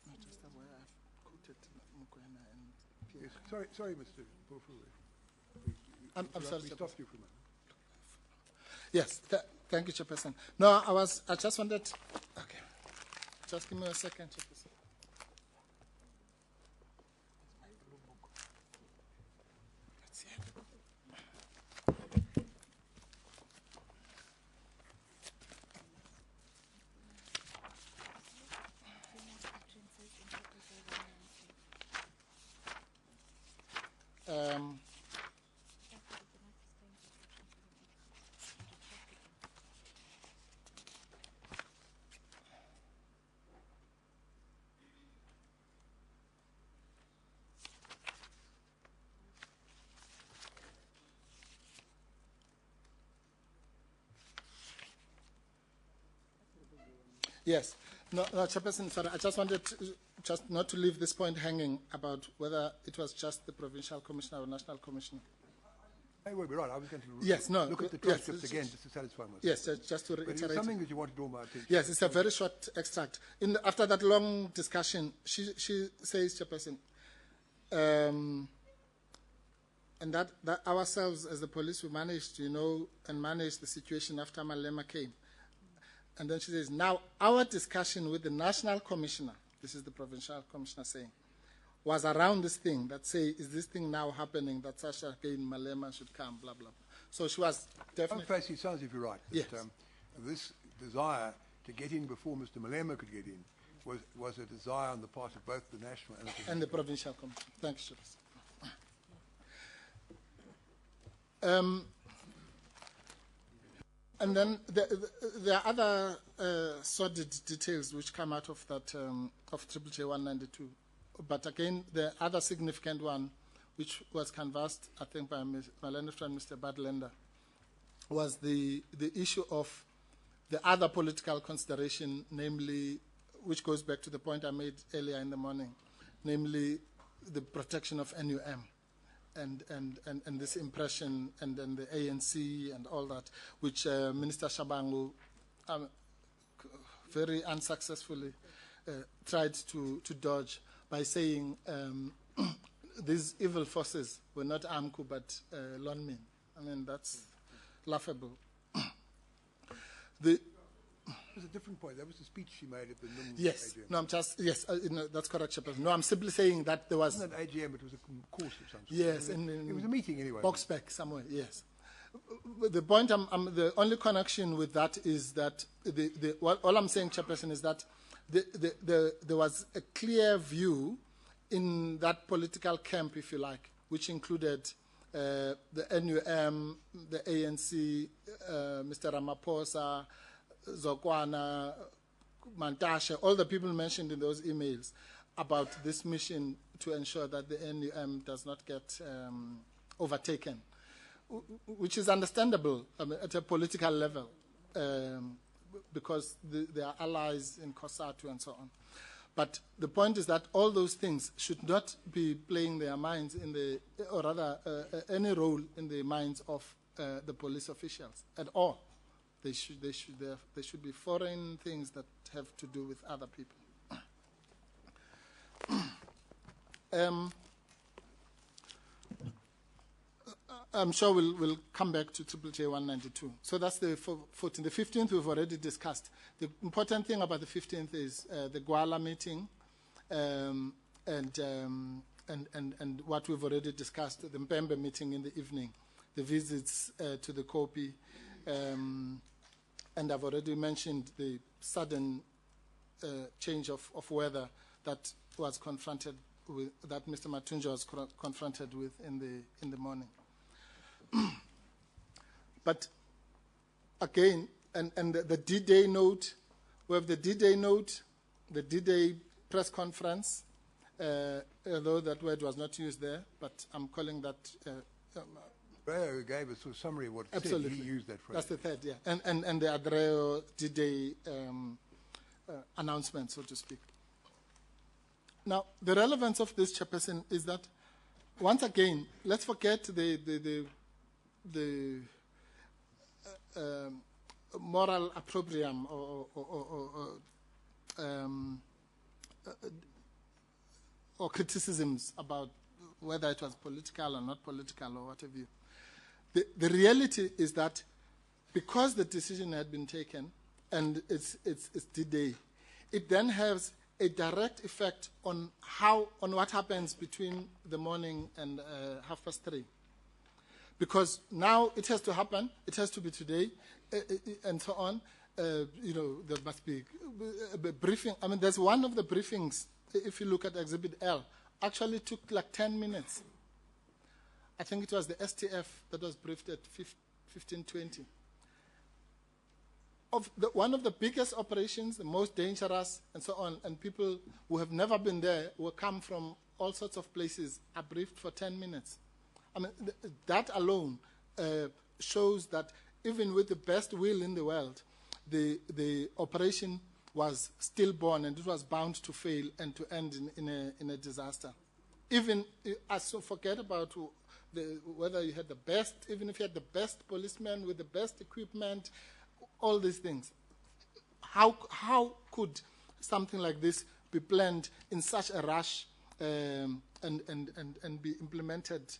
Not just the way I've quoted Mukwena and Yes, sorry, Mr. Pofu. I'm sorry. We stopped you for a moment. Yes, thank you, Chairperson. No, I just wanted. Okay, just give me a second, Chairperson. Yes. No, Chairperson, sorry, I just wanted just not to leave this point hanging about whether it was just the provincial commissioner or national commissioner. I will be right. I was going to look at the transcript again just to satisfy myself. Yes, just to reiterate. But it's something that you want to draw my attention. Yes, it's a very short extract. After that long discussion, she says, Chairperson, and that ourselves as the police, we managed, and managed the situation after Malema came. And then she says, now our discussion with the national commissioner, this is the provincial commissioner saying, was around this thing that say, is this thing now happening that Sasha again Malema should come, blah, blah. So she was definitely... On face, it sounds if you're right. Yes. This desire to get in before Mr. Malema could get in was a desire on the part of both the national and the provincial commission. Thank you, Chairperson. And then there are other sordid details which come out of that of J 192. But again, the other significant one, which was canvassed, I think, by my learned friend, Mr. Badlander, was the issue of the other political consideration, namely, which goes back to the point I made earlier in the morning, namely the protection of NUM. And this impression, and then the ANC and all that, which Minister Shabangu very unsuccessfully tried to dodge by saying these evil forces were not AMCU but Lonmin. I mean, that's laughable. It was a different point. That was the speech she made at the NUM yes. AGM. No, I'm just, yes, that's correct, Chairperson. No, I'm simply saying that there was... It wasn't an AGM, it was a course of some sort. Yes. It was a meeting anyway. Boxback somewhere, yes. The point, the only connection with that is that, all I'm saying, Chairperson, is that there was a clear view in that political camp, if you like, which included the NUM, the ANC, Mr. Ramaphosa, Zokwana, Mantashe, all the people mentioned in those emails about this mission to ensure that the NUM does not get overtaken, which is understandable at a political level, because they are allies in COSATU and so on. But the point is that all those things should not be playing their minds in the, or rather, any role in the minds of the police officials at all. They should be foreign things that have to do with other people. I'm sure we'll come back to J 192. So that's the 14th. The 15th we've already discussed. The important thing about the 15th is the Gwala meeting, and what we've already discussed, the Mpembe meeting in the evening, the visits to the Kopi, and I've already mentioned the sudden change of weather that was confronted with, that Mr. Matunja was confronted with in the morning. But again, and the D-Day note, we have the D-Day note, the D-Day press conference, although that word was not used there, but I'm calling that... Ray gave us a summary of what it absolutely. said. He used that phrase. That's the third, yeah. And the Adreo D-Day announcement, so to speak. Now, the relevance of this, Chairperson, is that, once again, let's forget the moral opprobrium or criticisms about whether it was political or not political or whatever. The reality is that because the decision had been taken and it's D-Day, it then has a direct effect on what happens between the morning and 3:30. Because now it has to happen, it has to be today, and so on. There must be a briefing. I mean, there's one of the briefings, if you look at Exhibit L, actually took like 10 minutes. I think it was the STF that was briefed at 15:20. One of the biggest operations, the most dangerous, and so on, and people who have never been there, who come from all sorts of places, are briefed for 10 minutes. I mean, that alone shows that even with the best will in the world, the operation was stillborn and it was bound to fail and to end in a disaster. Even, so forget about whether you had the best, even if you had the best policemen with the best equipment, all these things. How could something like this be planned in such a rush and be implemented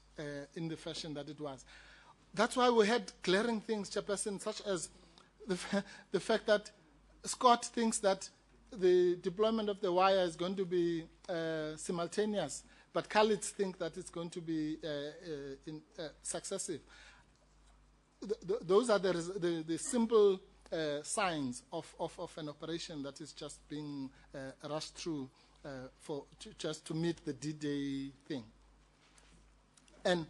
in the fashion that it was? That's why we had glaring things, Chairperson, such as the fact that Scott thinks that the deployment of the wire is going to be simultaneous, but Khalid thinks that it's going to be successive. Those are the simple signs of an operation that is just being rushed through just to meet the D-Day thing. And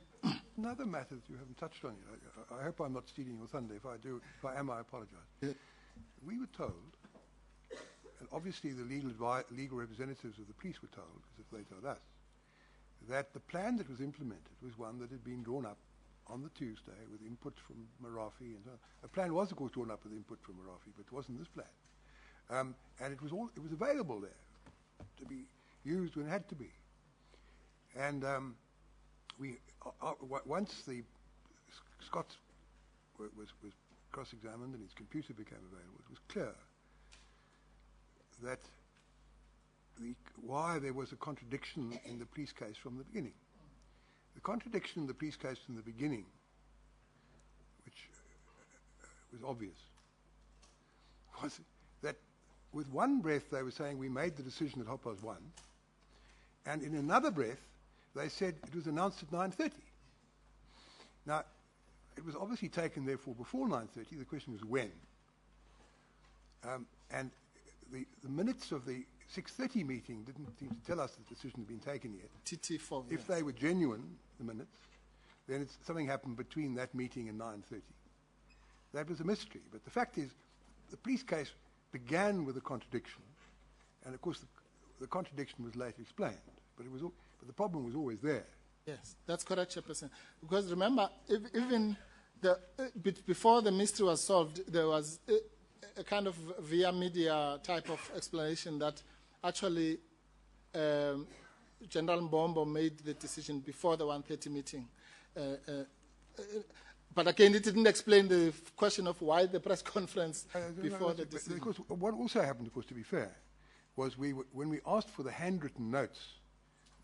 another matter that you haven't touched on yet, I hope I'm not stealing your thunder. If I do, if I am, I apologize. Yeah. We were told, and obviously the legal representatives of the police were told, as if they told us, that the plan that was implemented was one that had been drawn up on the Tuesday with input from Marafi and so on. A plan was, of course, drawn up with input from Marafi, but it wasn't this plan. And it was available there to be used when it had to be. And once the Scott was cross-examined and his computer became available, it was clear that why there was a contradiction in the police case from the beginning. The contradiction in the police case from the beginning, which was obvious, was that with one breath they were saying we made the decision at 1:30, and in another breath they said it was announced at 9:30. Now, it was obviously taken therefore before 9:30. The question was when. And the minutes of the 6:30 meeting didn't seem to tell us the decision had been taken yet. TT4. If they were genuine, the minutes, then something happened between that meeting and 9:30. That was a mystery. But the fact is, the police case began with a contradiction, and of course the contradiction was later explained. But but the problem was always there. Yes, that's correct, Chairperson. Because remember, even before the mystery was solved, there was a kind of via media type of explanation that actually General Mbombo made the decision before the 1:30 meeting. But again, it didn't explain the question of why the press conference before the decision. Because what also happened, of course, to be fair, was when we asked for the handwritten notes,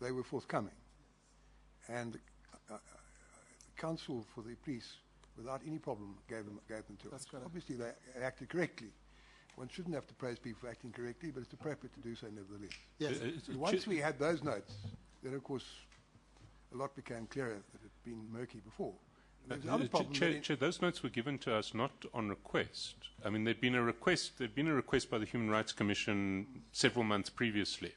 they were forthcoming. And the counsel for the police, without any problem, gave them to That's us. correct. Obviously, they acted correctly. One shouldn't have to praise people for acting correctly, but it's appropriate to do so nevertheless. Yes. And once we had those notes, then, of course, a lot became clearer that it had been murky before. And there's another problem Chair, those notes were given to us not on request. I mean, there'd been a request by the Human Rights Commission several months previously.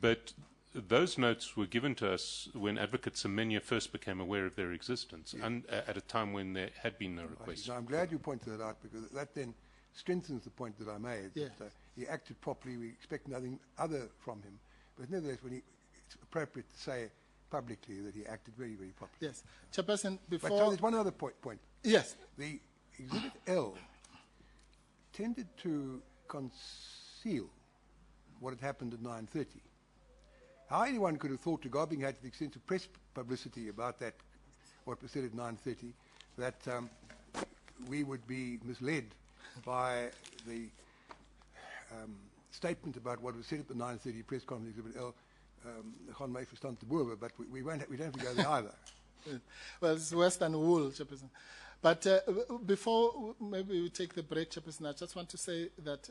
But those notes were given to us when Advocate Semenya first became aware of their existence, and at a time when there had been no request. Now, I'm glad you pointed that out, because that then strengthens the point that I made. Yeah. That, he acted properly. We expect nothing other from him. But nevertheless, it's appropriate to say publicly that he acted very, very properly. Yes. Chairperson, But so before... there's one other point. Yes. The Exhibit L tended to conceal what had happened at 9:30. How anyone could have thought, regarding had the extensive press publicity about that, what was said at 9:30, that we would be misled by the statement about what was said at the 9:30 press conference, Exhibit L, gaan my verstand te boven, but we don't have to go there either. Well, it's Western wool, Chairperson. But before maybe we take the break, Chairperson, I just want to say that...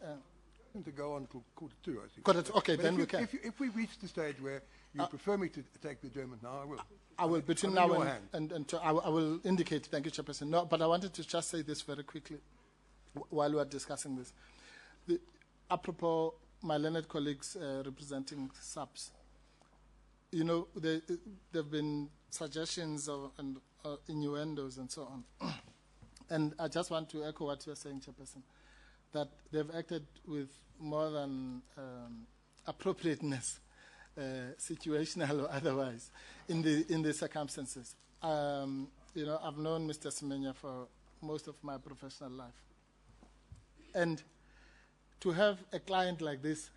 to go on till 2:45, I think. Okay, But then if we can. If we reach the stage where you prefer me to take the adjournment now, I will. I will, between I'm in now your and I will indicate, thank you, Chairperson. No, but I wanted to just say this very quickly while we are discussing this. Apropos my learned colleagues representing SABC, you know, there have been suggestions and innuendos and so on. And I just want to echo what you're saying, Chairperson, that they've acted with more than appropriateness, situational or otherwise, in the circumstances. You know, I've known Mr. Semenya for most of my professional life. And to have a client like this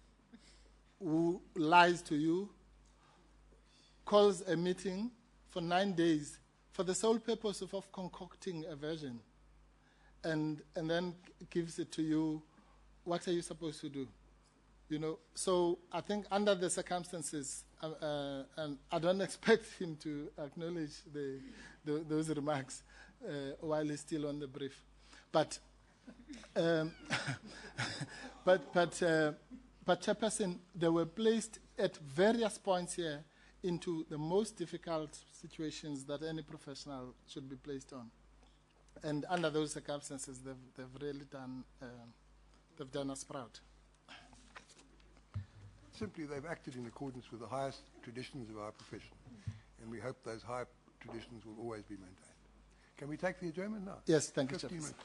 who lies to you, calls a meeting for 9 days for the sole purpose of concocting a version, and then gives it to you, what are you supposed to do? You know, so I think under the circumstances, and I don't expect him to acknowledge those remarks while he's still on the brief, but Chairperson, they were placed at various points here into the most difficult situations that any professional should be placed on. And under those circumstances, they've really done us proud. Simply, they've acted in accordance with the highest traditions of our profession, and we hope those high traditions will always be maintained. Can we take the adjournment now? Yes, thank you, 15 Chairperson. minutes.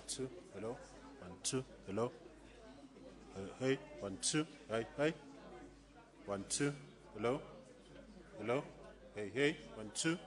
2, hello. 1, 2, hello. Hey, 1, 2, hey, hey. 1, 2, hello. Hello. Hey, hey, 1, 2.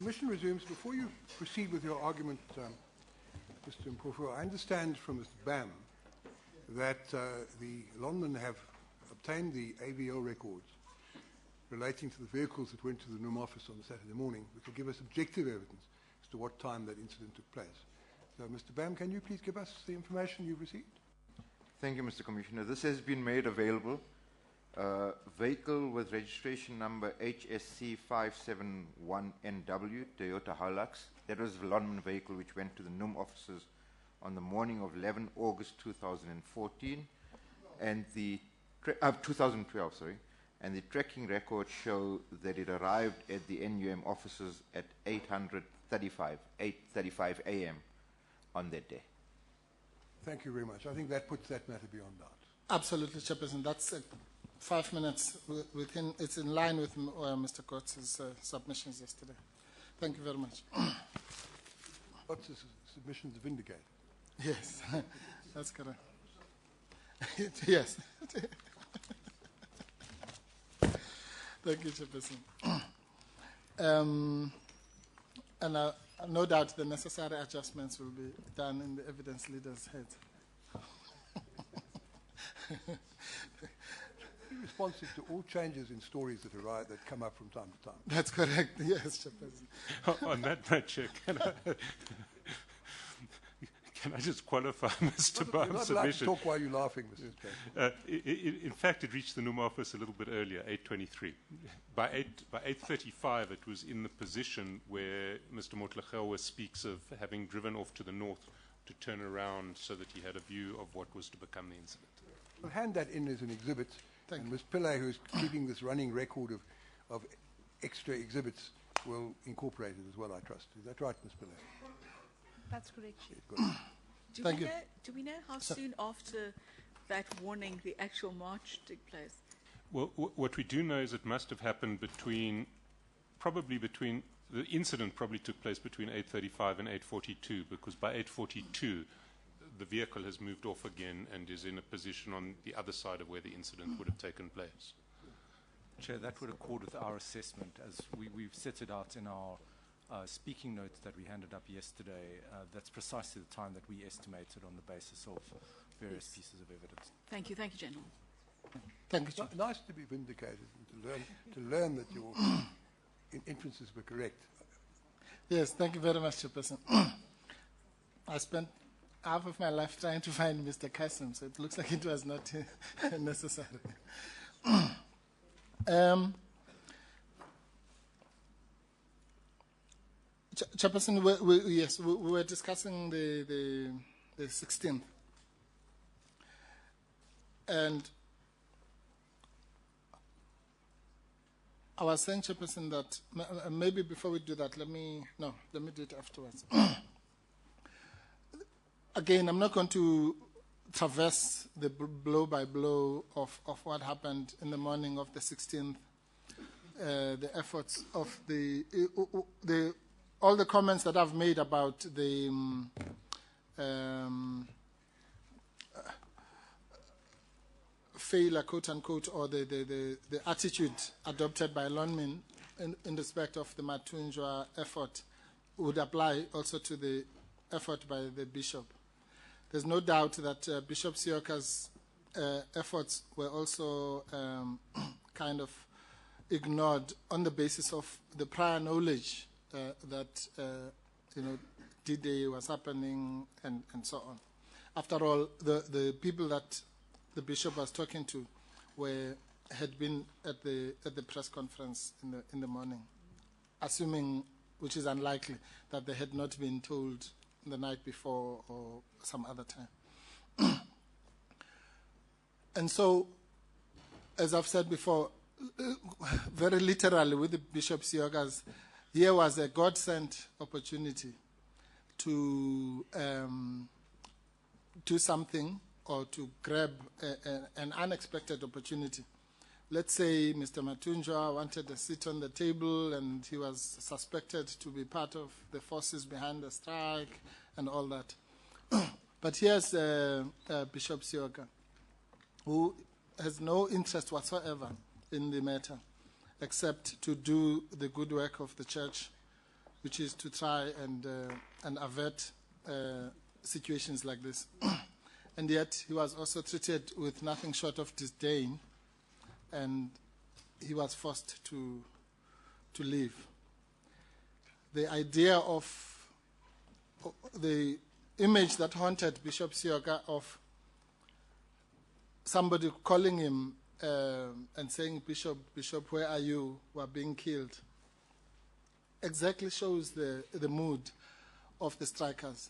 Commission resumes. Before you proceed with your argument, Mr. Mpofu, I understand from Mr. Bam that the lawmen have obtained the AVL records relating to the vehicles that went to the NUM office on Saturday morning, which will give us objective evidence as to what time that incident took place. So, Mr. Bam, can you please give us the information you've received? Thank you, Mr. Commissioner. This has been made available. Vehicle with registration number HSC571NW, Toyota Hilux. That was the London vehicle which went to the NUM offices on the morning of 11 August 2014, and the 2012, sorry. And the tracking records show that it arrived at the NUM offices at 8:35 a.m. on that day. Thank you very much. I think that puts that matter beyond doubt. Absolutely, Chairperson. That's 5 minutes within. It's in line with Mr. Coates' submissions yesterday. Thank you very much. What's his submissions vindicated? Yes, that's correct. Yes. Thank you, Chairperson. And no doubt the necessary adjustments will be done in the evidence leader's head. Be responsive to all changes in stories that arise that come up from time to time. That's correct, yes, Chairperson. On that note, Chair, can I just qualify Mr. Bam's You're not allowed to submission? talk while you're laughing, Mr. Chair. In fact, it reached the NUM office a little bit earlier, 8:23. By 8:35, it was in the position where Mr. Motlaghelwa speaks of having driven off to the north to turn around so that he had a view of what was to become the incident. We'll hand that in as an exhibit. Thank and you. Ms. Pillay, who's keeping this running record of extra exhibits, will incorporate it as well, I trust. Is that right, Ms. Pillay? That's correct, Chair. Good. Thank you. Do we know how soon after that warning the actual march took place? Well, what we do know is it must have happened the incident probably took place between 8:35 and 8:42, because by 8:42 the vehicle has moved off again and is in a position on the other side of where the incident would have taken place. Chair, that would accord with our assessment as we've set it out in our speaking notes that we handed up yesterday. That's precisely the time that we estimated on the basis of various pieces of evidence. Thank you, gentlemen. Thank you, Chair. Nice to be vindicated and to learn that your inferences were correct. Yes, thank you very much, Chairperson. I spent half of my life trying to find Mr. Kassim, so it looks like it was not necessary. Chairperson, we were discussing the 16th. And I was saying, Chairperson, that maybe before we do that, let me do it afterwards. Again, I'm not going to traverse the blow by blow of what happened in the morning of the 16th, the efforts of all the comments that I've made about the failure, quote unquote, or the attitude adopted by Lonmin in respect of the Matunjwa effort would apply also to the effort by the bishop. There's no doubt that Bishop Sioka's efforts were also kind of ignored on the basis of the prior knowledge that D-Day was happening and so on. After all, the people that the bishop was talking to had been at the press conference in the morning, assuming, which is unlikely, that they had not been told the night before or some other time. And so, as I've said before, very literally with the Bishop Sioka's, here was a God-sent opportunity to do something or to grab an unexpected opportunity. Let's say Mr. Matunjwa wanted a seat on the table and he was suspected to be part of the forces behind the strike and all that. But here's Bishop Sioka, who has no interest whatsoever in the matter, except to do the good work of the church which is to try and avert situations like this. And yet he was also treated with nothing short of disdain, and he was forced to leave. The idea of the image that haunted Bishop Sioka of somebody calling him and saying, Bishop, where are you? We are being killed, exactly shows the mood of the strikers,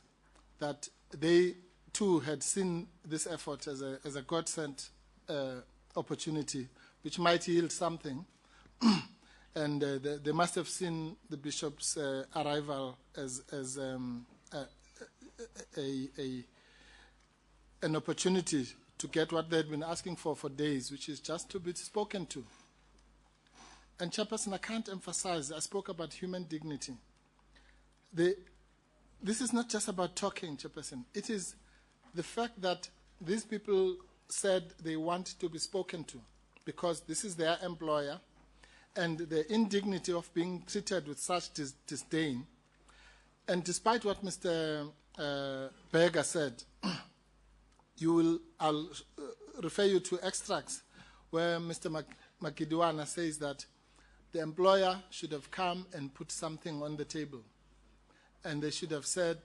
that they too had seen this effort as a God-sent opportunity which might yield something. And they must have seen the bishop's arrival as an opportunity to get what they had been asking for days, which is just to be spoken to. And Chairperson, I can't emphasize, I spoke about human dignity. This is not just about talking, Chairperson. It is the fact that these people said they want to be spoken to because this is their employer, and the indignity of being treated with such disdain. And despite what Mr. Berger said, I'll refer you to extracts where Mr. Makidiwana says that the employer should have come and put something on the table. And they should have said,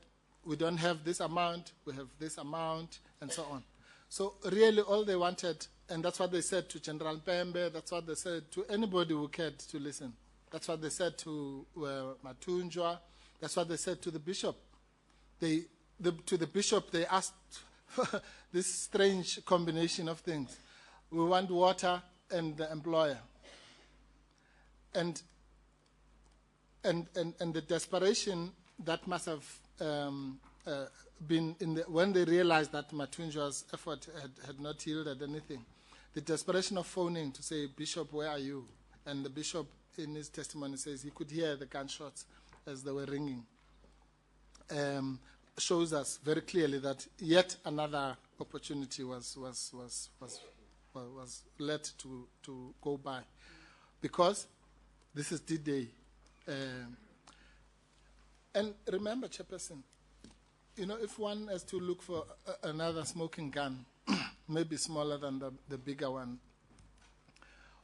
we don't have this amount, we have this amount, and so on. So really all they wanted, and that's what they said to General Pembe, that's what they said to anybody who cared to listen. That's what they said to Matunjwa, that's what they said to the bishop. To the bishop, they asked this strange combination of things. We want water and the employer. And the desperation that must have been when they realized that Matunjwa's effort had not yielded anything, the desperation of phoning to say, Bishop, where are you? And the bishop in his testimony says he could hear the gunshots as they were ringing. Shows us very clearly that yet another opportunity was let to go by, because this is D-Day. And remember, Chairperson, if one has to look for another smoking gun, maybe smaller than the bigger one,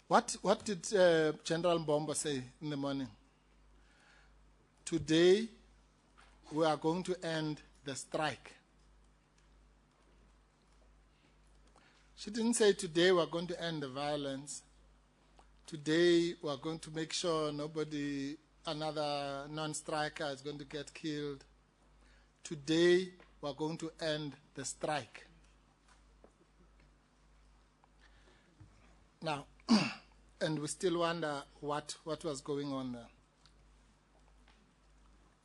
what did General Mbombo say in the morning? Today, we are going to end the strike. She didn't say today we are going to end the violence. Today we are going to make sure another non-striker is going to get killed. Today we are going to end the strike. Now, and we still wonder what was going on there.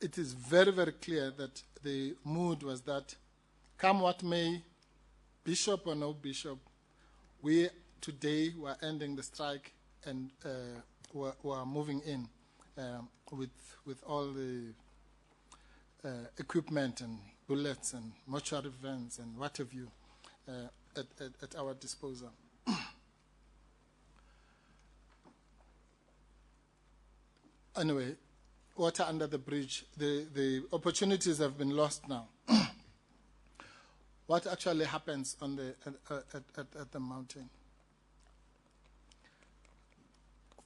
It is very, very clear that the mood was that, come what may, bishop or no bishop, today we're ending the strike and we're moving in with all the equipment and bullets and mortuary vans and what have you at our disposal. Anyway, water under the bridge. The opportunities have been lost now. What actually happens on at the mountain?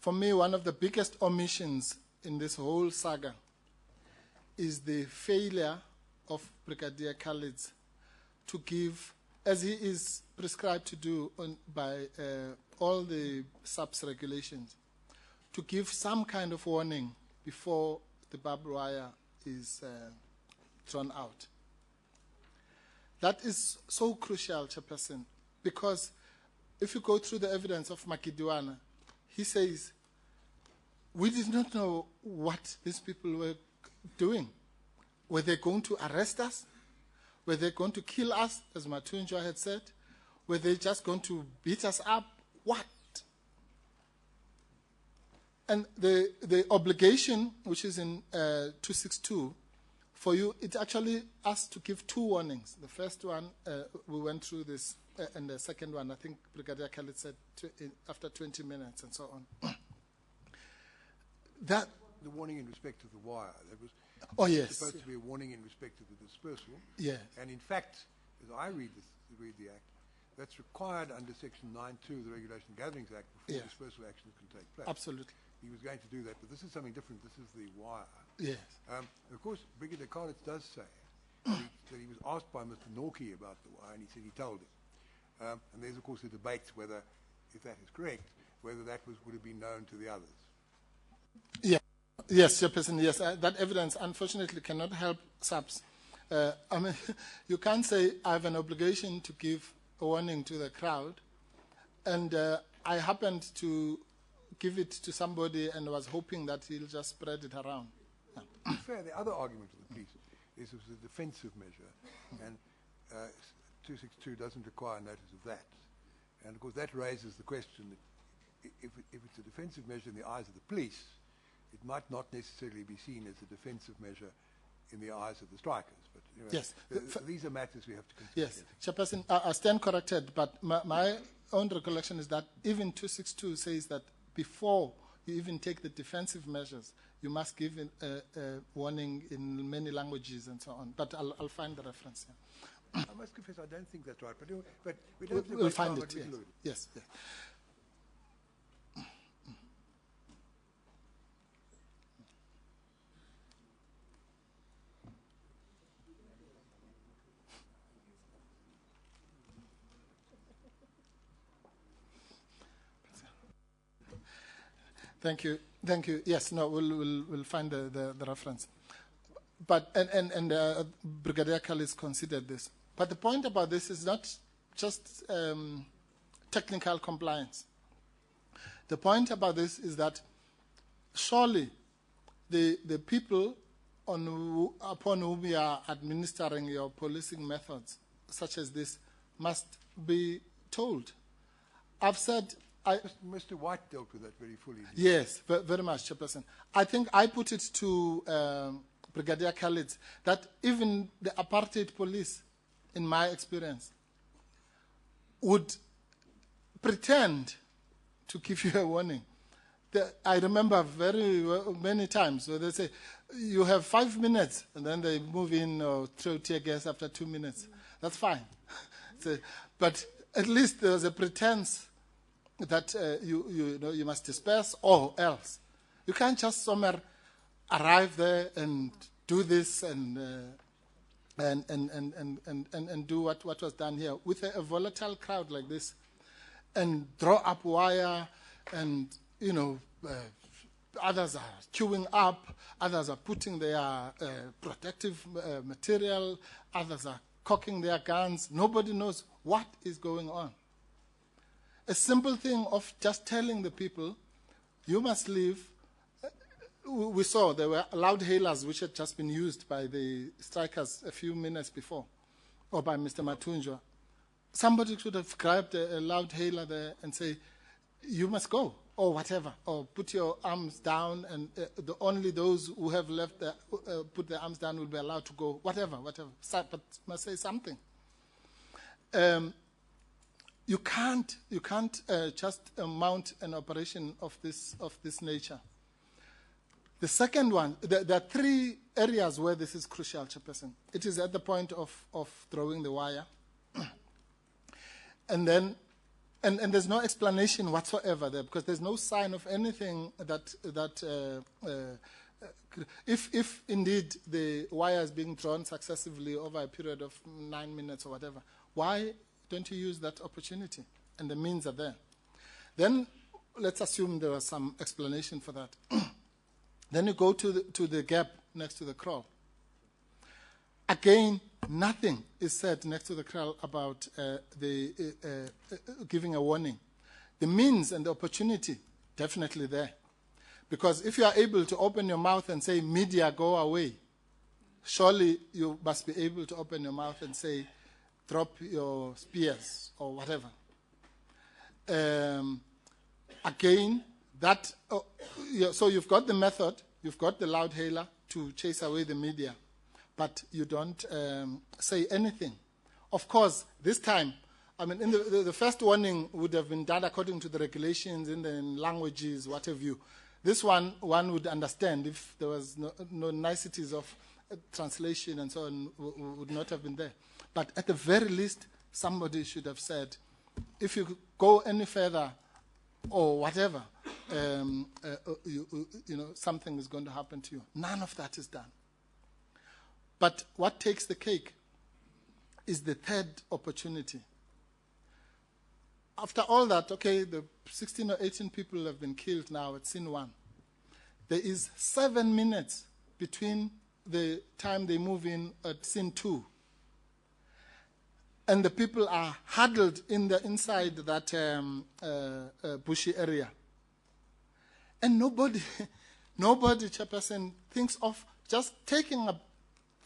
For me, one of the biggest omissions in this whole saga is the failure of Brigadier Khalid to give, as he is prescribed to do by all the SABC regulations, to give some kind of warning before the barbed wire is thrown out. That is so crucial, Chairperson, because if you go through the evidence of Makidiwana, he says, we did not know what these people were doing. Were they going to arrest us? Were they going to kill us, as Matunjwa had said? Were they just going to beat us up? What? And the obligation, which is in 262, for you, it actually asks to give 2 warnings. The first one, we went through this, and the second one, I think Brigadier Khalid said after 20 minutes and so on. the warning in respect of the wire. That was yes. supposed to be a warning in respect of the dispersal. Yes. And in fact, as I read the Act, that's required under Section 9.2 of the Regulation of Gatherings Act before Yes. dispersal action can take place. Absolutely. He was going to do that, but this is something different. This is the wire. Yes. Of course, Brigadier Carlitz does say that he was asked by Mr. Norkie about the wire, and he said he told him. And there's, of course, a debate whether, if that is correct, whether that would have been known to the others. Yeah. Yes, Chairperson, yes. That evidence, unfortunately, cannot help SABC. I mean, you can't say I have an obligation to give a warning to the crowd, and I happened to give it to somebody and was hoping that he'll just spread it around. To be fair, the other argument of the police is it was a defensive measure, and 262 doesn't require notice of that. And of course, that raises the question that if it's a defensive measure in the eyes of the police, it might not necessarily be seen as a defensive measure in the eyes of the strikers. But you know, Yes. These are matters we have to consider. Yes, Chairperson, I stand corrected, but my own recollection is that even 262 says that before you even take the defensive measures, you must give a warning in many languages and so on. But I'll find the reference here. I must confess, I don't think that's right. But we We'll, don't have we'll find it. We Yes. can look at it. Yes. Yes. Thank you. Thank you. Yes, no, we'll find the reference. But, Brigadier Kallis considered this. But the point about this is not just technical compliance. The point about this is that surely the people upon whom we are administering your policing methods, such as this, must be told. I've said... Mr. White dealt with that very fully. Yes, very much, Chairperson. I think I put it to Brigadier Khalid that even the apartheid police, in my experience, would pretend to give you a warning. I remember many times where they say, you have 5 minutes, and then they move in or throw tear gas after 2 minutes. That's fine. But at least there was a pretense that you must disperse, or else. You can't just somewhere arrive there and do this and do what was done here with a volatile crowd like this, and draw up wire, and others are queuing up, others are putting their protective material, others are cocking their guns. Nobody knows what is going on. A simple thing of just telling the people, you must leave. We saw there were loud hailers which had just been used by the strikers a few minutes before, or by Mr. Matunjwa. Somebody should have grabbed a loud hailer there and say, you must go, or whatever, or put your arms down, and only those who have left put their arms down will be allowed to go, whatever. But must say something. You can't just mount an operation of this nature. The second one, there are 3 areas where this is crucial, Chairperson. It is at the point of throwing the wire, and there's no explanation whatsoever there, because there's no sign of anything that if indeed the wire is being drawn successively over a period of 9 minutes or whatever, why don't you use that opportunity? And the means are there. Then let's assume there was some explanation for that. Then you go to the gap next to the kraal. Again, nothing is said next to the kraal about giving a warning. The means and the opportunity, definitely there. Because if you are able to open your mouth and say, media, go away, surely you must be able to open your mouth and say, drop your spears or whatever. Again, so you've got the method, you've got the loud hailer to chase away the media, but you don't say anything. Of course, this time, I mean, in the first warning would have been done according to the regulations in the languages, what have you. This one would understand if there was no niceties of translation and so on, would not have been there. But at the very least, somebody should have said, if you go any further or whatever, something is going to happen to you. None of that is done. But what takes the cake is the third opportunity. After all that, okay, the 16 or 18 people have been killed now at scene 1. There is 7 minutes between the time they move in at scene 2. And the people are huddled inside that bushy area. And nobody, Chairperson, thinks of just taking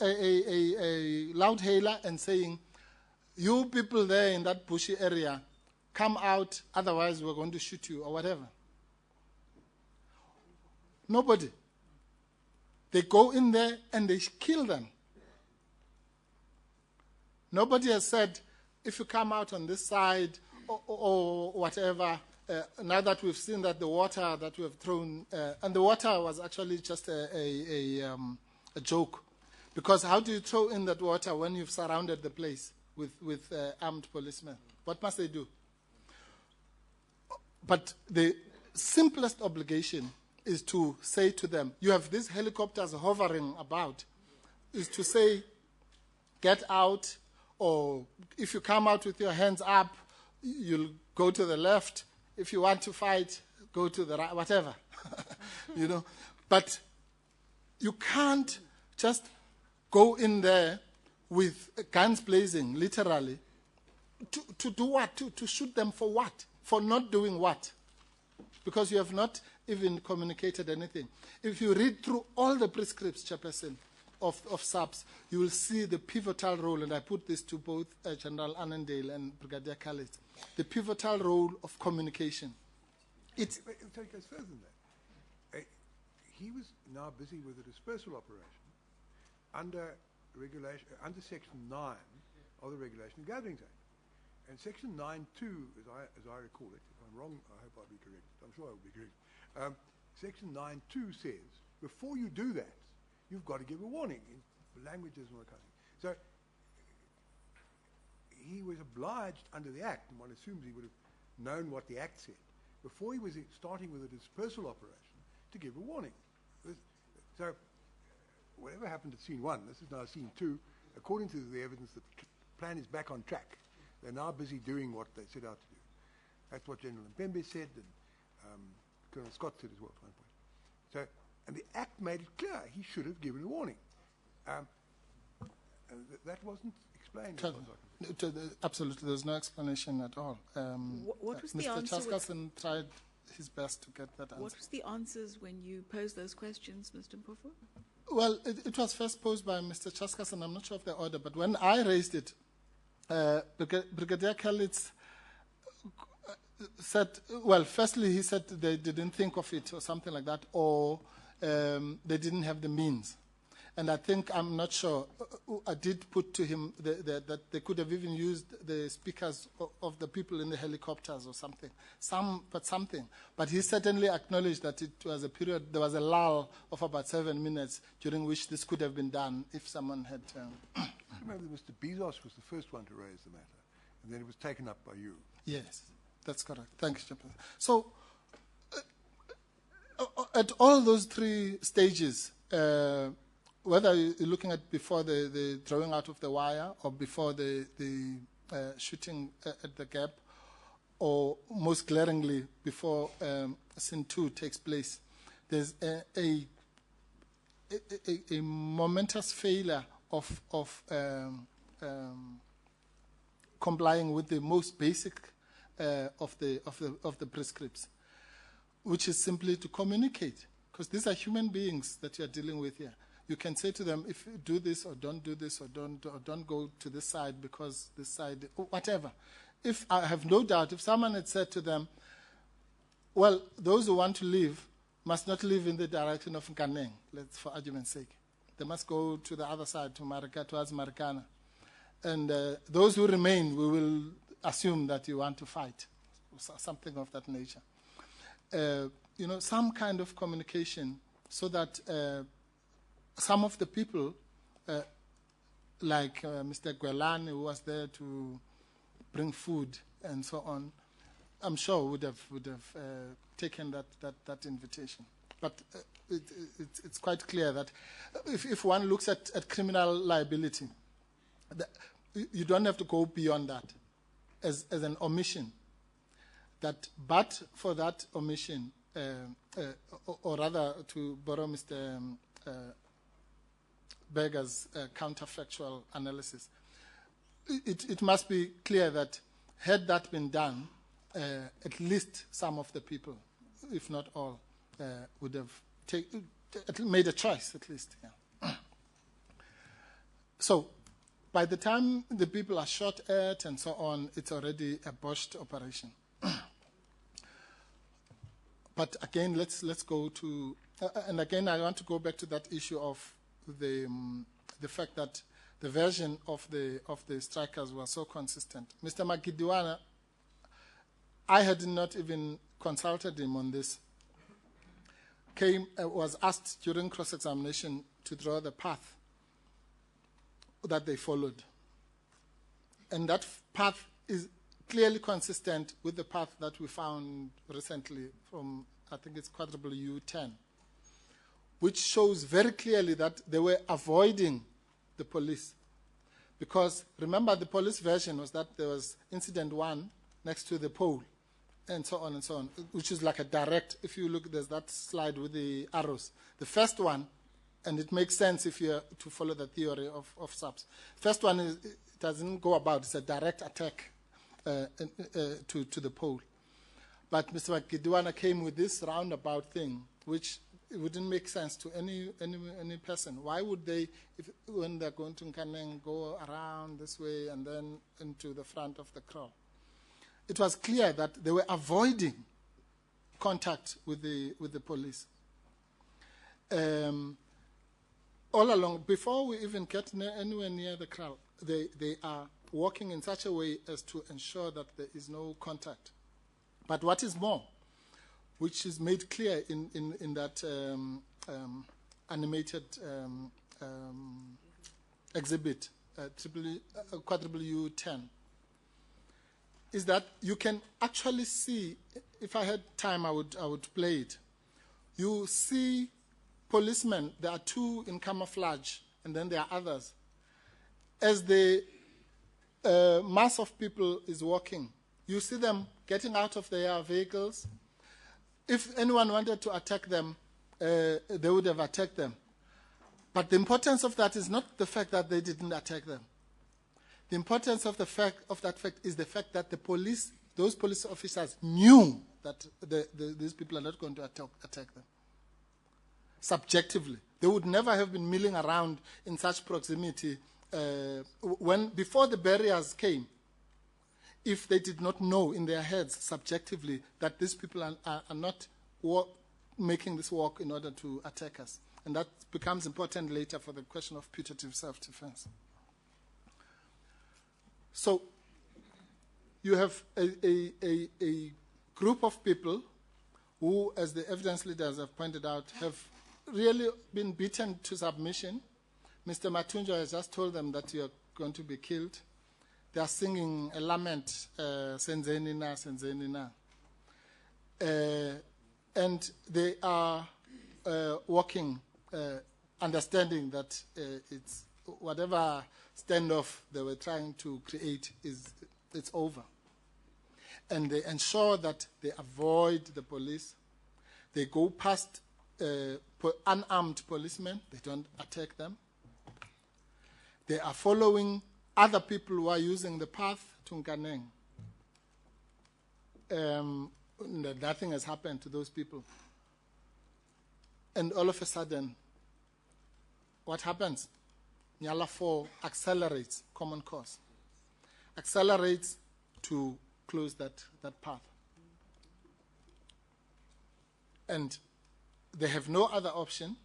a loud hailer and saying, you people there in that bushy area, come out, otherwise we're going to shoot you, or whatever. Nobody. They go in there and they kill them. Nobody has said, if you come out on this side, or whatever, now that we've seen that the water that we have thrown, and the water was actually just a joke. Because how do you throw in that water when you've surrounded the place with armed policemen? What must they do? But the simplest obligation is to say to them, you have these helicopters hovering about, is to say, get out, or if you come out with your hands up, you'll go to the left. If you want to fight, go to the right, whatever. But you can't just go in there with guns blazing, literally, to do what? To shoot them for what? For not doing what? Because you have not even communicated anything. If you read through all the prescripts, Chairperson, of SABC, you will see the pivotal role, and I put this to both General Annandale and Brigadier Khalid, the pivotal role of communication. It goes further than that. He was now busy with a dispersal operation under Section 9 of the Regulation of Gatherings Act. And Section 9.2, as I recall it, if I'm wrong, I hope I'll be correct. I'm sure I will be correct. Section 9.2 says, before you do that, you've got to give a warning in languages and all that kind of thing. So he was obliged under the Act, and one assumes he would have known what the Act said, before he was starting with a dispersal operation, to give a warning. So whatever happened at scene 1, this is now scene 2, according to the evidence, the plan is back on track. They're now busy doing what they set out to do. That's what General Mpembe said, and Colonel Scott said as well at one point. So, and the Act made it clear he should have given a warning. And that wasn't explained. Absolutely, there's no explanation at all. What was the Mr. answer? Chaskasen tried his best to get that answer. What was the answers when you posed those questions, Mr. Mpofu? Well, it was first posed by Mr. Chaskasen. I'm not sure of the order, but when I raised it, Brigadier Khalid said, well, firstly he said they didn't think of it or something like that, or they didn't have the means. And I think, I'm not sure, I did put to him that they could have even used the speakers of the people in the helicopters or something. Something. But he certainly acknowledged that it was a period, there was a lull of about 7 minutes during which this could have been done if someone had... I remember that Mr. Bezos was the first one to raise the matter, and then it was taken up by you. Yes, that's correct. Thank you, Chairman. So, at all those 3 stages, whether you're looking at before the drawing out of the wire or before the shooting at the gap, or most glaringly before scene 2 takes place, there's a momentous failure of complying with the most basic of the prescripts, which is simply to communicate, because these are human beings that you're dealing with here. You can say to them, if you do this or don't do this, or don't go to this side because this side, whatever. If I have no doubt, if someone had said to them, well, those who want to leave must not live in the direction of Nkaneng, for argument's sake. They must go to the other side, towards Marikana. And those who remain, we will assume that you want to fight, or something of that nature. some kind of communication so that some of the people, like Mr. Gwelane, who was there to bring food and so on, I'm sure would have taken that invitation. But it's quite clear that if one looks at criminal liability, you don't have to go beyond that as an omission. That but for that omission, or rather to borrow Mr. Berger's counterfactual analysis, it must be clear that had that been done, at least some of the people, if not all, would have made a choice, at least. Yeah. So, by the time the people are shot at and so on, it's already a botched operation. But again, let's go to, and again, I want to go back to that issue of the fact that the version of the strikers was so consistent. Mr. Magidiwana, I had not even consulted him on this. Was asked during cross-examination to draw the path that they followed. And that path is clearly consistent with the path that we found recently from, I think it's quadruple U10, which shows very clearly that they were avoiding the police. Because remember, the police version was that there was incident 1 next to the pole, and so on, which is like a direct, if you look, there's that slide with the arrows. The first one, and it makes sense if you're to follow the theory of SABC. First one is, it doesn't go about, it's a direct attack to the pole. But Mr. Magidiwana came with this roundabout thing, which it wouldn't make sense to any person. Why would they, when they're going to Nkaneng, go around this way and then into the front of the crowd? It was clear that they were avoiding contact with the police. All along, before we even get anywhere near the crowd, they are walking in such a way as to ensure that there is no contact. But what is more, which is made clear in that animated exhibit, quadruple U10, is that you can actually see, if I had time I would play it. You see policemen, there are 2 in camouflage, and then there are others. As the mass of people is walking, you see them getting out of their vehicles. If anyone wanted to attack them, they would have attacked them. But the importance of that is not the fact that they didn't attack them. The importance of that fact is the fact that the police, those police officers, knew that these people are not going to attack them. Subjectively, they would never have been milling around in such proximity before the barriers came, if they did not know in their heads subjectively that these people are not making this walk in order to attack us. And that becomes important later for the question of putative self-defense. So you have a group of people who, as the evidence leaders have pointed out, have really been beaten to submission. Mr. Matunjo has just told them that you are going to be killed. They are singing a lament, Senzeni na, Senzeni na. And they are walking, understanding that it's whatever standoff they were trying to create it's over. And they ensure that they avoid the police. They go past unarmed policemen. They don't attack them. They are following other people who are using the path to Nkaneng. Nothing has happened to those people. And all of a sudden, what happens? Nyala 4 accelerates common cause. Accelerates to close that path. And they have no other option.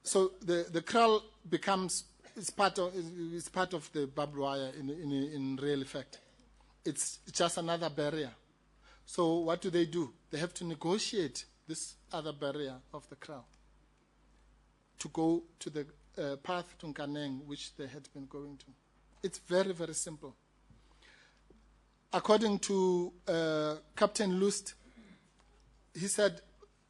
So the kraal becomes it's part of the barbed wire in real effect. It's just another barrier. So what do? They have to negotiate this other barrier of the Crow to go to the path to Nkaneng, which they had been going to. It's very, very simple. According to Captain Lust, he said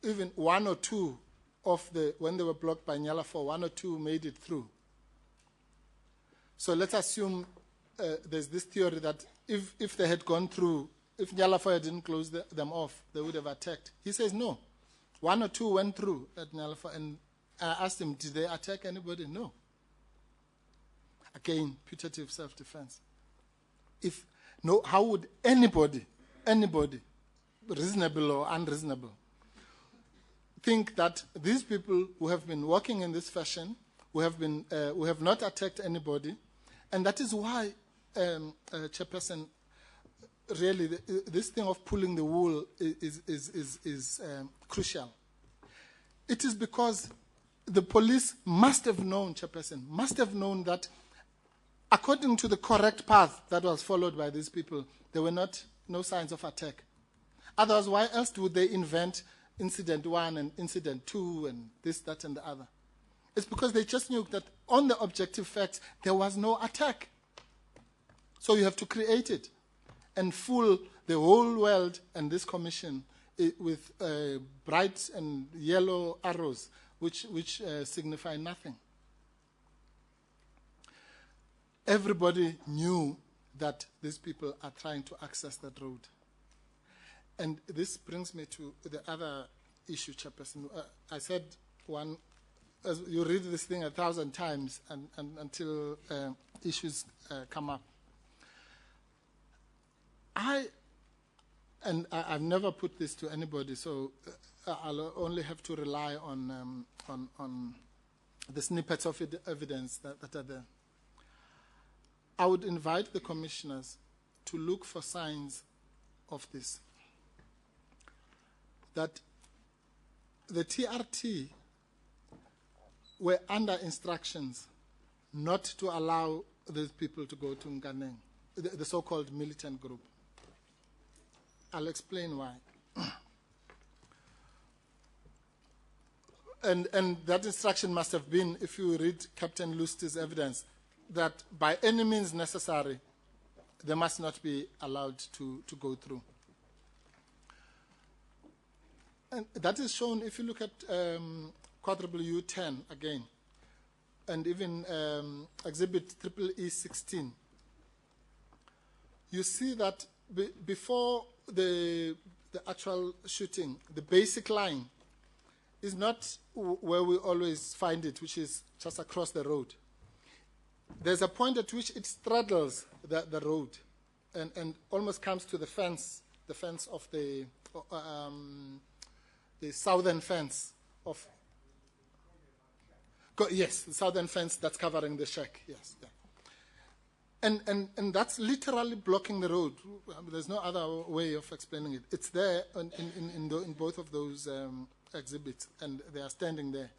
even one or two of when they were blocked by Nyalafo, one or two made it through. So let's assume there's this theory that if they had gone through, if Nyalafo didn't close them off, they would have attacked. He says no. One or two went through at Nyalafo, and I asked him, did they attack anybody? No. Again, putative self-defense. How would anybody, reasonable or unreasonable, think that these people who have been working in this fashion, who have not attacked anybody, and that is why, Chairperson, really this thing of pulling the wool is crucial. It is because the police must have known, Chairperson, must have known that according to the correct path that was followed by these people, there were no signs of attack. Otherwise, why else would they invent incident 1 and incident 2 and this, that, and the other? It's because they just knew that on the objective facts, there was no attack. So you have to create it and fool the whole world and this commission with bright and yellow arrows, which signify nothing. Everybody knew that these people are trying to access that road. And this brings me to the other issue, Chairperson. I said one, as you read this thing 1,000 times until issues come up. I've never put this to anybody, so I'll only have to rely on the snippets of evidence that are there. I would invite the commissioners to look for signs of this. That the TRT were under instructions not to allow these people to go to Nkaneng, the so-called militant group. I'll explain why. And that instruction must have been, if you read Captain Lust's evidence, that by any means necessary, they must not be allowed to go through. And that is shown if you look at quadruple U10 again, and even exhibit triple E16. You see that before the actual shooting, the basic line is not where we always find it, which is just across the road. There's a point at which it straddles the road and almost comes to the fence of the southern fence of. Yes, the southern fence that's covering the shack. Yes, yeah. And that's literally blocking the road. There's no other way of explaining it. It's there in both of those exhibits, and they are standing there.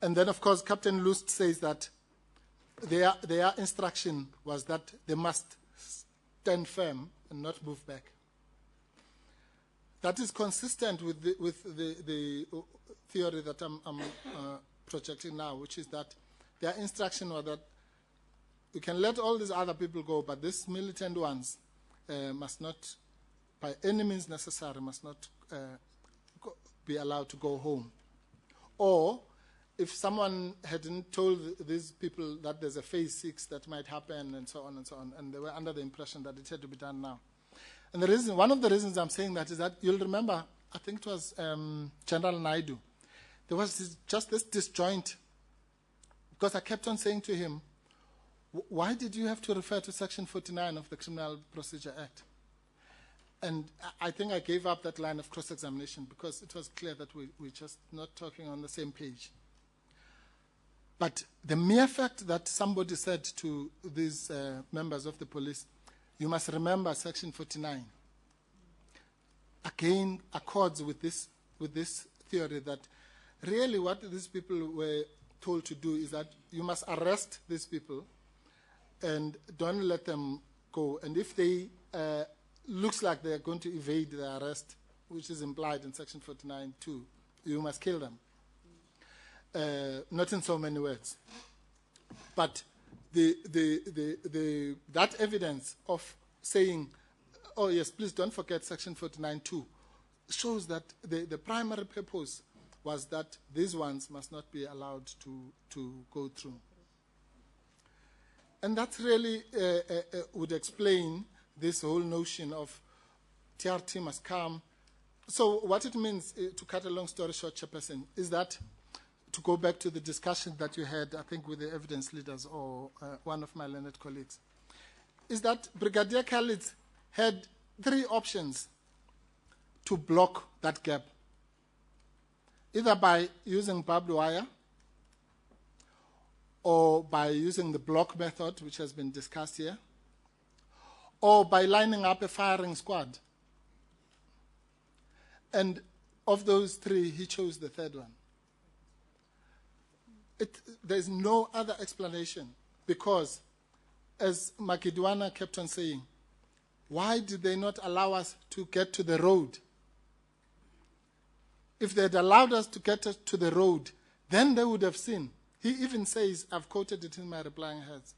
And then, of course, Captain Lust says that their instruction was that they must stand firm and not move back. That is consistent with the theory that I'm projecting now, which is that their instruction was that we can let all these other people go, but these militant ones must not, by any means necessary, must not be allowed to go home. Or if someone hadn't told these people that there's a phase 6 that might happen and so on, and they were under the impression that it had to be done now. And the reason, one of the reasons I'm saying that is that you'll remember, I think it was General Naidu, there was just this disjoint, because I kept on saying to him, why did you have to refer to Section 49 of the Criminal Procedure Act? And I think I gave up that line of cross-examination because it was clear that we're just not talking on the same page. But the mere fact that somebody said to these members of the police, you must remember Section 49, again accords with this theory that really what these people were told to do is that you must arrest these people and don't let them go. And if they looks like they are going to evade the arrest, which is implied in Section 49(2), you must kill them. Not in so many words. But that evidence of saying, oh yes, please don't forget Section 49(2), shows that the primary purpose was that these ones must not be allowed to go through. And that really would explain this whole notion of TRT must come. So what it means, to cut a long story short, Chairperson, is that, to go back to the discussion that you had, I think, with the evidence leaders or one of my learned colleagues, is that Brigadier Khalid had 3 options to block that gap, either by using barbed wire or by using the block method, which has been discussed here, or by lining up a firing squad. And of those 3, he chose the third one. There's no other explanation, because, as Makidwana kept on saying, why did they not allow us to get to the road? If they had allowed us to get to the road, then they would have seen. He even says, I've quoted it in my replying heads,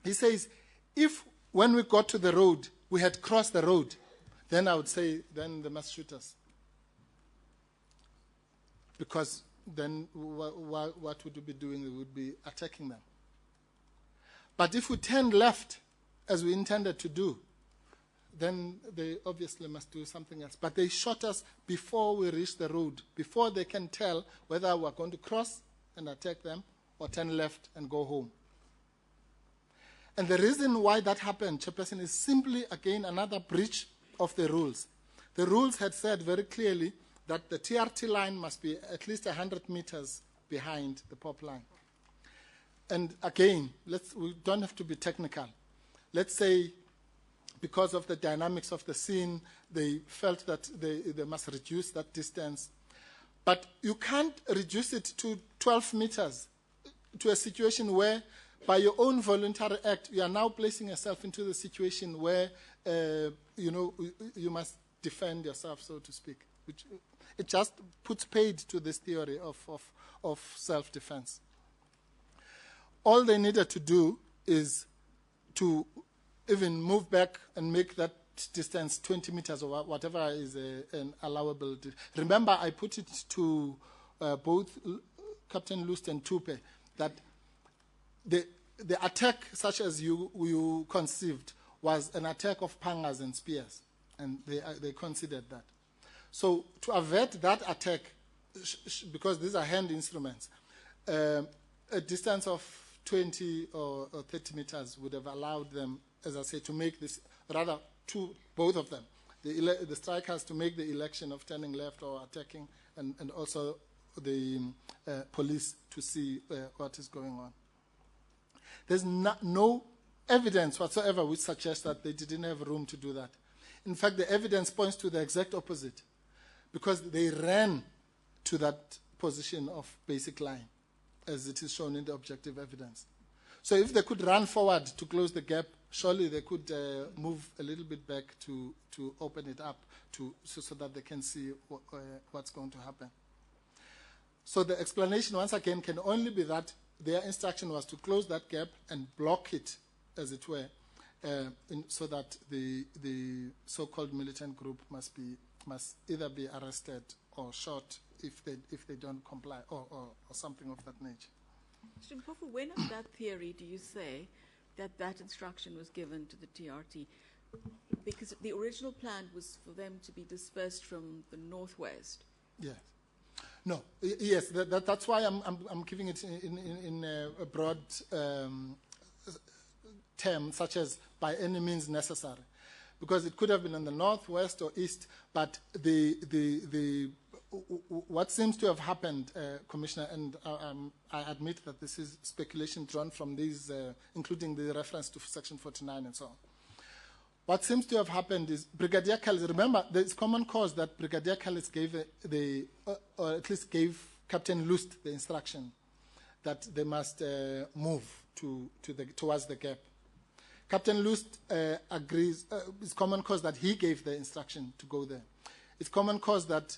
he says, if when we got to the road, we had crossed the road, then I would say, then they must shoot us. Because then what would we be doing? We would be attacking them. But if we turned left, as we intended to do, then they obviously must do something else. But they shot us before we reached the road, before they can tell whether we're going to cross and attack them or turn left and go home. And the reason why that happened, Chairperson, is simply, again, another breach of the rules. The rules had said very clearly that the TRT line must be at least 100 meters behind the POP line. And again, we don't have to be technical. Let's say, because of the dynamics of the scene, they felt that they must reduce that distance. But you can't reduce it to 12 meters, to a situation where, by your own voluntary act, you are now placing yourself into the situation where you must defend yourself, so to speak. Which, it just puts paid to this theory of self-defense. All they needed to do is to even move back and make that distance 20 meters or whatever is an allowable. Remember, I put it to both Captain Lust and Tupe that the attack, such as you conceived, was an attack of pangas and spears, and they considered that. So to avert that attack, because these are hand instruments, a distance of 20 or 30 meters would have allowed them, as I say, to make this, rather both of them, the strikers to make the election of turning left or attacking, and also the police to see what is going on. There's no evidence whatsoever which suggests that they didn't have room to do that. In fact, the evidence points to the exact opposite, because they ran to that position of basic line, as it is shown in the objective evidence. So if they could run forward to close the gap, surely they could move a little bit back to open it up so that they can see what's going to happen. So the explanation, once again, can only be that their instruction was to close that gap and block it, as it were, so that the so-called militant group must either be arrested or shot if they don't comply, or something of that nature. Mr. Mpofu, when on that theory do you say that instruction was given to the TRT? Because the original plan was for them to be dispersed from the northwest. Yes. No. Yes. That's why I'm giving it in a broad term, such as by any means necessary, because it could have been in the north, west, or east. But what seems to have happened, Commissioner, and I admit that this is speculation drawn from these, including the reference to Section 49 and so on. What seems to have happened is Brigadier Khalid, remember, there's common cause that Brigadier Khalid gave or at least gave Captain Lust the instruction that they must move towards the gap. Captain Lust agrees, it's common cause that he gave the instruction to go there. It's common cause that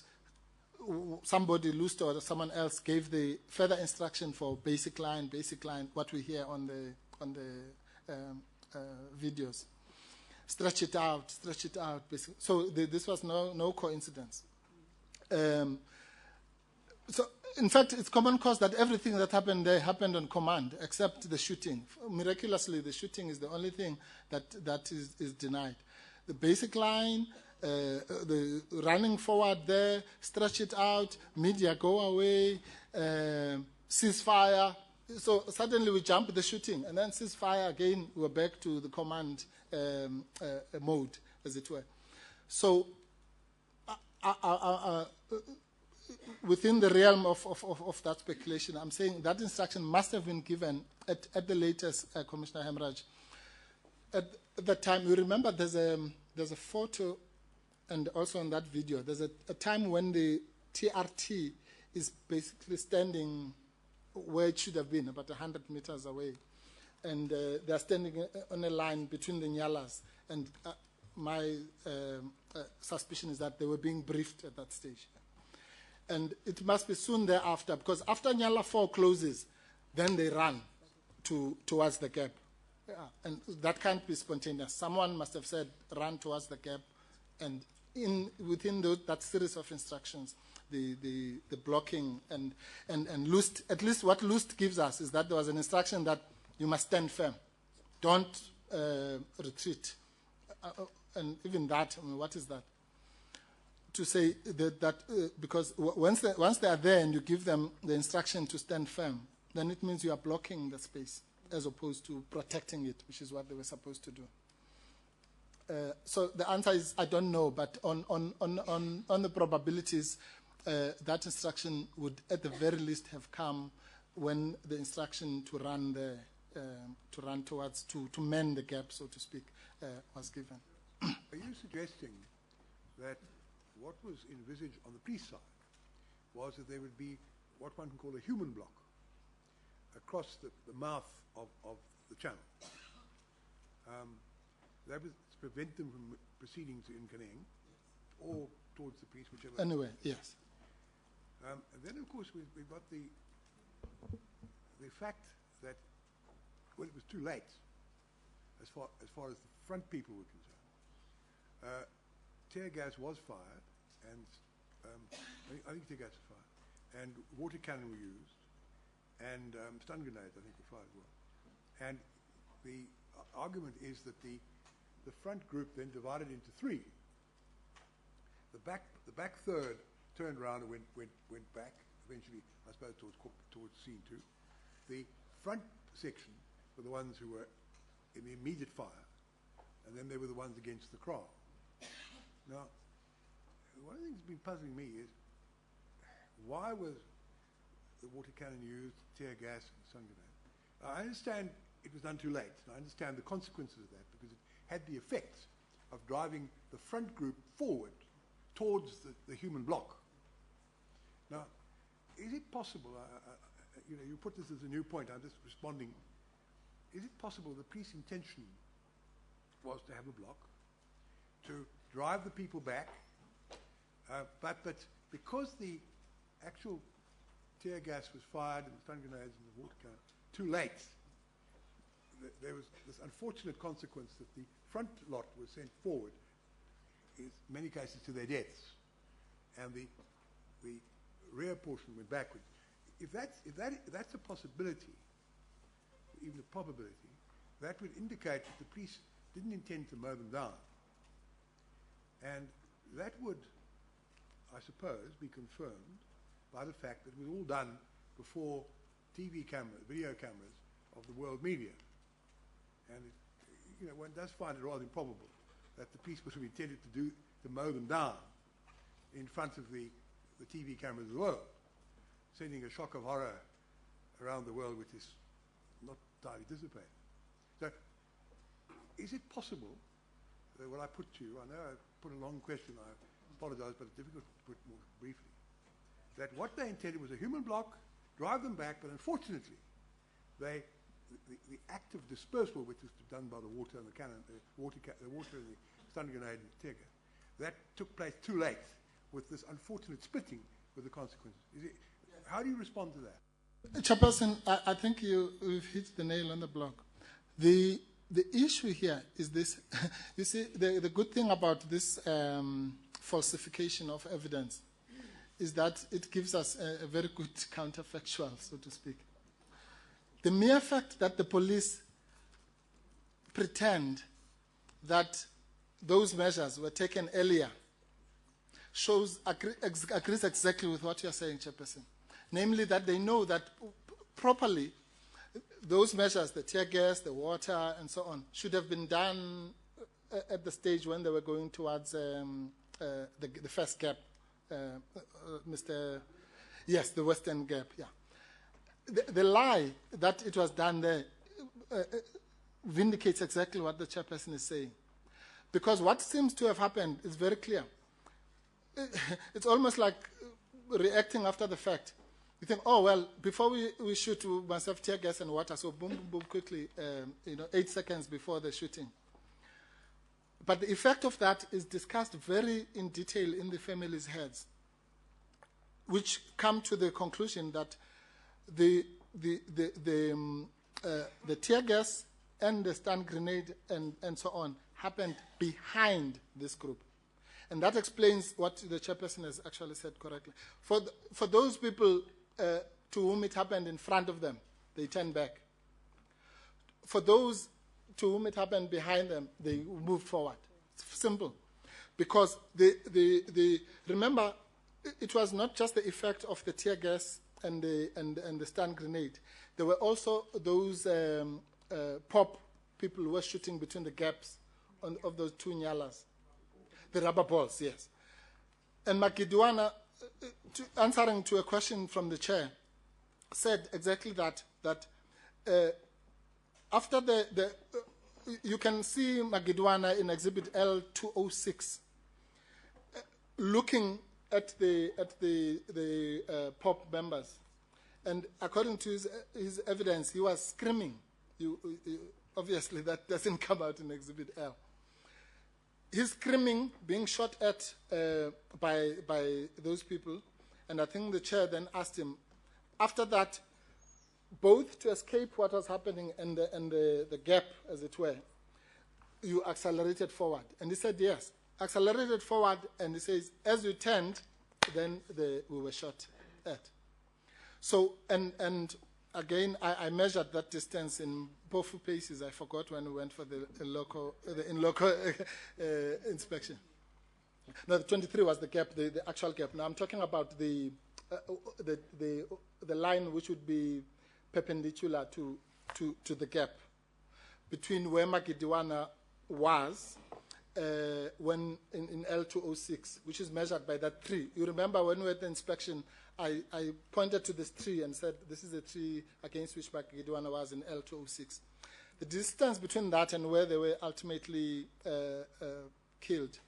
somebody, Lust or someone else, gave the further instruction for basic line, what we hear on the videos. Stretch it out, basically. So this was no coincidence. So, in fact, it's common cause that everything that happened there happened on command, except the shooting. Miraculously, the shooting is the only thing that is denied. The basic line, the running forward there, stretch it out, media go away, ceasefire. So suddenly we jump the shooting, and then ceasefire again, we're back to the command mode, as it were. So within the realm of that speculation, I'm saying that instruction must have been given at the latest, Commissioner Hemraj. At that time, you remember there's a photo, and also on that video, there's a time when the TRT is basically standing where it should have been, about 100 meters away. And they're standing on a line between the Nyalas. And my suspicion is that they were being briefed at that stage. And it must be soon thereafter, because after Nyala 4 closes, then they run towards the gap. Yeah. And that can't be spontaneous. Someone must have said, run towards the gap. And within that series of instructions, the blocking and Lust, at least what Lust gives us is that there was an instruction that you must stand firm. Don't retreat. And even that, I mean, what is that? To say that because once they are there and you give them the instruction to stand firm, then it means you are blocking the space as opposed to protecting it, which is what they were supposed to do. So the answer is I don't know, but on the probabilities, that instruction would at the very least have come when the instruction to run there, to run towards, to mend the gap, so to speak, was given. Are you suggesting that what was envisaged on the police side was that there would be what one can call a human block across the mouth of the channel? That was to prevent them from proceeding to Nkaneng or towards the police, whichever. Anyway, yes. And then, of course, we've got the fact that, well, it was too late as far as the front people were concerned. Tear gas was fired, and I think tear gas was fired, and water cannon were used, and stun grenades, I think, were fired as well. And the argument is that the front group then divided into three. The back third turned around and went back, eventually, I suppose, towards scene 2. The front section were the ones who were in the immediate fire, and then they were the ones against the kraal. Now, one of the things that's been puzzling me is why was the water cannon used, tear gas, and stun grenade? I understand it was done too late. I understand the consequences of that because it had the effect of driving the front group forward towards the human block. Now, is it possible, you put this as a new point, I'm just responding, is it possible the police intention was to have a block, to drive the people back, but because the actual tear gas was fired and the stun grenades and the water cannon too late, there was this unfortunate consequence that the front lot was sent forward, in many cases to their deaths, and the rear portion went backwards. If that's a possibility, even a probability, that would indicate that the police didn't intend to mow them down. And that would, I suppose, be confirmed by the fact that it was all done before TV cameras, video cameras of the world media. And one does find it rather improbable that the police would have intended to mow them down in front of the TV cameras of the world, sending a shock of horror around the world which is not entirely dissipated. So, is it possible that what I put to you, I know I put a long question, I apologize, but it's difficult to put more briefly, that what they intended was a human block, drive them back, but unfortunately, they the act of dispersal, which was done by the water and the cannon, the water and the stun grenade and the tear gas, that took place too late with this unfortunate splitting with the consequences. How do you respond to that? Chairperson, I think you've hit the nail on the block. The issue here is this. You see, the good thing about this falsification of evidence is that it gives us a very good counterfactual, so to speak. The mere fact that the police pretend that those measures were taken earlier agrees exactly with what you're saying, Chairperson. Namely, that they know that properly those measures, the tear gas, the water, and so on, should have been done at the stage when they were going towards the first gap, Yes, the Western Gap, yeah. The lie that it was done there vindicates exactly what the chairperson is saying. Because what seems to have happened is very clear. It's almost like reacting after the fact. You think, oh, well, before we shoot, we must have tear gas and water, so boom, boom, boom, quickly, 8 seconds before the shooting. But the effect of that is discussed very in detail in the families' heads, which come to the conclusion that the tear gas and the stun grenade and so on happened behind this group. And that explains what the chairperson has actually said correctly. For those people to whom it happened in front of them, they turn back. For those to whom it happened behind them, they moved forward. It's simple. Because remember, it was not just the effect of the tear gas and the stun grenade. There were also those pop people who were shooting between the gaps of those two nyalas. The rubber balls, yes. And Makidwana, answering to a question from the chair, said exactly that after you can see Magidwana in Exhibit L206 looking at the POP members. And according to his evidence, he was screaming. Obviously, that doesn't come out in Exhibit L. He's screaming, being shot at by those people. And I think the chair then asked him, after that, both to escape what was happening and the gap, as it were, you accelerated forward. And he said, yes, accelerated forward, and he says, as you turned, then we were shot at. So, and again, I measured that distance in both paces. I forgot when we went for the local inspection. No, the 23 was the gap, the actual gap. Now I'm talking about the line which would be perpendicular to the gap between where Magidwana was when in L206, which is measured by that tree. You remember when we had the inspection, I pointed to this tree and said, this is the tree against which Magidwana was in L206. The distance between that and where they were ultimately killed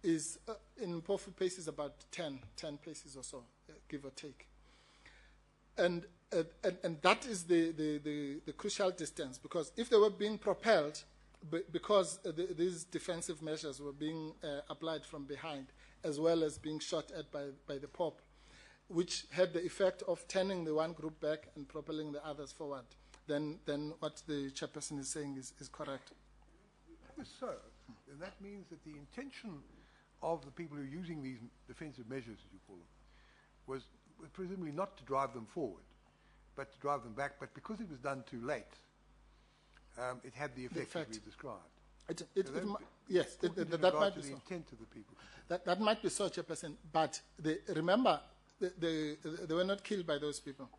is in both paces about 10 paces or so, give or take. And that is the crucial distance, because if they were being propelled, because these defensive measures were being applied from behind, as well as being shot at by the POP, which had the effect of turning the one group back and propelling the others forward, then what the chairperson is saying is correct. If so, then that means that the intention of the people who are using these defensive measures, as you call them, was presumably not to drive them forward, but to drive them back. But because it was done too late, it had the effect that we described. Yes, that might be so. The intent of the people. That might be so, Chairperson. But remember, they were not killed by those people.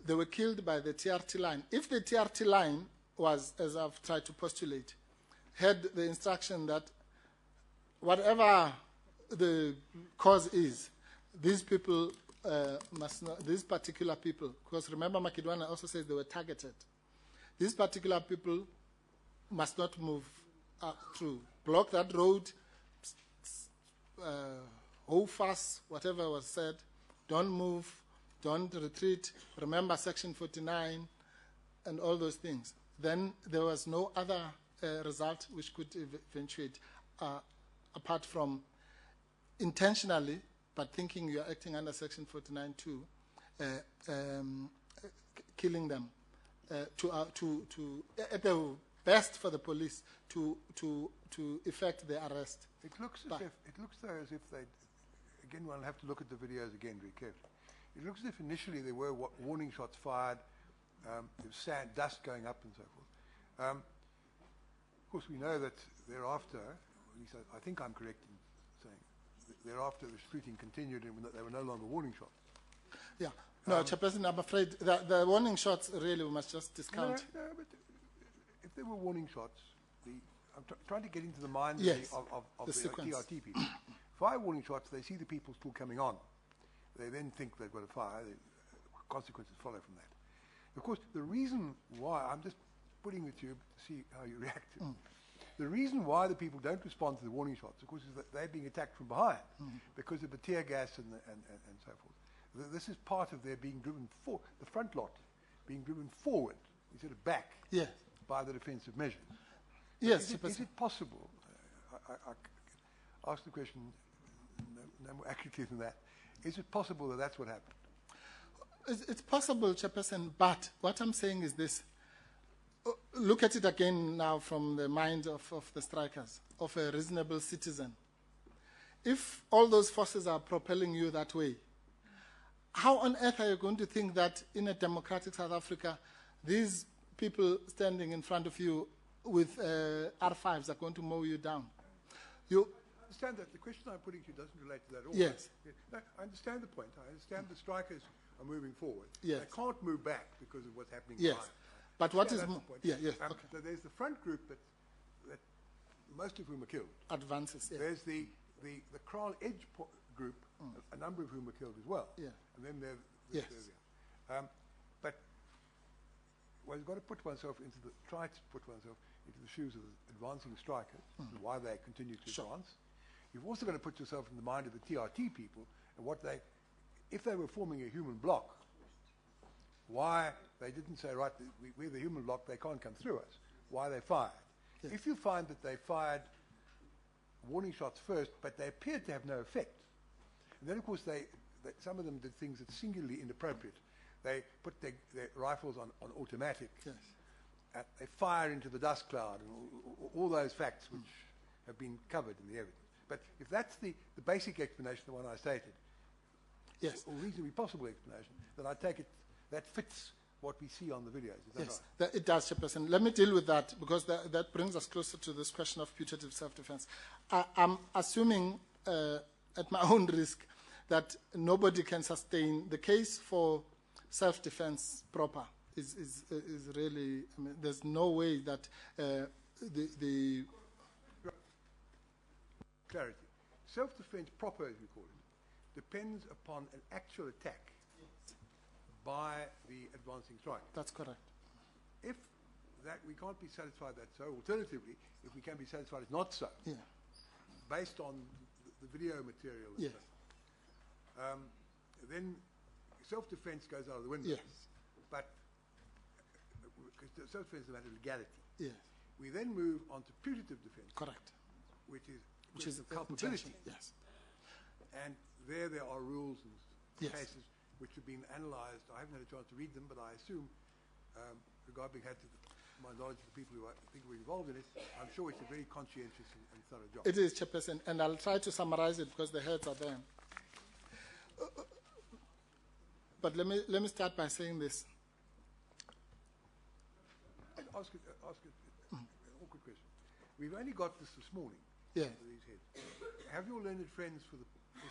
They were killed by the TRT line. If the TRT line was, as I've tried to postulate, had the instruction that whatever the cause is, these people must not, these particular people, because remember Makidwana also says they were targeted. These particular people must not move through. Block that road, hold fast, whatever was said, don't move, don't retreat. Remember Section 49, and all those things, then there was no other result which could eventuate apart from intentionally, but thinking you're acting under Section 49(2), killing them to at the best for the police to effect the arrest. It looks though as if they, again, we'll have to look at the videos again very carefully. It looks as if initially there were warning shots fired, there was sand, dust going up and so forth. Of course, we know that thereafter, at least I think I'm correct in saying, thereafter the shooting continued and that they were no longer warning shots. Yeah. No, Chairperson, I'm afraid the warning shots really we must just discount. No, but if there were warning shots, I'm trying to get into the mind Yes, of the the sequence. TRT people. Fire warning shots, they see the people still coming on. They then think they've got a fire. Consequences follow from that. Of course, the reason why, I'm just putting it to you to see how you react to it. The reason why the people don't respond to the warning shots, of course, is that they're being attacked from behind because of the tear gas and so forth. This is part of their being driven the front lot being driven forward instead of back by the defensive measures. Yes, is it possible? I ask the question no more accurately than that. Is it possible that that's what happened? It's possible, Chairperson, but what I'm saying is this. Look at it again now from the mind of the strikers, of a reasonable citizen. If all those forces are propelling you that way, how on earth are you going to think that in a democratic South Africa, these people standing in front of you with R5s are going to mow you down? You understand that the question I'm putting to you doesn't relate to that at all. Yes. No, I understand the point. I understand the strikers are moving forward. Yes. They can't move back because of what's happening Yes. behind. But what is That's more? the point. Yeah, yes. Okay. So there's the front group that most of whom are killed. Advances. Yeah. There's the Kraal Edge group, a number of whom were killed as well. Yeah. And then there's Yes. but one's got to try to put oneself into the shoes of the advancing strikers and why they continue to advance. You've also got to put yourself in the mind of the TRT people and if they were forming a human block, why they didn't say, right, we're the human block, they can't come through us. Why they fired. Yes. If you find that they fired warning shots first, but they appeared to have no effect, and then of course some of them did things that's singularly inappropriate. They put their rifles on automatic. Yes. They fire into the dust cloud, and all those facts which have been covered in the evidence. But if that's the basic explanation, the one I stated, Yes. or reasonably possible explanation, then I take it that fits what we see on the videos. Is that Yes, right? it does, Chairperson. Let me deal with that because that brings us closer to this question of putative self-defense. I'm assuming at my own risk that nobody can sustain the case for self-defense proper is really, I mean, there's no way that the Clarity. Self-defense proper, as we call it, depends upon an actual attack by the advancing striker. That's correct. If that we can't be satisfied that's so, alternatively, if we can be satisfied it's not so, Yeah. based on the video material and Yes. stuff, then self-defense goes out of the window. Yes. But self-defense is a matter of legality. Yes. We then move on to putative defense, Correct. which is The culpability. intention. Yes. And there are rules and Yes. cases which have been analysed. I haven't had a chance to read them, but I assume, regarding my knowledge of the people who I think were involved in it, I'm sure it's a very conscientious and thorough job. It is, Chairperson, and I'll try to summarize it because the heads are there. But let me start by saying this. I'll ask an awkward question. We've only got this morning. Yeah. These heads. Have your learned friends for the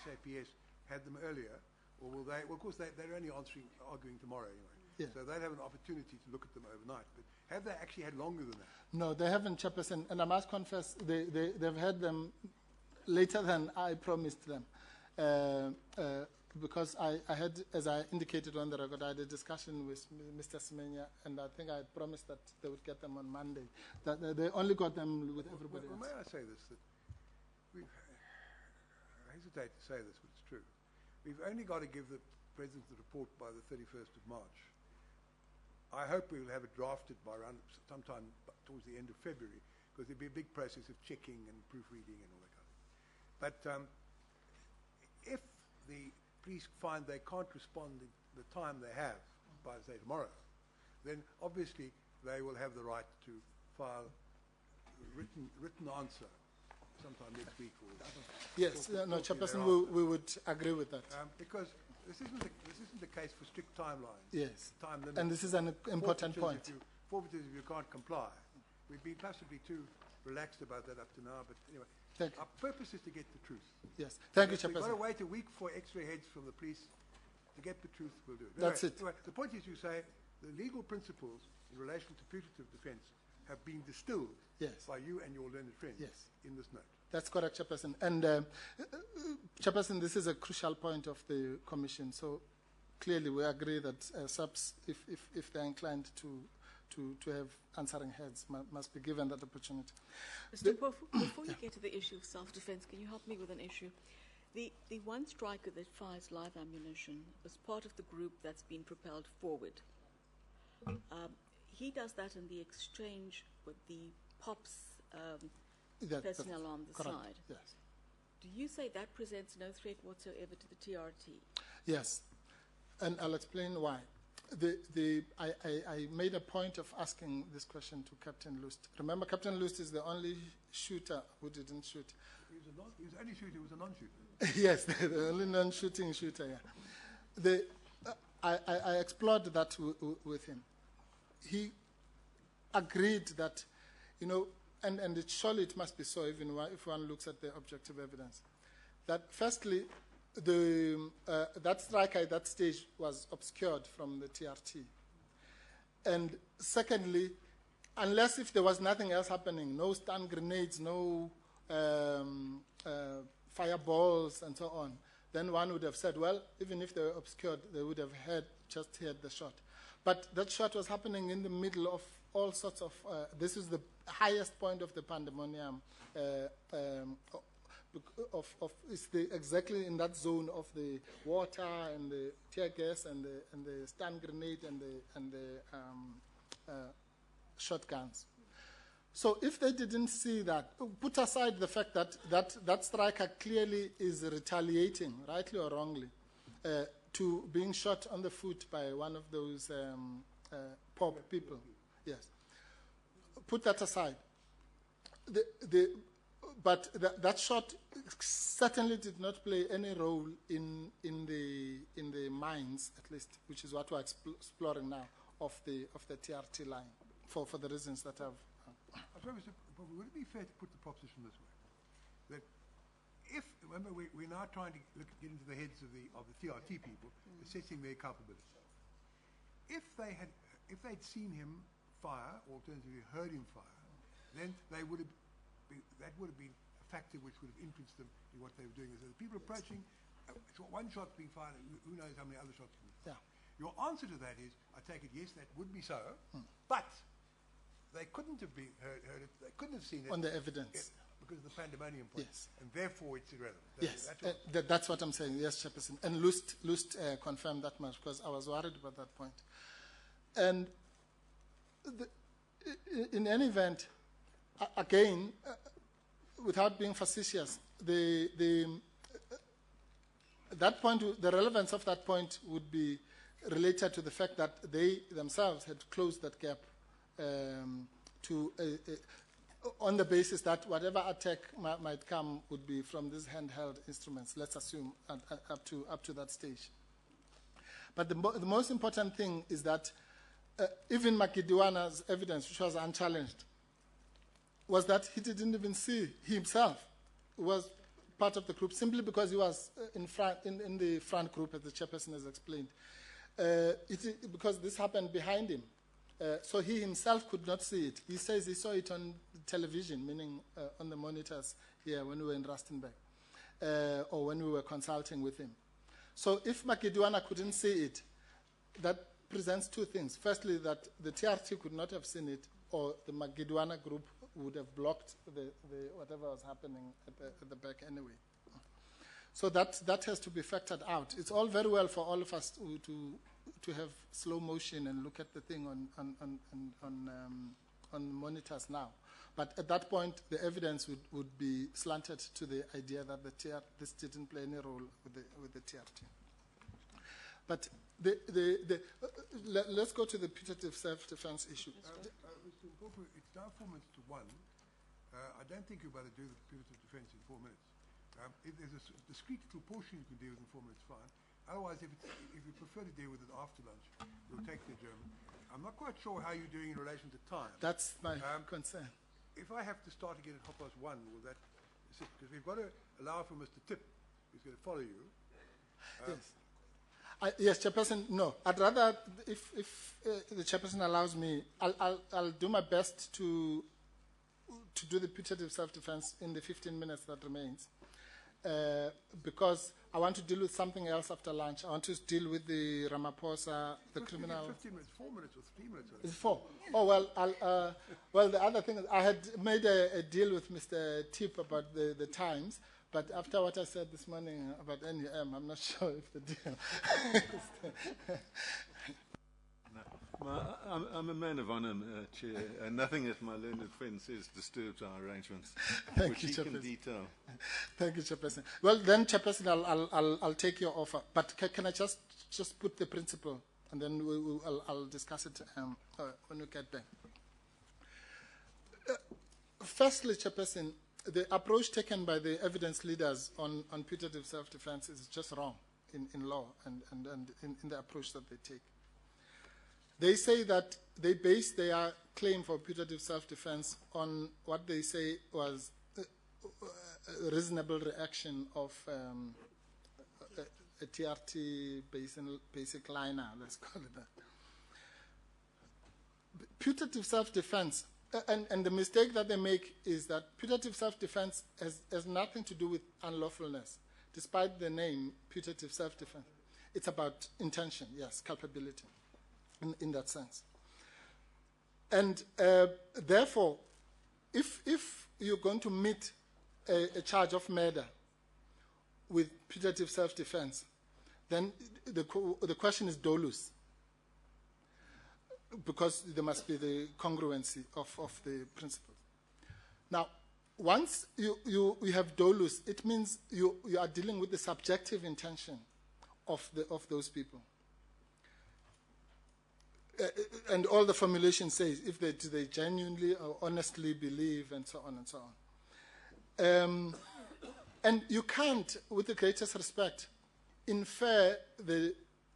SAPS had them earlier, or will they? Well, of course, they're only arguing tomorrow anyway. Yeah. So they'll have an opportunity to look at them overnight. But have they actually had longer than that? No, they haven't, Chairperson, and I must confess, they've had them later than I promised them. Because I had, as I indicated on the record, I had a discussion with Mr. Semenya, and I think I had promised that they would get them on Monday. That they only got them with everybody Well, else. may I say this? That I hesitate to say this, but it's true. We've only got to give the President the report by the 31st of March. I hope we will have it drafted by around sometime towards the end of February, because there'll be a big process of checking and proofreading and all that kind of thing. But if the police find they can't respond in the time they have, by say tomorrow, then obviously they will have the right to file a written answer sometime next week. Or Yes, no, Chairperson, we would agree with that. because this isn't the case for strict timelines. Yes, Time limits. and this is an important point. Forfeitures if you can't comply. We've been possibly too relaxed about that up to now, but anyway. Thank you. Our purpose is to get the truth. Yes, thank you, If we've got to Chairperson. wait a week for extra heads from the police to get the truth, we'll do it. That's it. Anyway, the point is, you say the legal principles in relation to putative defence have been distilled Yes. by you and your learned friends Yes. in this note. That's correct, Chairperson. And Chairperson, this is a crucial point of the Commission. So clearly, we agree that SABC, if they're inclined to have answering heads, must be given that opportunity. Mr. Mpofu, before you get to the issue of self-defense, can you help me with an issue? The one striker that fires live ammunition was part of the group that's been propelled forward. He does that in the exchange with the POPs personnel on the correct. side. Yes. Do you say that presents no threat whatsoever to the TRT? Yes, and I'll explain why. I made a point of asking this question to Captain Lust. Remember, Captain Lust is the only shooter who didn't shoot. He was the only shooter, he was a non-shooter. Yes, the only non-shooting shooter, yeah. I explored that with him. He agreed that, you know, and surely it must be so, even if one looks at the objective evidence, that firstly, that striker at that stage was obscured from the TRT. And secondly, unless if there was nothing else happening, no stun grenades, no fireballs and so on, then one would have said, well, even if they were obscured, they would have just heard the shot. But that shot was happening in the middle of all sorts of, this is the highest point of the pandemonium, exactly in that zone of the water and the tear gas and the stun grenade and the shotguns. So if they didn't see that, put aside the fact that striker clearly is retaliating, rightly or wrongly, to being shot on the foot by one of those POP people. Yes. Put that aside. But that shot certainly did not play any role in the minds, at least, which is what we're exploring now, of the TRT line, for the reasons that I've. Would it be fair to put the proposition this way? That if, remember, we're now trying to get into the heads of the TRT people, assessing their culpability. If they'd seen him fire, or alternatively heard him fire, then that would have been a factor which would have influenced them in what they were doing. So the people approaching, one shot's being fired, who knows how many other shots can be fired. Yeah. Your answer to that is, I take it, yes, that would be so, but they couldn't have been heard it, they couldn't have seen it. On the evidence. Because of the pandemonium point. Yes. And therefore it's irrelevant. That's what I'm saying, yes, Chairperson. And Lust confirmed that much, because I was worried about that point. And in any event, again, without being facetious, that point, the relevance of that point would be related to the fact that they themselves had closed that gap on the basis that whatever attack might come would be from these handheld instruments, let's assume, up to that stage. But the most important thing is that even Makidiwana's evidence, which was unchallenged, was that he didn't even see himself was part of the group, simply because he was in the front group, as the chairperson has explained. Because this happened behind him. So he himself could not see it. He says he saw it on television, meaning on the monitors here when we were in Rustenburg, or when we were consulting with him. So if Makidiwana couldn't see it, that presents two things. Firstly, that the TRT could not have seen it, or the Makidiwana group would have blocked the whatever was happening at the back anyway. So that has to be factored out. It's all very well for all of us to to have slow motion and look at the thing on monitors now. But at that point, the evidence would be slanted to the idea that this didn't play any role with the TRT. But let's go to the putative self-defense issue. Mr. Mpofu, it's now 4 minutes to 1. I don't think you're about to do the putative defense in 4 minutes. If there's a discrete little portion you can deal with in 4 minutes, fine. Otherwise, if you prefer to deal with it after lunch, we'll take the German. I'm not quite sure how you're doing in relation to time. That's my concern. If I have to start again at 1:30, will that assist? Because we've got to allow for Mr. Tip, who's going to follow you. Yes. Yes, Chairperson, no. I'd rather, if the Chairperson allows me, I'll do my best to do the putative self-defense in the 15 minutes that remains. Because I want to deal with something else after lunch. I want to deal with the Ramaphosa, the criminal. 15 minutes, 4 minutes, or 3 minutes? It's 4. Oh, well, well, the other thing is I had made a deal with Mr. Tip about the times, but after what I said this morning about NUM, I'm not sure if the deal. I'm a man of honour, Chair, and nothing that my learned friend says disturbs our arrangements, Thank you, which he can Chairperson. detail. Thank you, Chairperson. Well, then, Chairperson, I'll take your offer, but can I just put the principle, and then I'll discuss it when we get there. Firstly, Chairperson, the approach taken by the evidence leaders on putative self-defense is just wrong in law and in the approach that they take. They say that they base their claim for putative self-defense on what they say was a reasonable reaction of a TRT basic liner, let's call it that. Putative self-defense, and the mistake that they make is that putative self-defense has nothing to do with unlawfulness, despite the name putative self-defense. It's about intention, yes, culpability. In that sense. And therefore, if you're going to meet a charge of murder with putative self-defense, then the question is dolus, because there must be the congruency of the principles. Now, once you have dolus, it means you are dealing with the subjective intention of those people. And all the formulation says if they genuinely or honestly believe, and so on and so on. And you can't, with the greatest respect, infer the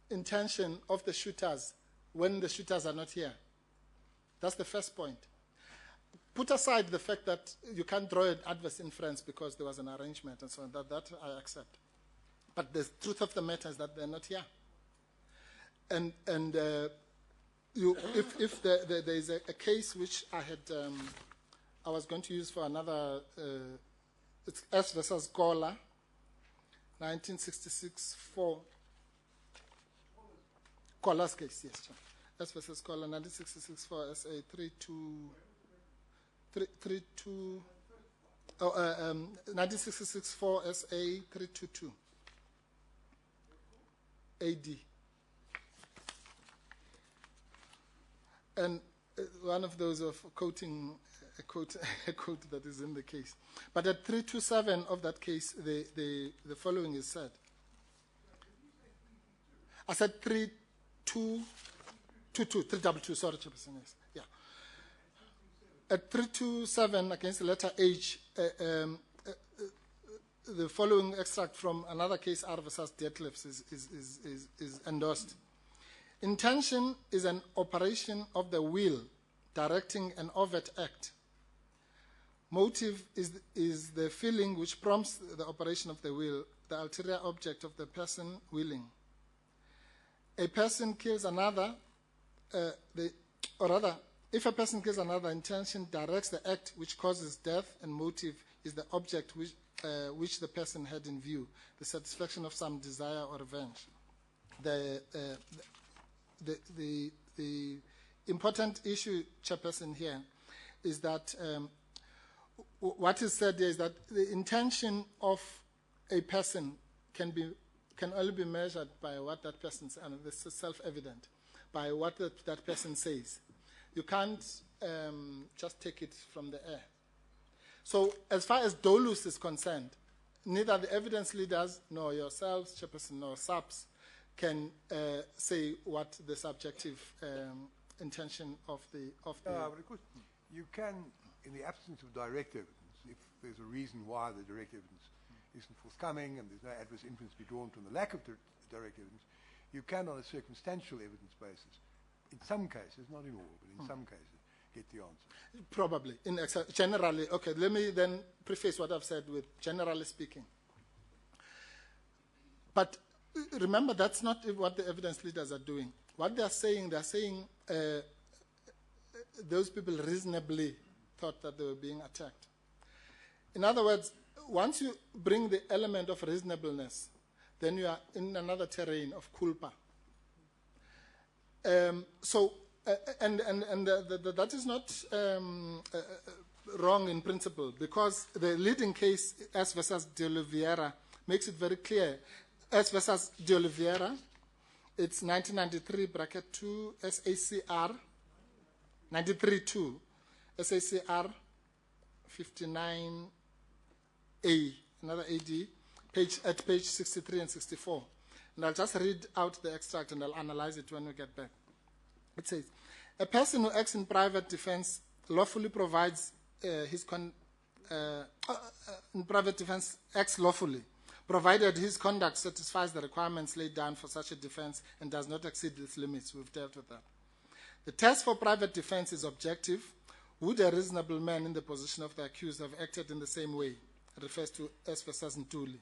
intention of the shooters when the shooters are not here. That's the first point. Put aside the fact that you can't draw an adverse inference because there was an arrangement and so on. That I accept. But the truth of the matter is that they're not here. And if there is a case which I was going to use for another, it's S versus Gola, 1966-4. Gola's case, yes, John. S versus Gola, 1966-4, SA 32, 1966-4, SA 322, AD. And one of those of quoting a quote that is in the case. But at 327 of that case, the following is said. I said 322, sorry, Chairperson, yes. Yeah. At 327 against the letter H, the following extract from another case, R versus Detlefs, is endorsed. Intention is an operation of the will directing an overt act. Motive is the feeling which prompts the operation of the will, the ulterior object of the person willing. A person kills another, or rather, if a person kills another, intention directs the act which causes death, and motive is the object which the person had in view, the satisfaction of some desire or revenge. The important issue, Chairperson, here is that what is said here is that the intention of a person can can only be measured by what that person's, and this is self-evident, by what that person says. You can't just take it from the air. So as far as Dolus is concerned, neither the evidence leaders nor yourselves, Chairperson, nor SABC can say what the subjective intention of the... but of course, you can, in the absence of direct evidence, if there's a reason why the direct evidence isn't forthcoming and there's no adverse inference to be drawn from the lack of direct evidence, you can, on a circumstantial evidence basis, in some cases, not in all, but in some cases, get the answer. Probably. Generally, okay, let me then preface what I've said with generally speaking. But remember, that's not what the evidence leaders are doing. What they're saying those people reasonably thought that they were being attacked. In other words, once you bring the element of reasonableness, then you are in another terrain of culpa. That is not wrong in principle, because the leading case, S versus De Oliveira, makes it very clear. S versus De Oliveira, it's 1993 bracket 2 SACR 93-2 SACR 59A, another AD, at page 63 and 64. And I'll just read out the extract and I'll analyze it when we get back. It says, a person who acts in private defense lawfully provides in private defense acts lawfully, provided his conduct satisfies the requirements laid down for such a defense and does not exceed its limits. We've dealt with that. The test for private defense is objective. Would a reasonable man in the position of the accused have acted in the same way? It refers to S versus Ntuli.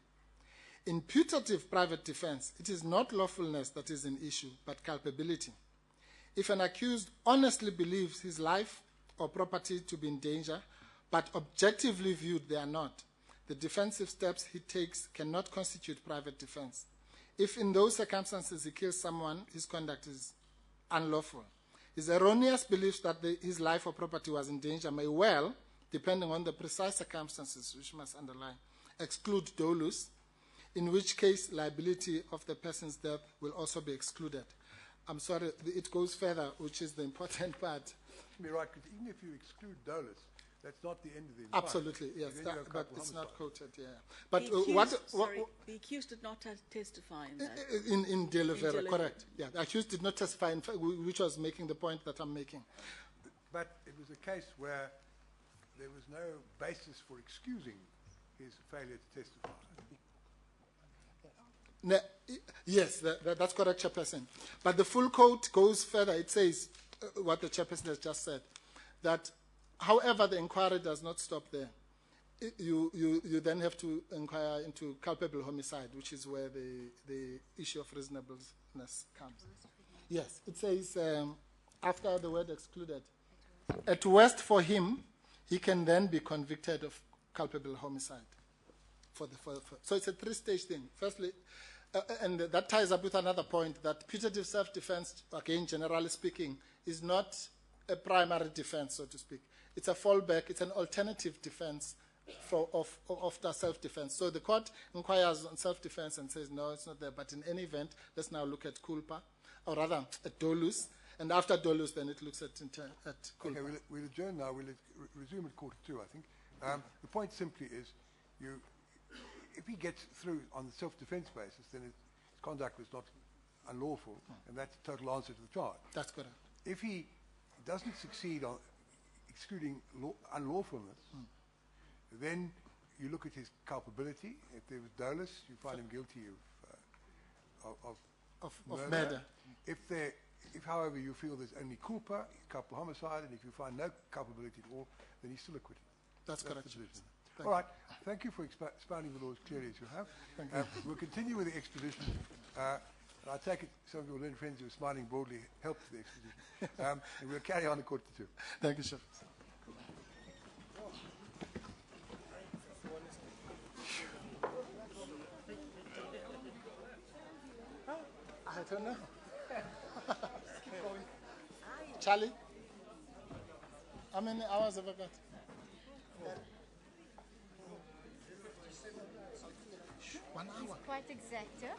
In putative private defense, it is not lawfulness that is an issue, but culpability. If an accused honestly believes his life or property to be in danger, but objectively viewed they are not, the defensive steps he takes cannot constitute private defense. If in those circumstances he kills someone, his conduct is unlawful. His erroneous belief that his life or property was in danger may well, depending on the precise circumstances which must underlie, exclude dolus, in which case liability of the person's death will also be excluded. I'm sorry, it goes further, which is the important part. You're right, because even if you exclude dolus, that's not the end of the inquiry. Absolutely, yes, but it's not quoted, yeah. But the accused did not testify in that. In De Oliveira, correct. Yeah, the accused did not testify, in fact, which was making the point that I'm making. But it was a case where there was no basis for excusing his failure to testify. No, yes, that's correct, Chairperson. But the full quote goes further. It says, what the Chairperson has just said, that however the inquiry does not stop there, you then have to inquire into culpable homicide, which is where the issue of reasonableness comes. Yes, it says, after the word excluded, at worst for him, he can then be convicted of culpable homicide. So it's a three-stage thing. Firstly, and that ties up with another point, that putative self-defense, again, generally speaking, is not a primary defense, so to speak. It's a fallback, it's an alternative defense of the self-defense. So the court inquires on self-defense and says, no, it's not there. But in any event, let's now look at culpa, or rather, at dolus. And after dolus, then it looks at culpa. Okay, we'll adjourn now. We'll resume at 1:45, I think. The point simply is, if he gets through on the self-defense basis, then his conduct was not unlawful, and that's the total answer to the charge. That's correct. If he doesn't succeed on excluding unlawfulness, then you look at his culpability. If there was dolus, you find him guilty of murder. If, however, you feel there's only culpa, culpable homicide, and if you find no culpability at all, then he's still acquitted. That's correct. All right. Thank you for expounding the law as clearly as you have. We'll continue with the exposition. I take it some of your learned friends who are smiling broadly helped the exposition. And we'll carry on at 1:45. Thank you, sir. I don't know. Charlie? How many hours have I got? 1 hour. Quite exact, huh?